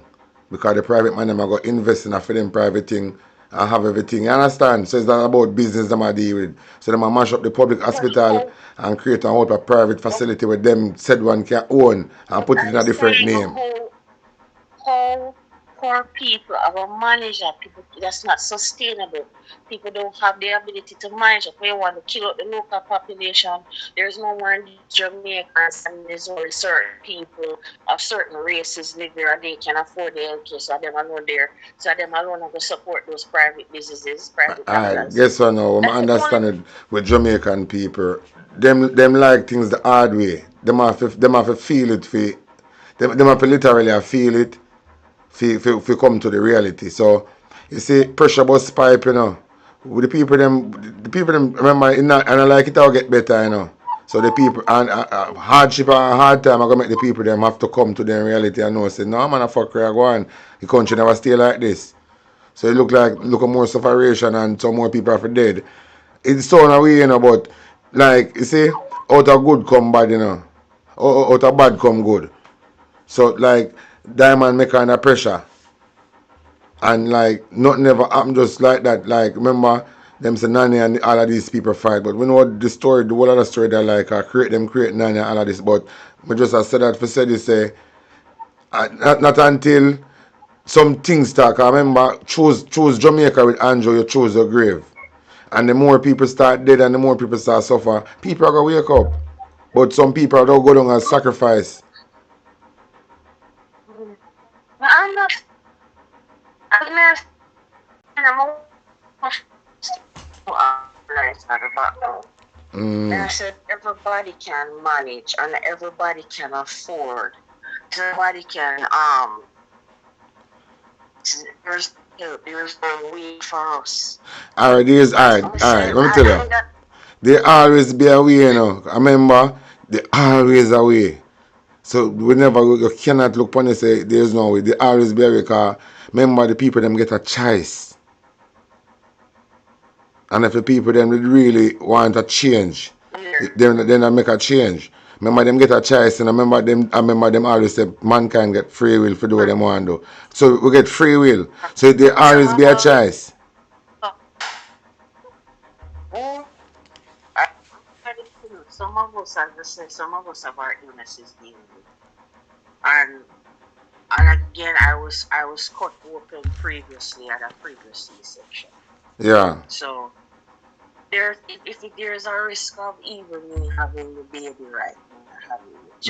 because the private man them are go invest in a for them private thing and have everything. You understand? So it's not about business them I deal with. So them I mash up the public hospital and create a whole private facility where them said one can own and put it in a different name.
How poor people, our manager, people, that's not sustainable. People don't have the ability to manage it. We want to kill out the local population. There's no more in Jamaicans, and there's only certain people of certain races live there and they can afford the healthcare, so them alone there. So them alone are going to support those private businesses, private
Alright,
doctors.
guess what now? I understand it with Jamaican people. Them like things the hard way. Them have to feel it for them have to literally feel it for come to the reality. So you see pressure bus pipe, you know. With the people them remember and I like it all get better, you know. So the people and hardship and hard time are gonna make the people them have to come to their reality and know say, no man, I fuck where I go on. The country never stay like this. So it look more sufferation and some more people are dead. It's so away, you know, but like you see, out of good come bad, you know. Out of bad come good. So like Diamond make kind of pressure. And like nothing ever happened just like that. Like remember them say Nani and all of these people fight. But we know the story, the whole of the story that like create Nani and all of this. But we just said that for said this say not until some things start. I remember choose Jamaica with Andrew, you choose your grave. And the more people start dead and the more people start suffer, people are gonna wake up. But some people don't go down and sacrifice.
I'm not. And I said everybody can manage and everybody can afford. Everybody can there's no way for us.
Alright, let me tell you. There always be a way, you know. I remember there always a way. So whenever you cannot look upon it say there's no way. There always be a way because remember the people them get a choice. And if the people them really want a change, then they make a change. Remember them get a choice and I remember them always say mankind get free will for do what they want to do. So we get free will. So there always be a choice.
Some of us, as I say, some of us have our illnesses dealing with. And again I was cut open previously at a previous C-section.
Yeah.
So if there's a risk of even me having the baby right now,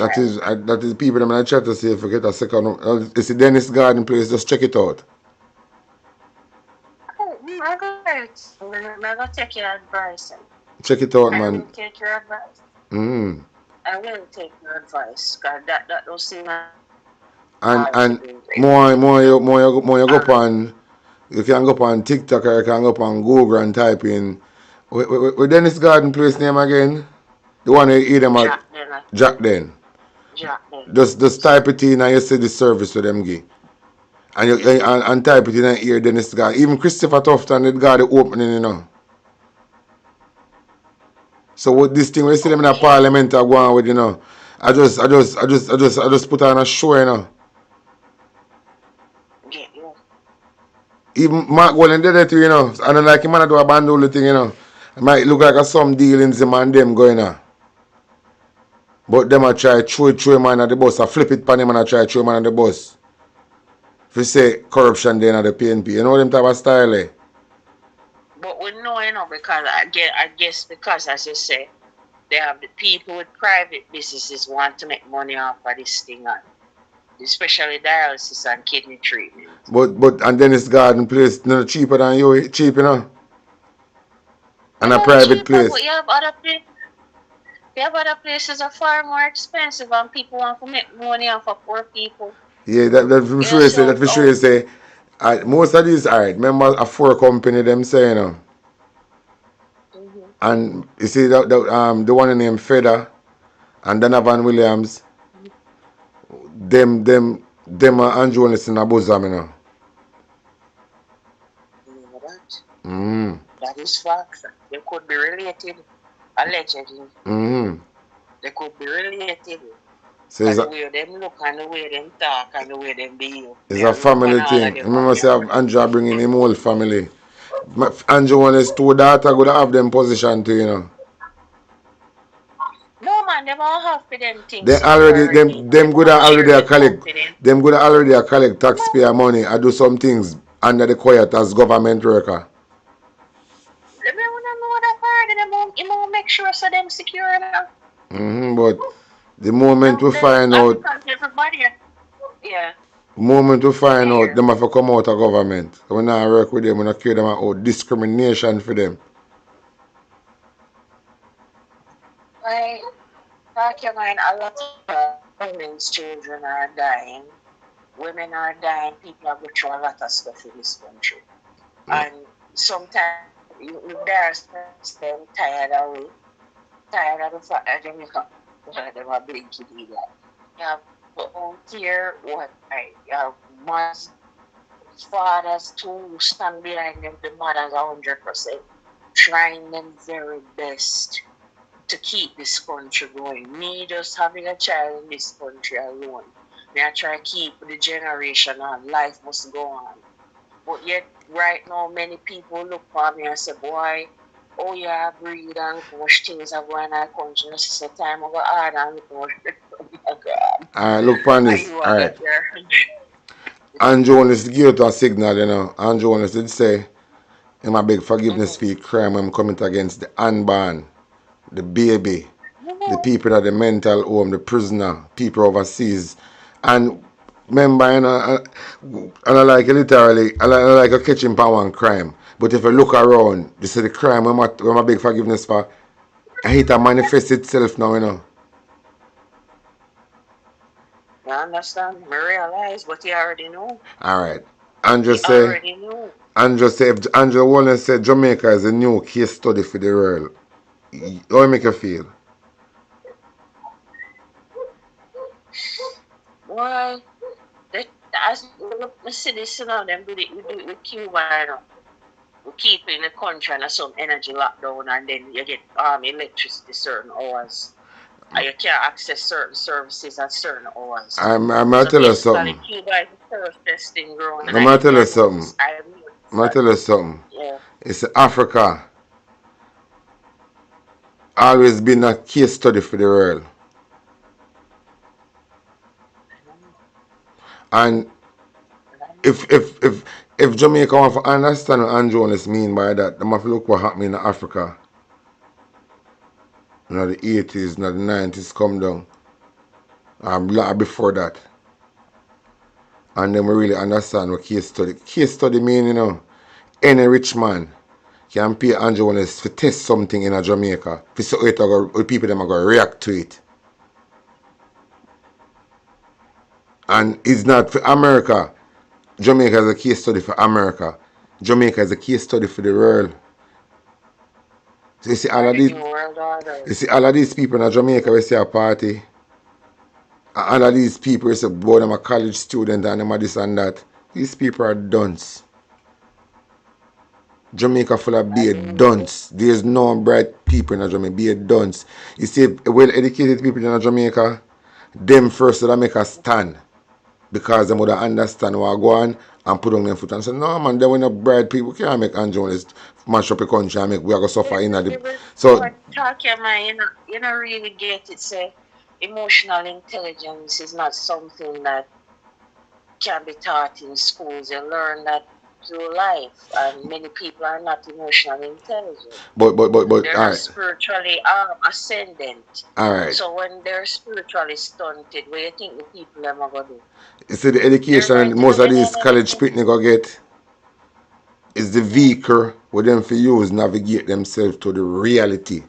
That is people them I try to say if we get a second. It's the Dennis Garden place, just check it out.
I'm gonna take your advice.
Check it out,
I
man.
will take your advice. I will take your advice, because that don't seem like
and more you go upon, you can go upon TikTok or you can go upon Google and type in what Dennis Garden place name again? The one you eat them at Jack Den. Just type it in and you see the service to them give. And you and type it in and hear Dennis Garden. Even Christopher Tufton did got the opening, you know. So with this thing we see them in the parliament are going with, you know. I just put on a show, you know. Even Mark Wallen did it, you know. And then like him man do a bandolo thing, you know. It might look like some dealings him and them going on. But them I try throw him on the bus. I flip it pan him and I try throw him on the bus. If you say corruption then at the PNP, you know them type of style, eh?
But we know, you know, because I guess because as you say, they have the people with private businesses want to make money off of this thing, and especially dialysis and kidney treatment.
But and Dennis Garden place no cheaper than you, cheap, you know. And a private place.
But you have other places that are far more expensive and people want to make money off of poor people.
Yeah, that for sure you say most of these remember a 4 company them say, you know. And you see the one named Feder and Donovan Williams, them are Andrew Ellison a bosom, you know.
That is fact. They could be related, allegedly. They could be related.
So
the way them look and the way them talk and the way them behave.
It's a family thing. Remember say Andrew bringing him whole family. Andrew one is two daughter gonna have them position too, you know.
No man, them all have for them
They
things
already
security.
them
Them
good
all
already
share
a
the
collect
confidence.
them good already a collect taxpayer money. I do some things under the quiet as government worker.
Them don't know that part. Them won't make sure so them secure enough.
But the moment we find out
Because everybody, yeah,
them have to come out of government. We not work with them, we not care them out discrimination for them.
right. Back your mind, a lot of women's children are dying. Women are dying. People are going through a lot of stuff in this country. And sometimes there are them tired of it. Tired of the fact that them are blinky do that. You have volunteer what you have mothers, fathers to stand behind them, the mothers 100%, trying them very best to keep this country going. Me just having a child in this country alone. Me I try to keep the generation on. Life must go on. But yet, right now, many people look for me and say, boy, oh yeah, breathe and look how much things are going on in our country. And it's the time I go hard and look how much oh my God.
Alright, look upon
Are
this.
you
Alright.
there?
And Jonas give it a signal, you know. And Jonas did say, him a beg forgiveness for crime when coming against the unborn, the baby, the people at the mental home, the prisoner, people overseas. And remember, you know, and I like it literally, I like a catching power one crime. But if you look around, you see the crime when I beg forgiveness for, it manifest itself now, you know.
You understand? I realize, but you already know.
Alright. Andrew
You already know.
if Andrew Wallace said Jamaica is a new case study for the world, how make you feel?
Well, as we see this, you know, them do it with Cuba, you know. We keep in the country and some energy lockdown, and then you get electricity certain hours. And you can't access certain services at certain hours.
I'm going to tell you something.
Cuba is the first testing ground.
I'm going to tell you something. I'm going to tell you something.
Yeah.
It's Africa. Always been a case study for the world. And if Jamaica want to understand what Andrew Jones mean by that, they have to look what happened in Africa. You know, the 80s, you know, the 90s come down. Before that. And then we really understand what case study. Case study mean, you know, any rich man can pay Andrew Jones to test something in a Jamaica. So people them are going to react to it. And it's not for America. Jamaica is a case study for America. Jamaica is a case study for the world. So you see all of these people in Jamaica, we see a party. And all of these people, we say, boy, them a college student and them a this and that. These people are dunce. Jamaica full of be dunce. There's no bright people in Jamaica, be dunce. You see, well-educated people in Jamaica, them first that make a stand. Because they would understand what go on and put on their foot and say, no man, they were not bright people. Can't make Andrew Jones mash up the country and make we are going to suffer in the... So...
Talk your mind, you don't really get it. Say, emotional intelligence is not something that can be taught in schools. You learn that through life, and many people are not emotionally intelligent.
But
they're not spiritually ascendant.
Alright.
So when they're spiritually stunted, what do you think the people are going to do?
You see, the education most of these college people go get is the vehicle where them for use navigate themselves to the reality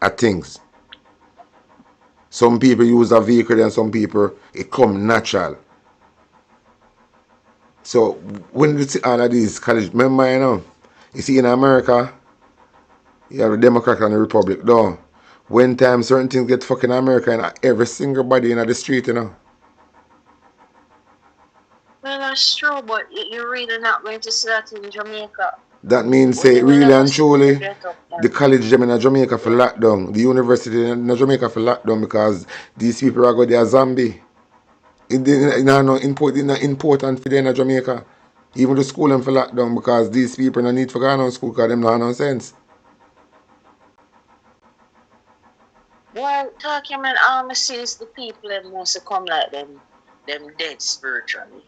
of things. Some people use a vehicle and some people it come natural. So when you see all of these college, remember, you see in America, you have the Democrat and the Republic, though. When time certain things get fucking America and every single body in the street,
Well, that's true, but you're really not going to see that in Jamaica.
That means, say, really and truly, the college them in Jamaica for lockdown, the university in Jamaica for lockdown because these people are going to zombie. It's not important for them in Jamaica. Even the school them for lockdown because these people don't need for going on school because them not no sense.
Well, talking about says the people that wants to come like them dead spiritually.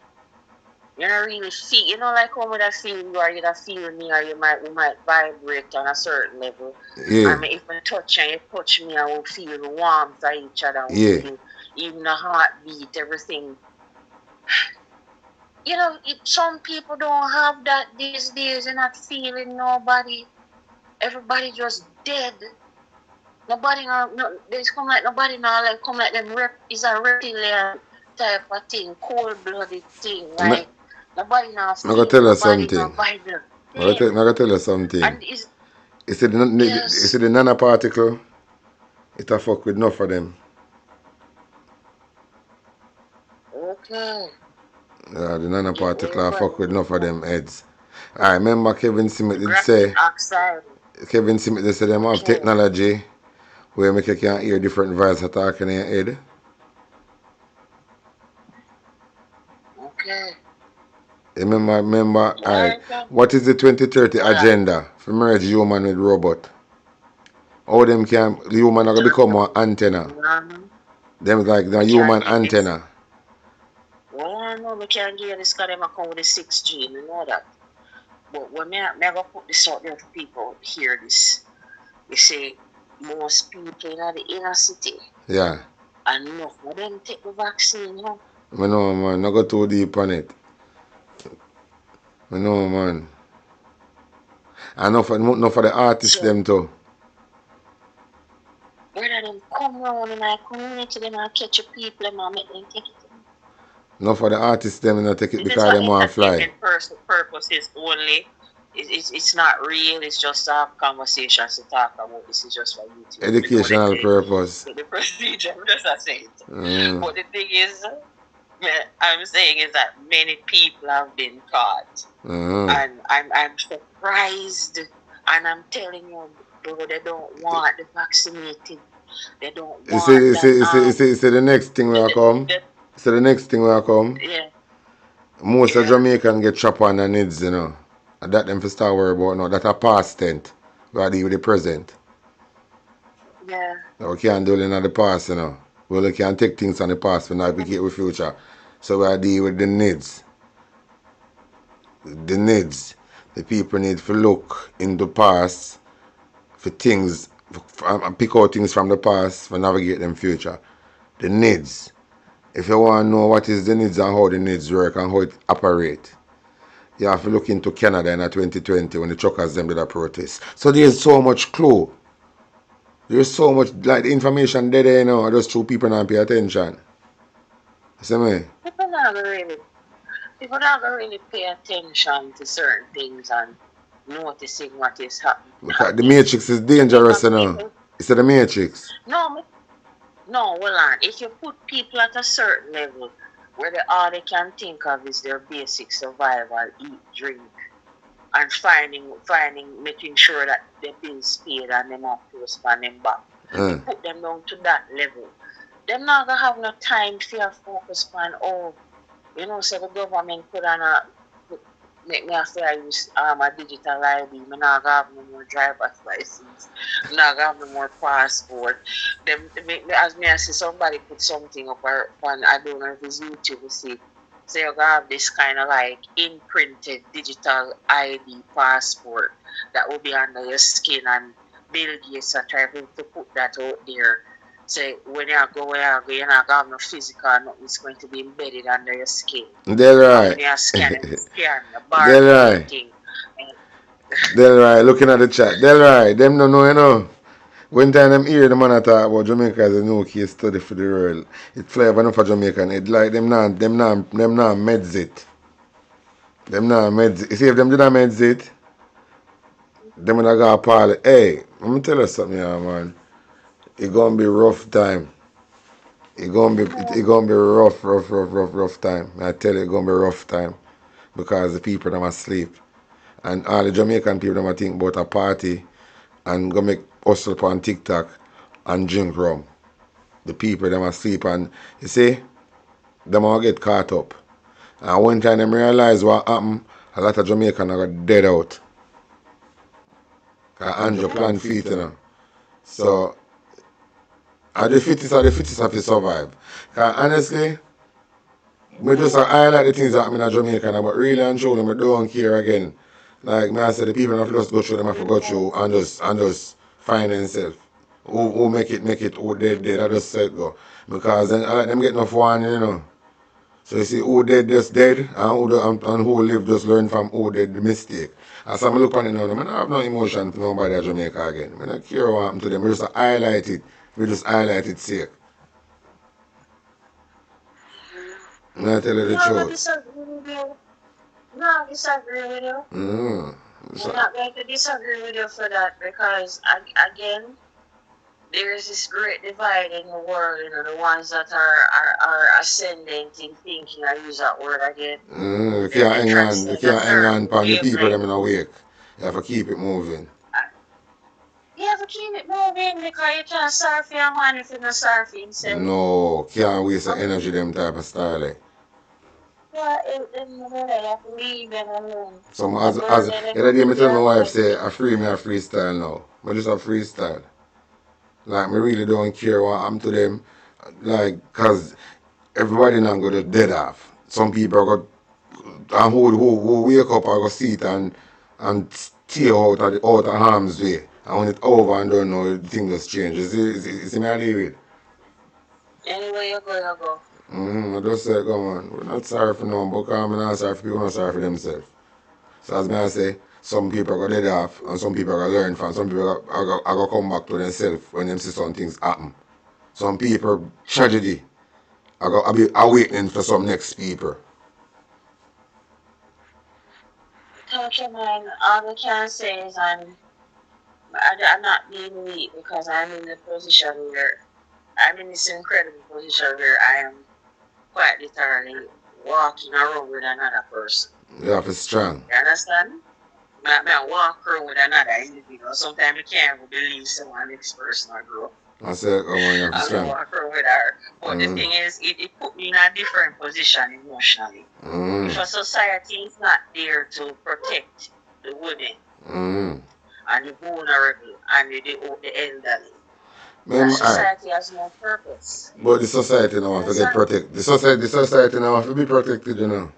You don't really feel, you know, like how would I feel you or you don't feel me or we might vibrate on a certain level.
Yeah.
I mean, if I touch and you touch me, I will feel the warmth of each other.
Yeah.
Feel even the heartbeat, everything. You know, some people don't have that these days. You're not feeling nobody. Everybody just dead. Nobody there's come like nobody now like come like them is a reptilian type of thing, cold blooded thing. Like nobody now
I'm gonna tell you something.
nobody
I'm gonna tell you something.
And
You see the nanoparticle, it a fuck with enough of them.
Okay.
Yeah, the nanoparticle I fuck with enough of them heads. I remember Kevin Smith did say them have technology where make you can hear different voices talking in your head.
Okay.
Remember, what is the 2030 agenda for merge human with robot? How them can human are gonna become an antenna? Them like the human antenna.
Well, I know we can't get this because them come with the 6G, you know that. But when I go put this out there for people hear this, you say most people in the inner city.
Yeah.
And enough of them take the vaccine, you know.
I know, man. Not go too deep on it. I know, man. And enough for the artists them too.
Whether them come around in my community, them and catch people, them and make them take it.
Not for the artists them not take it because they want to fly.
Purpose is only, it's not real, it's just to have conversations to talk about. This is just for YouTube.
Educational purpose.
The procedure, I'm just saying it. But the thing is, I'm saying is that many people have been caught. And I'm surprised. And I'm telling you, bro, they don't want the vaccinated. They don't want
It's the next thing will come. It's the next thing will come.
Yeah.
Most of Jamaican get chopped on the needs, you know. And that them for start worry about now. That a past tense. We are dealing with the present.
Yeah.
We can't do it in the past, you know. We can't take things from the past when we get with future. So we are dealing with the needs. The needs. The people need to look in the past for things and pick out things from the past for navigate them future. The needs. If you want to know what is the needs and how the needs work and how it operate, you have to look into Canada in 2020 when the truckers them did a protest. So there's so much clue. There's so much, like the information there, you know, just two people not pay attention. You see me?
People don't really pay attention to certain things and noticing what is happening.
Because the matrix is dangerous, you know. It's the matrix.
No, hold on. If you put people at a certain level where all they can think of is their basic survival, eat, drink, and making sure that the bills paid and them have to spend them back. You put them down to that level. They're not gonna have no time for focus on so the government put on make me have to use a digital ID. I'm not gonna have no more driver's license. I'm not gonna have no more passport. Them make me, as me I see somebody put something up on I don't know if it's YouTube to see. So you have this kind of like imprinted digital ID passport that will be under your skin, and Bill Gates are trying to put that out there. So when you go where you're not going to have no physical, nothing is going to be embedded under your skin.
They're right.
When you scan the
They're right. They're right. Looking at the chat. They're right. Them don't know, you know. When time them hear the man talk about Jamaica as a new case study for the world, it flavor enough for Jamaican. It like them not meds it. Them not meds it. You see if them did not meds it, them would have got a parley. Hey, let me tell you something, man. It's gonna be rough time. It's gonna be rough time. I tell you, it's gonna be rough time because the people them asleep, and all the Jamaican people them are think about a party and go make hustle on TikTok and drink rum. The people them asleep, and you see, them all get caught up. And one time them realize what happened, a lot of Jamaicans are dead out. Because Andrew plant feet, you know. So, are the fittest have to survive. Because honestly, I just highlight the things that happen in Jamaica, but really and truly, I don't care again. Like I said, the people have to just go through them, have to go through and just find themselves. Who make it, who dead, I just said go. Because then I let them get enough warning, you know. So you see, who dead just dead, and who live just learn from who did the mistake. As I look on it now, I don't have no emotion for nobody at Jamaica again. I don't care what happened to them. We just highlight it. We just highlight it sake. I tell you the truth.
No, I disagree with you. I'm not going to disagree with you for that because, again, there is this great divide in the world, you know, the ones that are ascendant in thinking, I use that word again.
You can't hang on upon the people them in a wake. You have to keep it moving.
You have to keep it moving because you can't surf your man if you're not surfing himself.
No, can't waste the energy them type of style. Eh?
Yeah, you have to leave them alone.
So as the other day I tell my wife say I freestyle now. I just a freestyle. Like, me really don't care what happened to them. Like, because everybody not going to dead off. Some people are going to, who wake up and go see it and stay out of harm's way. And when it's over and don't know, the thing just changes. You see me I deal with?
Anyway you go, you go.
I just say, come on, we're not sorry for no one, but I'm not sorry for people, not sorry for themselves. So as I say, some people are going to dead off and some people are going to learn from, some people are going to come back to themselves when they see some things happen. Some people, tragedy, are going to be awakening for some next people.
Okay, man, all I can say is I'm not being weak because I'm in the position where I'm in this incredible position where I am quite literally walking around with another person.
You have to be strong.
You understand? I walk around with another individual. Sometimes you can't believe someone next person I grow.
I said, come on, you have to be strong.
I walk around with her. But the thing is, it put me in a different position emotionally. If a society is not there to protect the women and the vulnerable and the elderly, that society has no purpose.
But the society now want to get protected. The society now want to be protected, you know.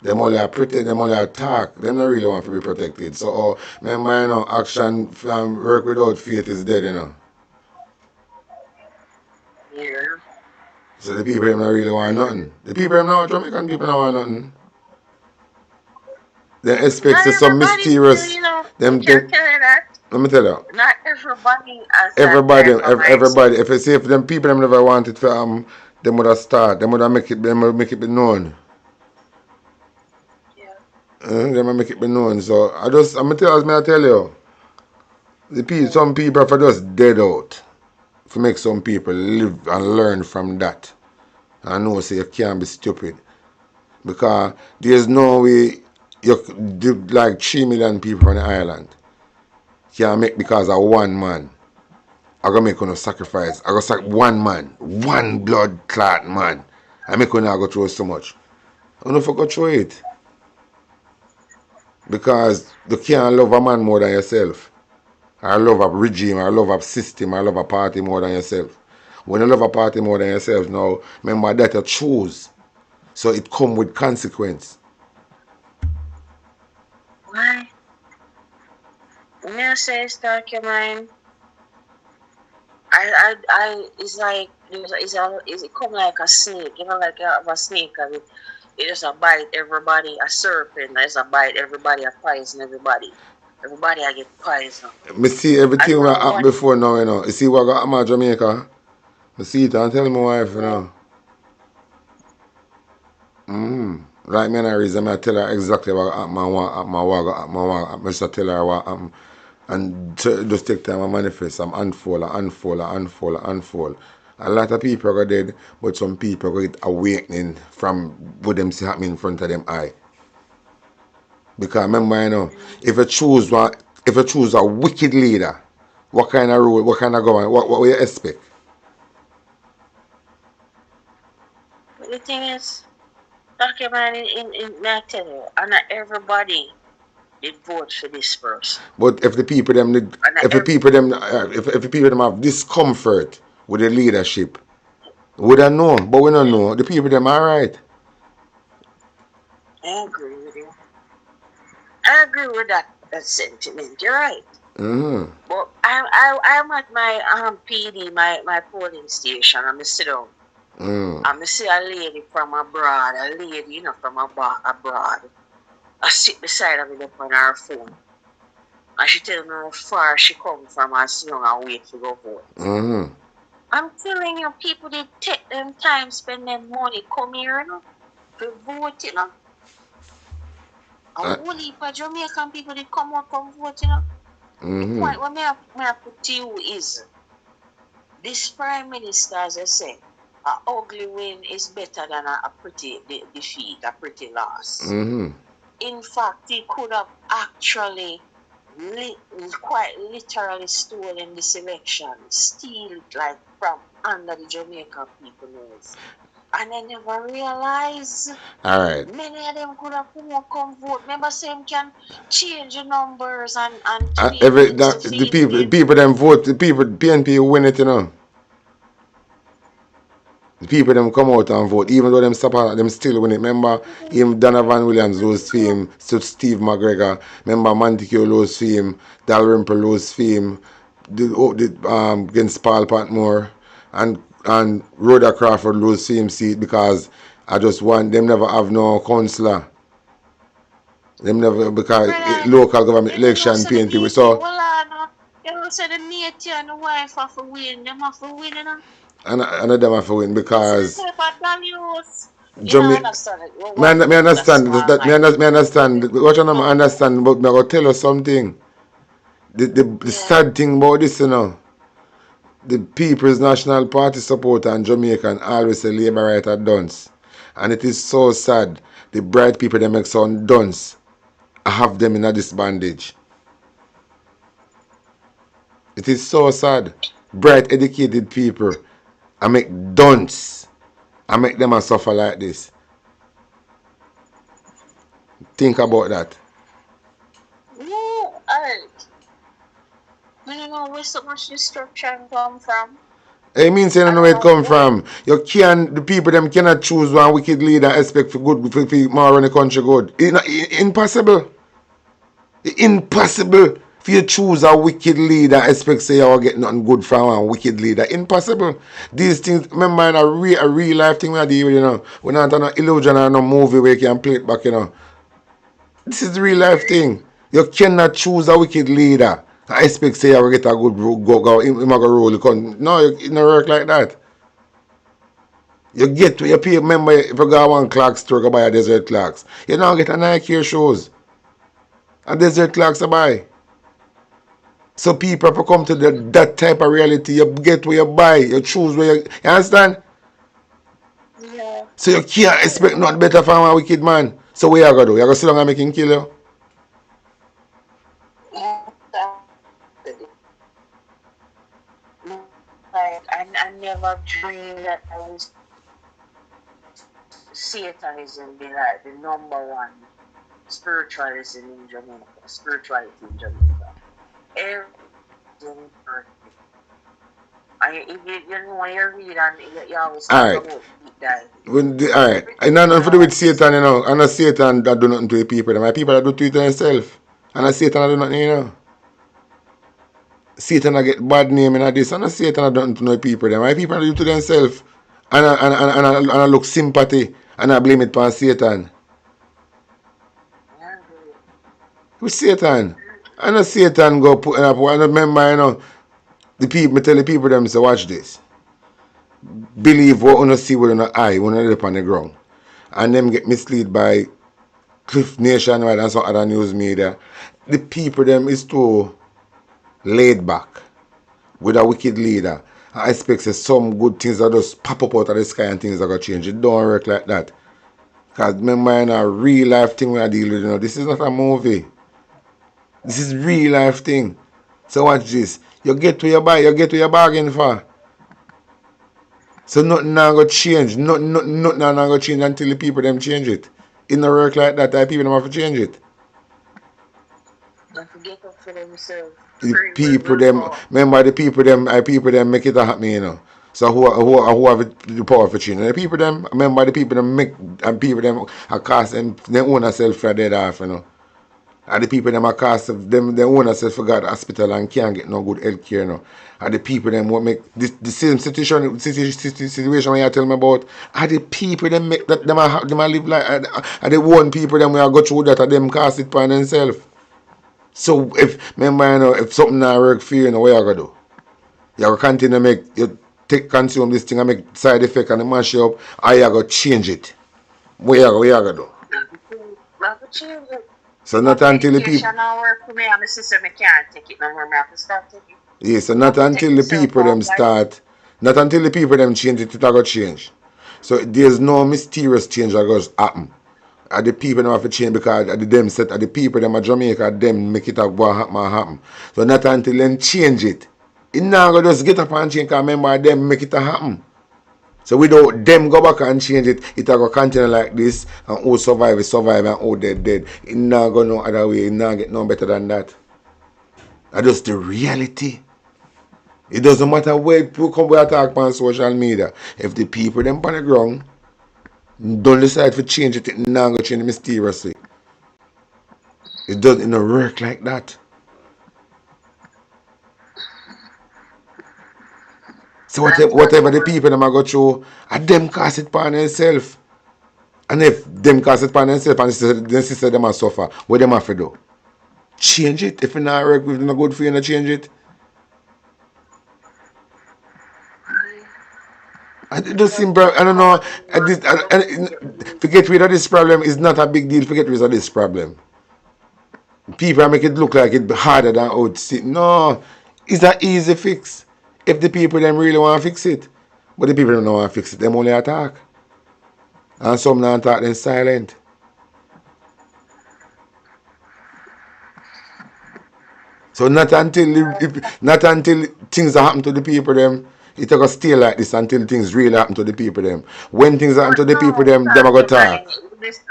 Them only are protect, them only are talk. Them don't really want to be protected. So, remember, you know, action work without faith is dead, you know.
Yeah.
So the people don't really want nothing. The people now, Jamaican people don't want nothing. They expect some mysterious. Let me tell you.
Not everybody has
everybody. If you see if them people them never wanted for them would have start. Them would have make it be known. Them would make it be known. So I tell you. Some people are just dead out. To make some people live and learn from that. I know say you can't be stupid. Because there's no way you like 3 million people on the island. Can't make because of one man. I gotta make a sacrifice. I gotta sack one man, one blood clot man. I make one go through so much. I don't go through it. Because you can't love a man more than yourself. I love a regime, I love a system, I love a party more than yourself. When you love a party more than yourself now, remember that you choose. So it come with consequence.
Why? When I say start your mind, it's like it come like a snake, you know, like you have a snake and it just a bite everybody, a serpent, it's a bite everybody, a poison everybody. Everybody I get poison.
Me see everything that happened before now, you know. You see what got happened in Jamaica? I see it and tell my wife, you know. Right, me and I reason I tell her exactly what happened, I just tell her what happened. And just take time and manifest, unfold. A lot of people are dead, but some people are get awakening from what them see happening in front of them eye. Because remember, you know, if you choose a wicked leader, what kind of rule, what kind of government, what will you expect?
The thing is, Okay, man, I tell you, and not everybody did vote for this person.
But if the people them if the people them if the people them have discomfort with the leadership, we don't know, but we don't know. The people them alright.
I agree with you. I agree with that sentiment. You're right.
Mm-hmm.
But I'm at my PD, my polling station. I'm sit down. I see a lady from abroad, a lady, from abroad. I sit beside her with up on her phone. And she tell me how far she come from as young and wait to go vote.
Mm-hmm.
I'm telling you, people they take them time, spend them money, come here, to vote, And whole heap of Jamaican people they come out, come vote,
Mm-hmm.
The point what I put to you is this Prime Minister, as I said, an ugly win is better than a pretty defeat, a pretty loss.
Mm-hmm.
In fact, he could have actually quite literally stolen this election, steal it like from under the Jamaican people nose. And they never realize.
All right.
Many of them could have come vote. Remember, same can change the numbers and
the people them vote. The people PNP win it, The people them come out and vote, even though them support them still win it. Remember, even Donovan Williams lose fame, so Steve McGregor. Remember, Montague lose fame, Dalrymple lose fame, against Paul Patmore, and Rhoda Crawford lose fame seat because I just want them never have no councillor. Them never because local government election PNP. So.
You say the mate and the wife have to win. Them have to win,
And them have to win because.
Jamaica.
Me understand that. Me understand. What you know, I understand, but me go tell you something. The sad thing about this, the People's National Party supporter and Jamaican always say Labour right at dunce, and it is so sad. The bright people that make sound dunce, I have them in a this bandage. It is so sad. Bright, educated people, I make dunce. I make them a suffer like this. Think about that.
No, alright. You know where so much destruction come from?
I mean saying I know where it come from. The people them cannot choose one wicked leader expect for good for more run the country good. Impossible. Impossible for you choose a wicked leader expect say you get nothing good from one wicked leader. Impossible. These things, remember in a real life thing we are dealing with, We're not on an illusion or no movie where you can play it back, This is the real life thing. You cannot choose a wicked leader. I expect say I will get a good go rule. No, it don't work like that. You get to your pay. Remember, if you go one Clark's store, go buy a Desert Clark's. You now get a Nike shoes. A Desert Clark's to buy. So people have to come to that type of reality. You get where you buy. You choose where you understand?
Yeah.
So you can't expect nothing better from a wicked man. So what you going to do? You going to sit down and make him kill you?
I never dreamed that I was Satanism be like the number one spiritualism in Jamaica, spirituality in Jamaica. Everything perfect. If you read and you always talk about deep dive.
Alright. I know nothing to do with Satan, I know Satan that do nothing to the people. My people that do to it themselves. And I Satan that do nothing, Satan I get bad name in this. And I Satan I don't know people. My people do to themselves. And I look sympathy. And I blame it on Satan. Who's Satan? I know Satan go put up. I remember, the people, me tell the people them say, watch this. Believe what you see with your eye when you live on the ground. And them get misled by Cliff Nationwide and some other news media. The people them is too laid back with a wicked leader. I expect some good things that just pop up out of the sky and things are going to change. It don't work like that. Because remember, in a real life thing we are dealing with, this is not a movie. This is real life thing. So watch this. You get to your buy, you get to your bargain for. So nothing now go change. Nothing now go change until the people them change it. It no work like that. The people them have to change it.
Don't forget up for themselves.
The
Free
people
will
them,
power.
remember the people them make it happen, you know. So who have the power for change? And the people them, remember the people them make, and people them are cost them own themselves for dead off, you know. And the people them are cost them own themselves for God hospital and can't get no good health care, you know. And the people them what make the same situation when you tell me about, are the people them make that them are live like, are the one people them we are go through that, are them cost it upon themselves. So if remember, you know, if something not work for you, you know, what you gonna do? You gonna continue make you consume this thing and make side effect and mash you up, or you gonna change it? What you gonna do?
Love to change it.
So not until the people,
Medication now work for me and my sister, I can't take it no more. I have to stop taking it.
yeah. So not until the people them start, not until the people them change it, it gonna change. So there's no mysterious change that goes happen. And the people them have to change because them set the people them at Jamaica, them make it happen. So not until them change it. It now go just get up and change because remember them make it happen. So without them go back and change it, it will continue like this, and who survive, and who dead. It not go no other way, it not get no better than that. That's just the reality. It doesn't matter where people come with attack on social media. If the people them on the ground don't decide to change it, it not go change mysteriously. It doesn't work like that. So whatever the people them go through, them cause it upon themselves. And if them cause it upon themselves and the sister them a suffer, what them have to do? Change it. If it not work, if it's not good for you, not change it. I just seem, I don't know. To get rid of this problem is not a big deal. To get rid of this problem, people make it look like it's harder than how it's. No, it's an easy fix if the people them really want to fix it. But the people don't want to fix it. Them only attack, and some not attack. Then silent. So not until things happen to the people them, it will stay like this until things really happen to the people them. When things happen to the people them are going to talk.
Listen,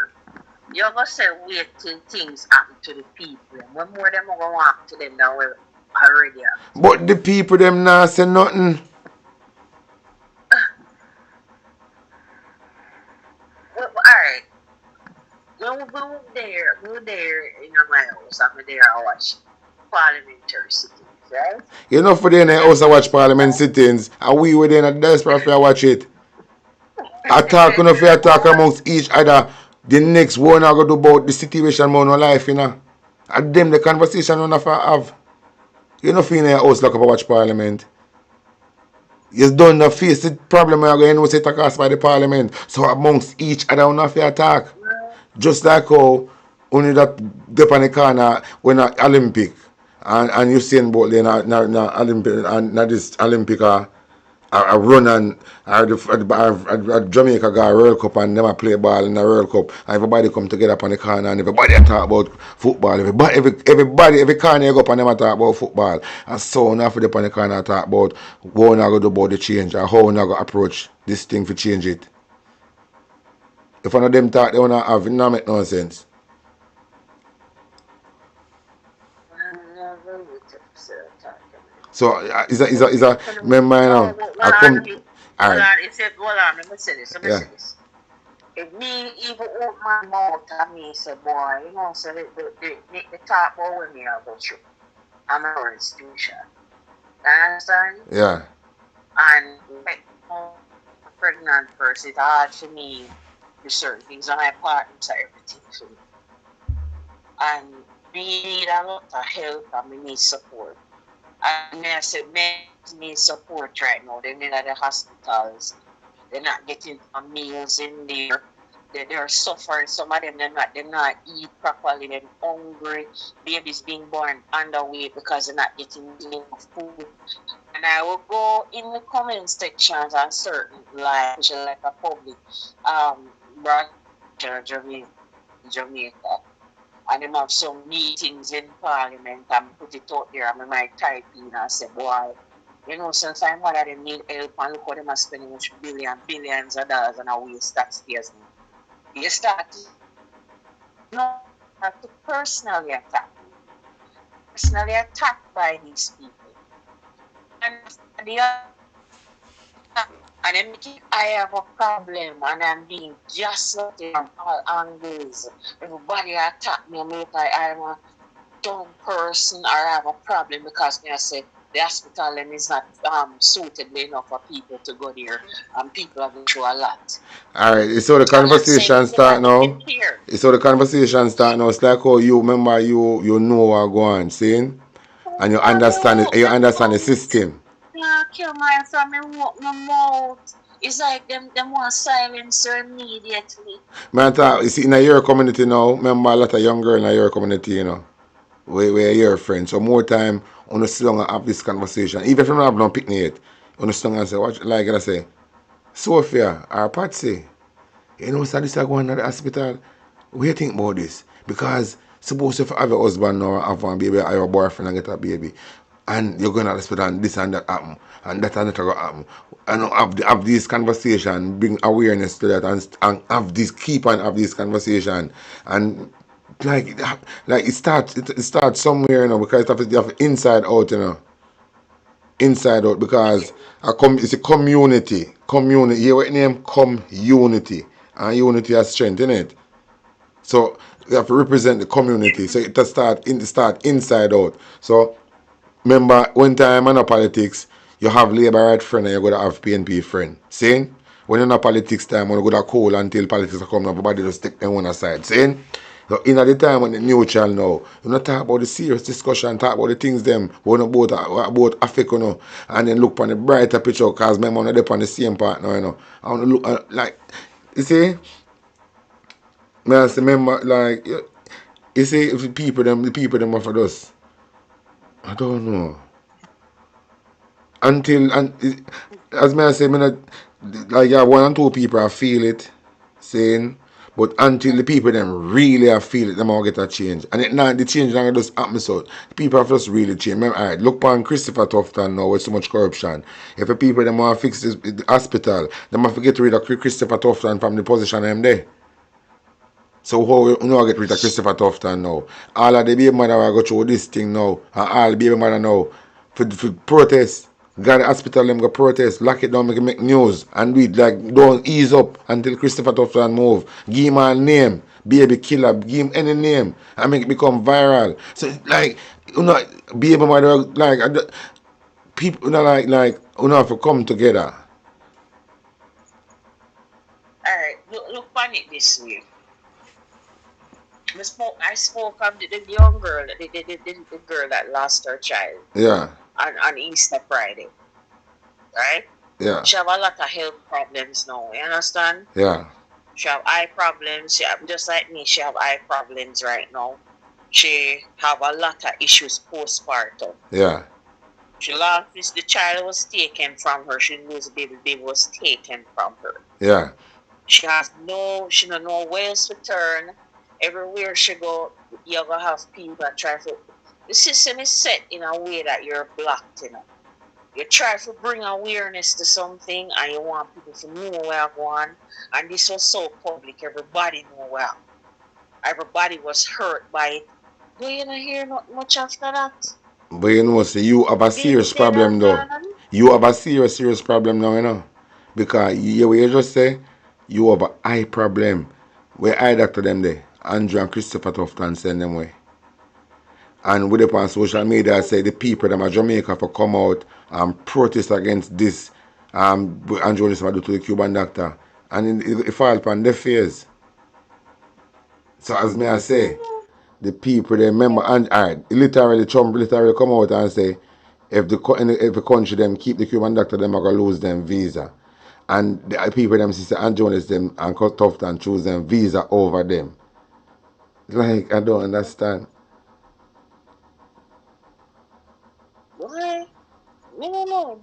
you're going to say wait till things happen to the people. When more them are going to happen to them than we already have.
But the people them not say nothing.
Well, alright. We were there in my house. I'm there, I watch parliamentary sittings, right?
You know, for them, also watch parliament sittings, and we were there in a desperate to watch it. Attack, attack amongst each other. The next one I go do about the situation more no life, you know. And them the conversation we have. You know, feel in your house like up watch parliament. You don't know face the problem you're going to say attack by the parliament. So amongst each other we have to attack. Just like how only that dip on the corner when an Olympic and you see about the Olympic and not this Olympic a run and Jamaica got a World Cup and them play ball in the World Cup and everybody come together up on the corner and everybody talk about football. Everybody every corner you go up and them talk about football. And so now for the on the corner talk about how we go do about the change and how we go approach this thing to change it. If one of them talk they wanna have it not make no sense. So is a remember now. I come. All right.
Hold on, let me say this. If me even open my mouth and me say, boy, you know, so the talk about when me I go through. I'm a institution. You understand?
Yeah.
And like a pregnant person, it's hard for me to certain things and my partners are everything for me. And we need a lot of help and we need support. And I said, men need support right now. They're in the hospitals. They're not getting meals in there. They're suffering. Some of them, they're not eat properly. They're hungry. Babies being born underweight because they're not getting enough food. And I will go in the comment sections on certain like a public branch Jamaica. And them have some meetings in parliament and put it out there and I might type in and say, boy, You know, sometimes what they need help and look how them are spending billions of dollars on a waste taxpayers. You start to personally attacked by these people. And the other, and then I have a problem and I'm being gaslighted from all angles. Everybody attack me and make I'm a dumb person or I have a problem because I say the hospital then is not suitable enough for people to go there and people are going through a lot.
Alright, it's how the conversation start now. It's how the conversation start now. It's like how you remember you know what go on, seeing? And you understand it, you understand the system.
Yeah, kill my from my mouth. It's like them want silence her immediately.
Man, you see, in your community now, remember a lot of young girls in your community, you know. We're your friends. So more time on the song and have this conversation. Even if you don't have no picnic yet, on the song and say, what like I say, Sophia or Patsy, you know, so this is going to the hospital. What do you think about this? Because suppose if you have a husband or have a baby or your boyfriend and get a baby, and you're going to the hospital and this and that happen, and that and that will happen. And have this conversation, bring awareness to that, and have this, keep on have this conversation. And like it starts somewhere, you know, because you have inside out, you know. Inside out, because it's a community. Community. Hear what name? Community. And unity has strength in it. So you have to represent the community. So it does start inside out. So remember, one time in politics, you have Labour right friend and you're going to have PNP friend. See? When you're in politics time, when you go to cool until politics come, everybody just take them one aside. See? So in at the time when the neutral now, you not talk about the serious discussion, talk about the things them, we not about affect, you know, and then look on the brighter picture, because my man are on the same part now, you know. I want to look like, you see? I remember, like, you see, if the people them offer us, I don't know. Until, and as I say, like, yeah, one and two people I feel it, saying, but until the people them really I feel it, them all get a change. And it not the change not just happen so. The people have just really changed. Remember, alright, look upon Christopher Tufton now with so much corruption. If the people them want to fix the hospital, they must get rid of Christopher Tufton from the position them there. So how you know get rid of Christopher Tufton now? All of the baby mother will go through this thing now, and all the baby mother now for protest. Got the hospital them go protest, lock it down, make news, and do it like don't ease up until Christopher Tufton move. Give him a name, baby killer, give him any name, and make it become viral. So like you know, baby mother like people you know like you know have to come together.
Alright, look on it this way. I spoke of the young girl, the girl that lost her child.
Yeah.
On Easter Friday. Right?
Yeah.
She have a lot of health problems now, you understand?
Yeah.
She have eye problems, she have, just like me, she have eye problems right now. She have a lot of issues postpartum.
Yeah.
She lost this, the child was taken from her, she lose the baby was taken from her.
Yeah.
She don't know where else to turn. Everywhere she go, you're gonna have people that try to. The system is set in a way that you're blocked, you know. You try to bring awareness to something and you want people to know where going. And this was so public, everybody knew well. Everybody was hurt by it. Do you not hear not much after that?
But you know, so you have a serious problem though. You have a serious problem now, you know. Because you just say you have an eye problem. Where eye doctor them there. Andrew and Christopher Tufton send them away. And with upon social media say the people them at Jamaica for come out and protest against this Andrew is do to the Cuban doctor. And it fall upon their fears. So as me I say, the people they remember and alright, Trump literally come out and say if the country them keep the Cuban doctor them are gonna lose them visa. And the people them say and Jonas them and cut off and choose them visa over them. Like I don't understand.
Why? No.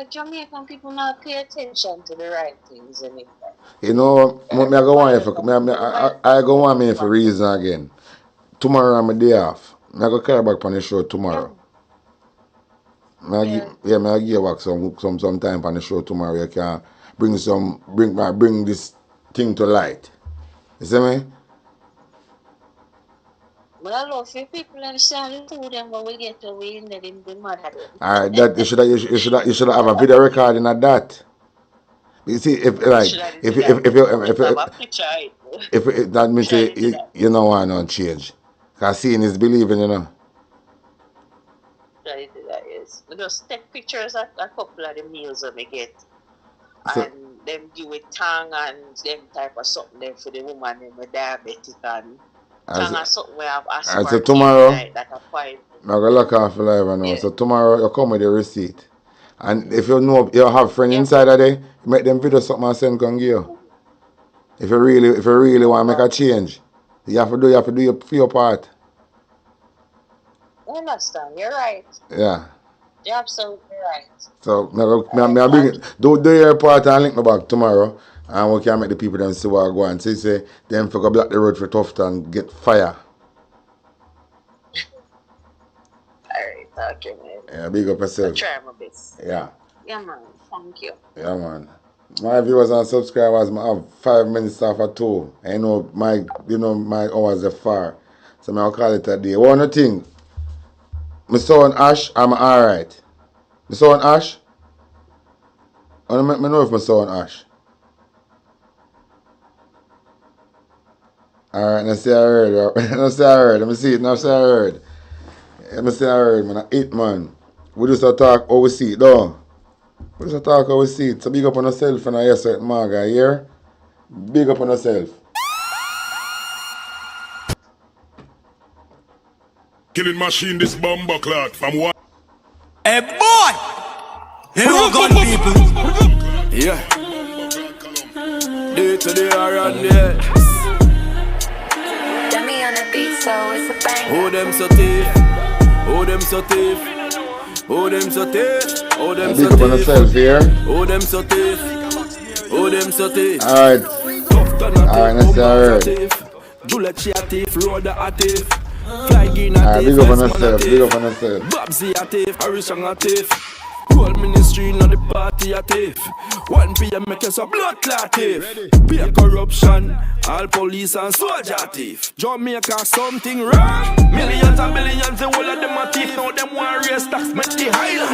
Jamaican people not pay attention to the right things anymore.
You know, I go want me for reason again. Tomorrow I'm a day off. I go carry back on the show tomorrow. I give back some time on the show tomorrow. You can bring this thing to light. You see me?
But I love for people understand who them when we get away and let them be mad at them.
Alright, that you should have a video recording of that. You see, if that means you don't want no change. Cause seeing is believing, you know.
Try to do that, yes. We just take pictures of a couple of the meals that we get.
So,
And them give it tongue and them type of something there for the woman in the diabetic and tongue and something we have aspartame
so tomorrow,
like that a point.
I'm gonna lock off live now. So tomorrow you come with the receipt. And if you know you have friends inside of there, you make them video something and send can give you. If you really want to make a change, you have to do your part.
I understand, you're right.
Yeah.
You're absolutely right.
So I bring it, do your part and link me back tomorrow, and we can make the people them see what I go on. So you say them for go block the road for Tufton and get fire.
Alright, okay, man.
Yeah, big up yourself.
I'll try my best.
Yeah.
Yeah, man. Thank you.
Yeah, man. My viewers and subscribers, I have 5 minutes after 2. I know my hours are far, so I'll call it a day. One thing, my son Ash, I'm alright. My son Ash, I don't make me know if my son Ash. Alright, now say I heard. Now say I heard. Let me see it. Now say I heard. Let me say I heard, man. I eat, man. We just talk how we see it, though. We just talk how we see it. So big up on yourself and I certain Marga here. Big up on yourself.
Killing machine, this bomber clot from what?
Hey boy! You know gun people. Yeah. Day to day around there.
Dummy on the beat, so it's a bang.
Oh them so thief. Oh them so thief. Oh them so thief. Oh them so thief.
Big up on yourself here.
Oh them so thief. Oh them so thief.
Alright. Alright, let's heard.
Bullet she a thief, road a thief. Fly green a
Alright,
thief.
big up on yourself, big up on yourself.
Babsy a thief, Harrison a thief. Whole ministry in the party a thief. 1 PM make us a blood clot thief. Be a corruption, all police and soldier thief. Jamaica something wrong. Millions and billions, the whole of them a thief. Now them want raise tax, make the highland.